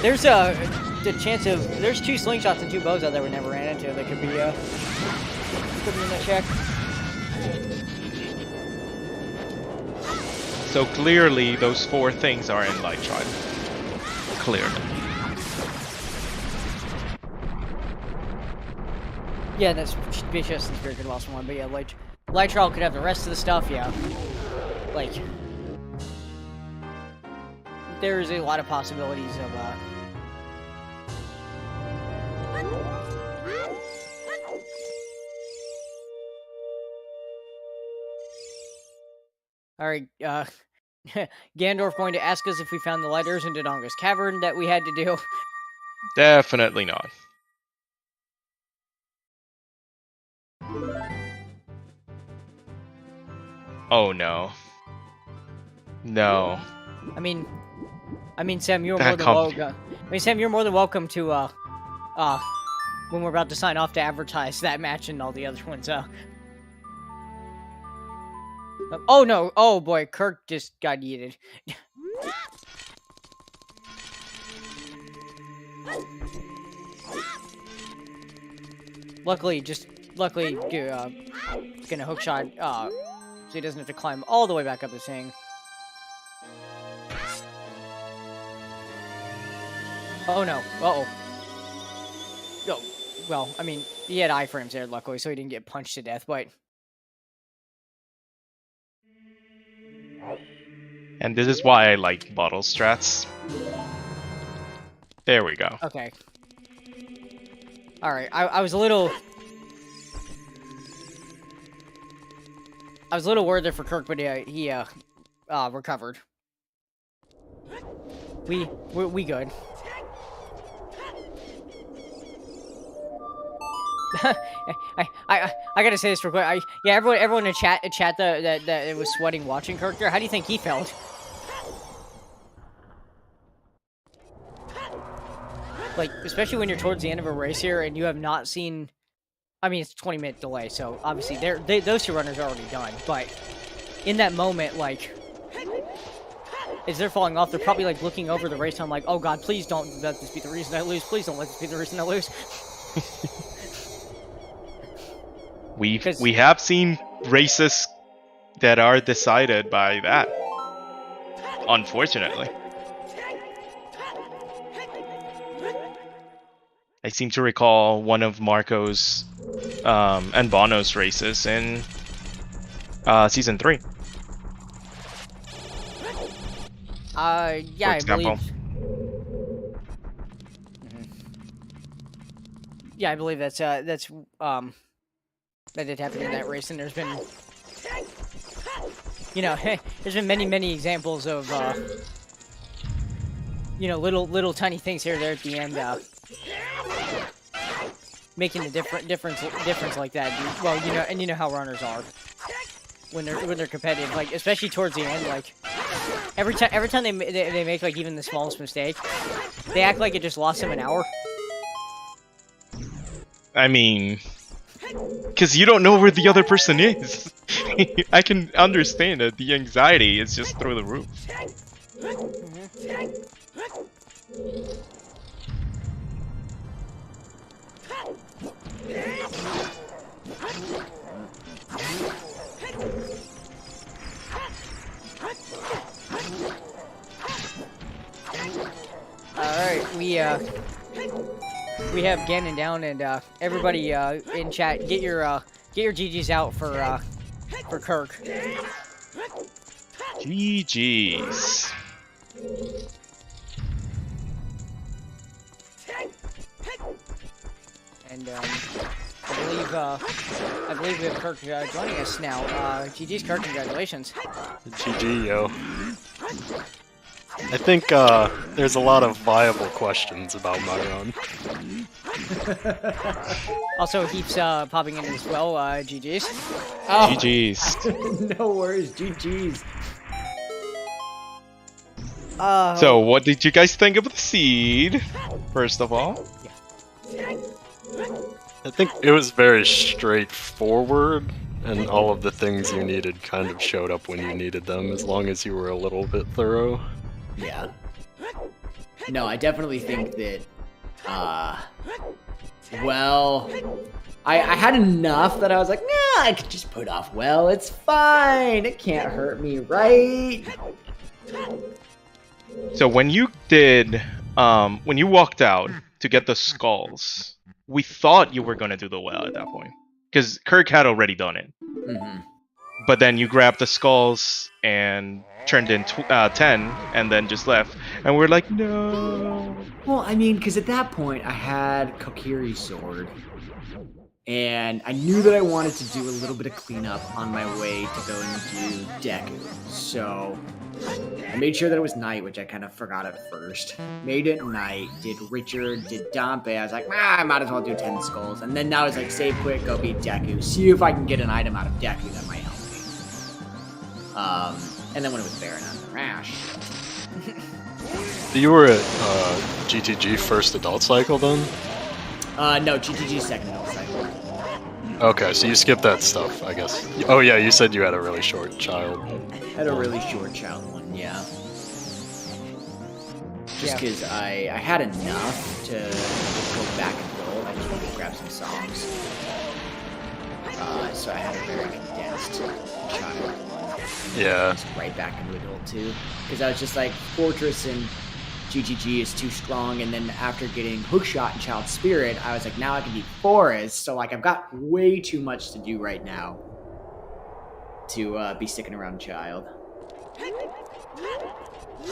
There's the chance of there's 2 slingshots and 2 bows out there we never ran into. That could be in that check. So clearly, those 4 things are in Light Tribe. Clearly. Yeah, that's vicious and Spirit could have lost one, but yeah, Light Trial could have the rest of the stuff, yeah. Like, there's a lot of possibilities of, Alright, Gandorf going to ask us if we found the lighters in Dodonga's cavern that we had to do. Definitely not. Oh no. No. I mean, Sam, you're more than welcome. Sam, you're more than welcome to, when we're about to sign off to advertise that match and all the other ones, Oh no! Oh boy, Kirk just got yeeted. Luckily, gonna hook shot, so he doesn't have to climb all the way back up the thing. Oh no! Uh-oh. Oh, well, I mean, he had iframes there, luckily, so he didn't get punched to death, but... And this is why I like bottle strats. There we go. Okay. Alright, I was a little... I was a little worried there for Kirk, but he recovered. We good. I gotta say this real quick. Yeah, everyone in chat that was sweating watching Kirk there. How do you think he felt? Like, especially when you're towards the end of a race here and you have not seen. I mean, it's a 20-minute delay, so obviously those 2 runners are already done. But in that moment, like, as they're falling off, they're probably like looking over the race time, like, oh god, please don't let this be the reason I lose. Please don't let this be the reason I lose. We have seen races that are decided by that. Unfortunately. I seem to recall one of Marco's and Bono's races in season 3. Yeah, I believe. Yeah, I believe that did happen in that race, and there's been, there's been many examples of, little tiny things here or there at the end, making the difference like that. Well, and you know how runners are when they're competitive, like especially towards the end, like every time they make like even the smallest mistake, they act like it just lost them an hour. I mean, because you don't know where the other person is. I can understand that the anxiety is just through the roof. Alright, we have Ganon down, and everybody in chat, get your GGs out for Kirkq. GGs. And I believe we have Kirkq joining us now. GG's Kirkq, congratulations. GG, yo. I think there's a lot of viable questions about my run. Also, Heaps popping in as well. GG's. Oh. GG's. No worries, GG's. So, what did you guys think of the seed? First of all, I think it was very straightforward, and all of the things you needed kind of showed up when you needed them, as long as you were a little bit thorough. Yeah. No, I definitely think that, well, I had enough that I was like, nah, I could just put off, well, it's fine, it can't hurt me, right? so when you walked out to get the skulls, we thought you were gonna do the well at that point, because Kirkq had already done it. Mm-hmm. But then you grabbed the skulls and turned in 10, and then just left. And we're like, no. Well, I mean, because at that point, I had Kokiri's sword. And I knew that I wanted to do a little bit of cleanup on my way to go into Deku. So I made sure that it was night, which I kind of forgot at first. Made it night, did Richard, did Dompe. I was like, I might as well do 10 skulls. And then now it's like, save quick, go beat Deku. See if I can get an item out of Deku that might help me. And then when it was Baron on the Rash. You were at GTG first adult cycle then? No, GTG's second adult cycle. Okay, so you skipped that stuff, I guess. Oh yeah, you said you had a really short child. Had a really short child one, yeah. Just because I had enough to go back and go. I just wanted to grab some songs. So I had a very condensed child one. Yeah. Just right back into adult 2. Because I was just like, Fortress and GGG is too strong, and then after getting Hookshot and Child Spirit, I was like, now I can beat Forest, so like I've got way too much to do right now to be sticking around Child.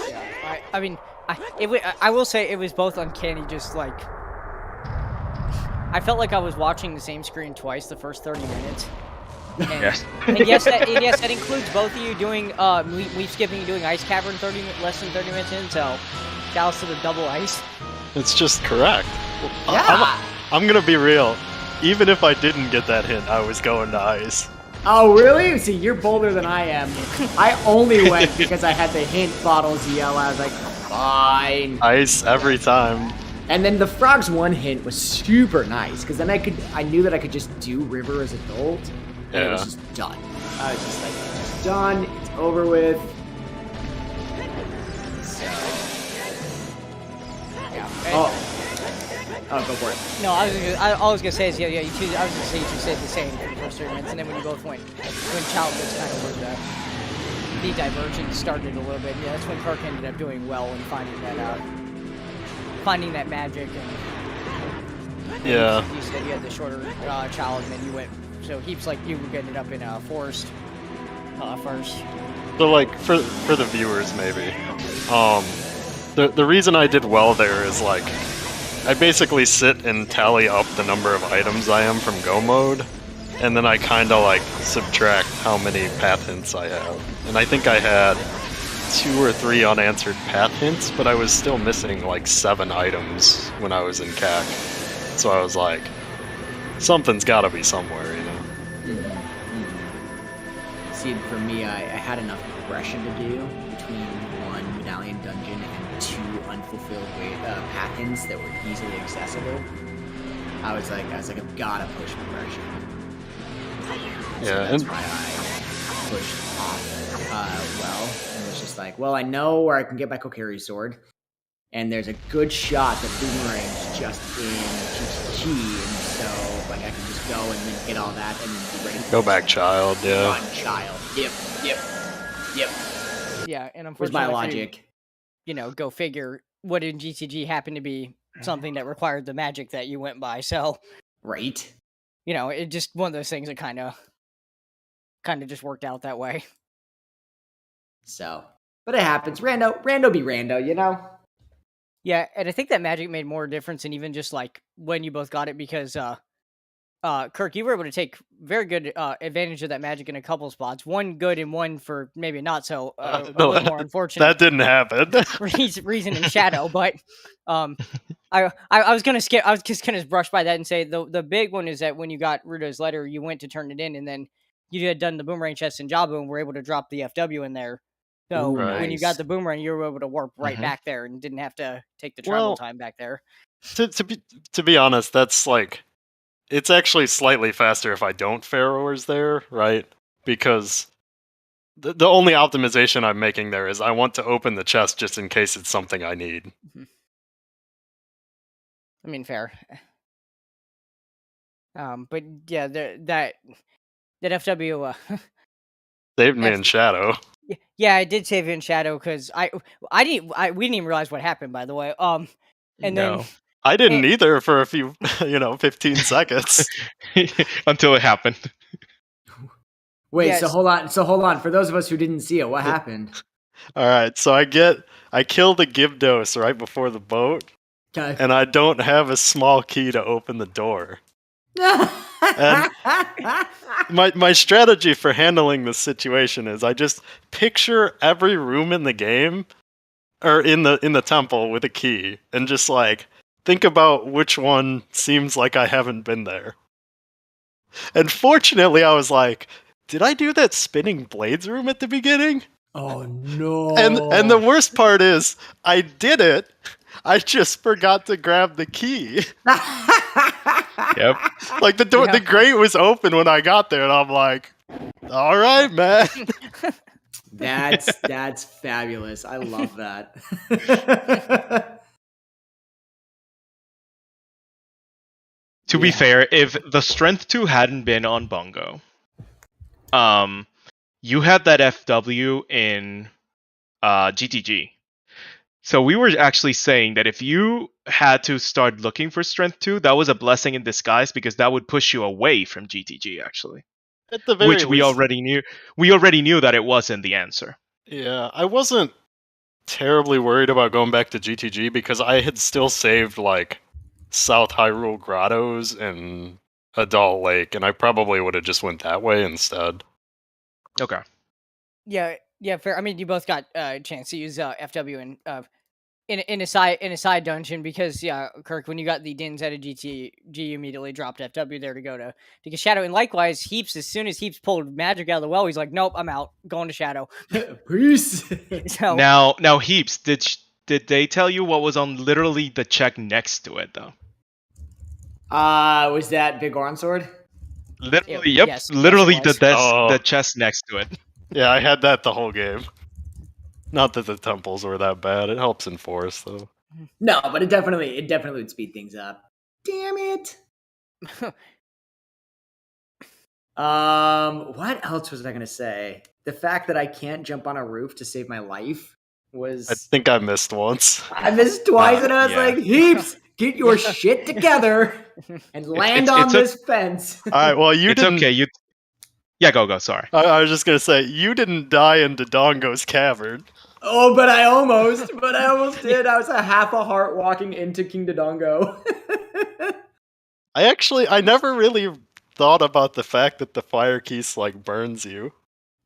Yeah, I mean, I will say it was both uncanny, just like, I felt like I was watching the same screen twice the first 30 minutes. And, Yes. and yes, that includes both of you doing leaf skipping and doing Ice Cavern less than 30 minutes in, so Dallas to the double ice. It's just correct. Yeah. I'm gonna be real. Even if I didn't get that hint, I was going to ice. Oh, really? See, you're bolder than I am. I only went because I had the hint bottles yell. I was like, fine. Ice every time. And then the Frogs 1 hint was super nice, because then I knew that I could just do River as adult, and it was just done. I was just like, it's done, it's over with. So, yeah. Oh, go for it. No, I was gonna say is yeah, you two. I was gonna say you two said the same for the first tournaments, and then when you both went, when Child was kind of where the divergence started a little bit. Yeah, that's when Kirkq ended up doing well and finding that magic. And Yeah. you said you had the shorter Child, and then you went. So heaps like you ended up in Forest first. So like for the viewers maybe, the reason I did well there is like I basically sit and tally up the number of items I am from Go mode, and then I kind of like subtract how many path hints I have. And I think I had 2 or 3 unanswered path hints, but I was still missing like 7 items when I was in CAC. So I was like, something's got to be somewhere, you know. See, for me, I had enough progression to do between 1 medallion dungeon and 2 unfulfilled path hints that were easily accessible. I was like, I've gotta push progression. So Yeah, that's and why I pushed off well, and was just like, well, I know where I can get my Kokiri sword, and there's a good shot that Boomerang's just in GTG, and so like I can just go and then get all that and then be ready to go back, Child. Yeah. run Child. Yep. Yeah, and unfortunately, Where's my logic? You know, go figure. What in GTG happened to be something that required the magic that you went by. So, Right. you know, it just one of those things that kind of just worked out that way. So, but it happens. Rando be rando, you know? Yeah, and I think that magic made more difference than even just like when you both got it because Kirkq, you were able to take very good advantage of that magic in a couple spots. One good and one for maybe not so a little more unfortunate. That didn't happen. reason in Shadow, but I was gonna skip. I was just gonna brush by that and say the big one is that when you got Rudo's letter, you went to turn it in, and then you had done the boomerang chest in Jabu and were able to drop the FW in there. So Ooh, when you nice. got the boomerang, you were able to warp right back there and didn't have to take the travel time back there. To be honest, that's like, it's actually slightly faster if I don't Pharaohs there, right? Because the only optimization I'm making there is I want to open the chest just in case it's something I need. I mean, fair. But yeah, that FW Saved me in Shadow. Yeah, I did save it in Shadow because we didn't even realize what happened, by the way. And then I didn't either for a few 15 seconds until it happened. Wait, Yes. so hold on. For those of us who didn't see it, what happened? All right, so I kill the Gyarados right before the boat, Okay. and I don't have a small key to open the door. And my strategy for handling this situation is I just picture every room in the game or in the temple with a key and just like think about which one seems like I haven't been there. And fortunately I was like, did I do that spinning blades room at the beginning? Oh no. And the worst part is I did it. I just forgot to grab the key. Yep. Like the door, the grate was open when I got there, and I'm like, "All right, man." That's fabulous. I love that. To be fair, if the Strength 2 hadn't been on Bungo, you had that FW in GTG. So we were actually saying that if you had to start looking for Strength 2, that was a blessing in disguise because that would push you away from GTG, actually. At the very Which least, we already knew. We already knew that it wasn't the answer. Yeah, I wasn't terribly worried about going back to GTG because I had still saved like South Hyrule Grottos and Adal Lake, and I probably would have just went that way instead. Okay. Yeah, fair. I mean, you both got a chance to use FW in a side dungeon because Kirkq, when you got the Dins out of GTG, you immediately dropped FW there to go to get Shadow. And likewise, Heaps, as soon as Heaps pulled magic out of the well, he's like, "Nope, I'm out, going to Shadow." Peace. So now Heaps, did they tell you what was on literally the check next to it though? Was that Big Oran Sword? Literally, yep. Yes, literally yes, the chest next to it. Yeah, I had that the whole game. Not that the temples were that bad. It helps in Forest though. No, but it definitely would speed things up. Damn it. What else was I gonna say? The fact that I can't jump on a roof to save my life I was. think I missed once. I missed twice, and I was Yeah. like, Heaps, get your shit together and land it's on a- this fence. All right, well, you It's didn't. okay. Yeah, go. Sorry. I was just gonna say, you didn't die in Dodongo's cavern. Oh, but I almost did. I was a half a heart walking into King Dodongo. I never really thought about the fact that the fire keys like burns you.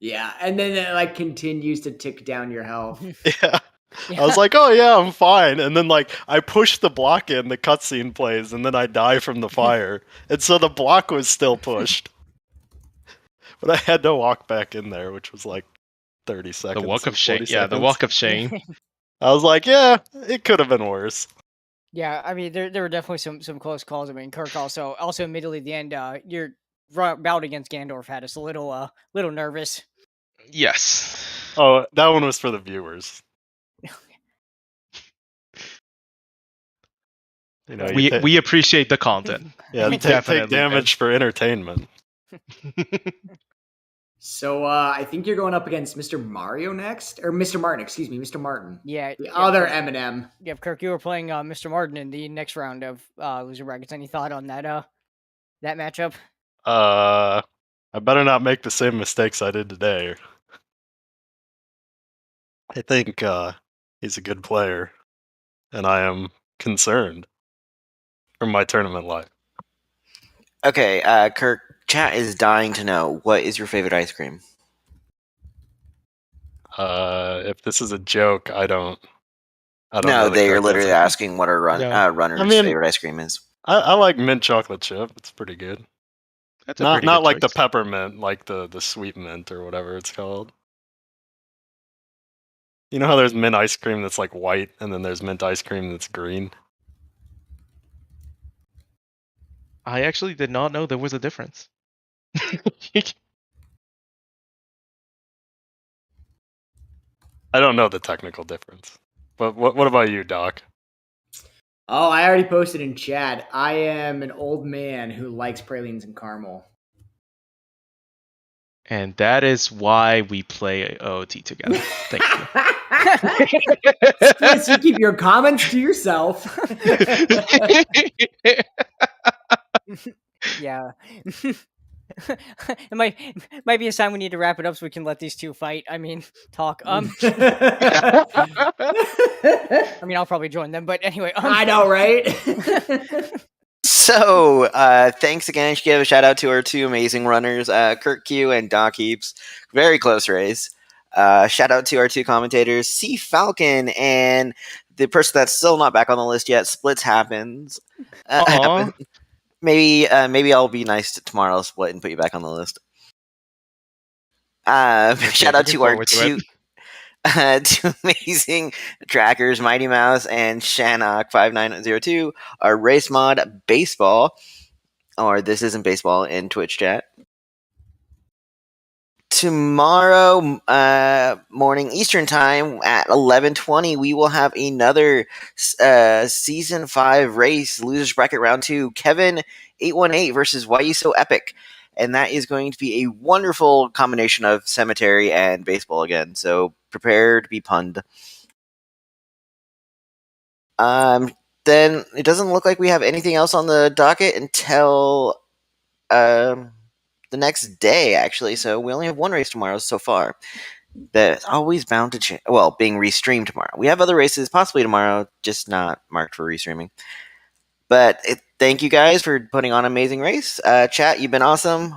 Yeah, and then it like continues to tick down your health. Yeah. I was like, oh yeah, I'm fine. And then like I push the block in, the cutscene plays, and then I die from the fire. And so the block was still pushed. But I had to walk back in there, which was like 30 seconds. The walk of 40 shame. Yeah, the seconds. walk of shame. I was like, yeah, it could have been worse. Yeah, I mean, there were definitely some close calls. I mean, Kirk also admittedly at the end, your bout against Gandorf had us a little nervous. Yes. Oh, that one was for the viewers. You know, We appreciate the content. yeah, we take definitely damage for entertainment. So I think you're going up against Mr. Mario next, or Mr. Martin. Excuse me, Mr. Martin. Yeah, The other Eminem. Yep, Kirk, you were playing Mr. Martin in the next round of loser brackets. Any thought on that matchup? I better not make the same mistakes I did today. I think he's a good player, and I am concerned for my tournament life. Okay, Kirk, chat is dying to know, what is your favorite ice cream? If this is a joke, I don't No, know the they are correct literally answer. asking what a runner's I mean- favorite ice cream is. I like mint chocolate chip. It's pretty good. That's a Not pretty good like the choice. peppermint, like the sweet mint or whatever it's called. You know how there's mint ice cream that's like white, and then there's mint ice cream that's green? I actually did not know there was a difference. I don't know the technical difference. But what about you, Doc? Oh, I already posted in chat. I am an old man who likes pralines and caramel. And that is why we play OOT together. Thank you. Please, you keep your comments to yourself. Yeah. It might be a sign we need to wrap it up so we can let these two fight. I mean, talk. I mean, I'll probably join them, but anyway. I know, right? So, thanks again. I should give a shout out to our two amazing runners, Kirkq and DocHeaps. Very close race. Shout out to our two commentators, C Falcon and the person that's still not back on the list yet. Splits happens. Maybe I'll be nice to tomorrow, Split, and put you back on the list. Shout out to our two amazing trackers, Mighty Mouse and Shannock5902, our race mod baseball, or this isn't baseball in Twitch chat. Tomorrow morning Eastern time at 11:20, we will have another season 5 race, losers bracket round 2, Kevin 818 versus Why You So Epic, and that is going to be a wonderful combination of cemetery and baseball again. So prepare to be punned. Then it doesn't look like we have anything else on the docket until the next day, actually. So we only have one race tomorrow so far. That's always bound to change. Well, being restreamed tomorrow. We have other races possibly tomorrow, just not marked for restreaming. But thank you guys for putting on an amazing race. Chat, you've been awesome.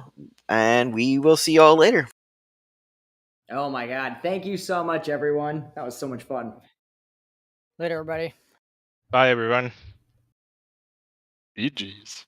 And we will see you all later. Oh my god. Thank you so much, everyone. That was so much fun. Later, everybody. Bye, everyone. GG's.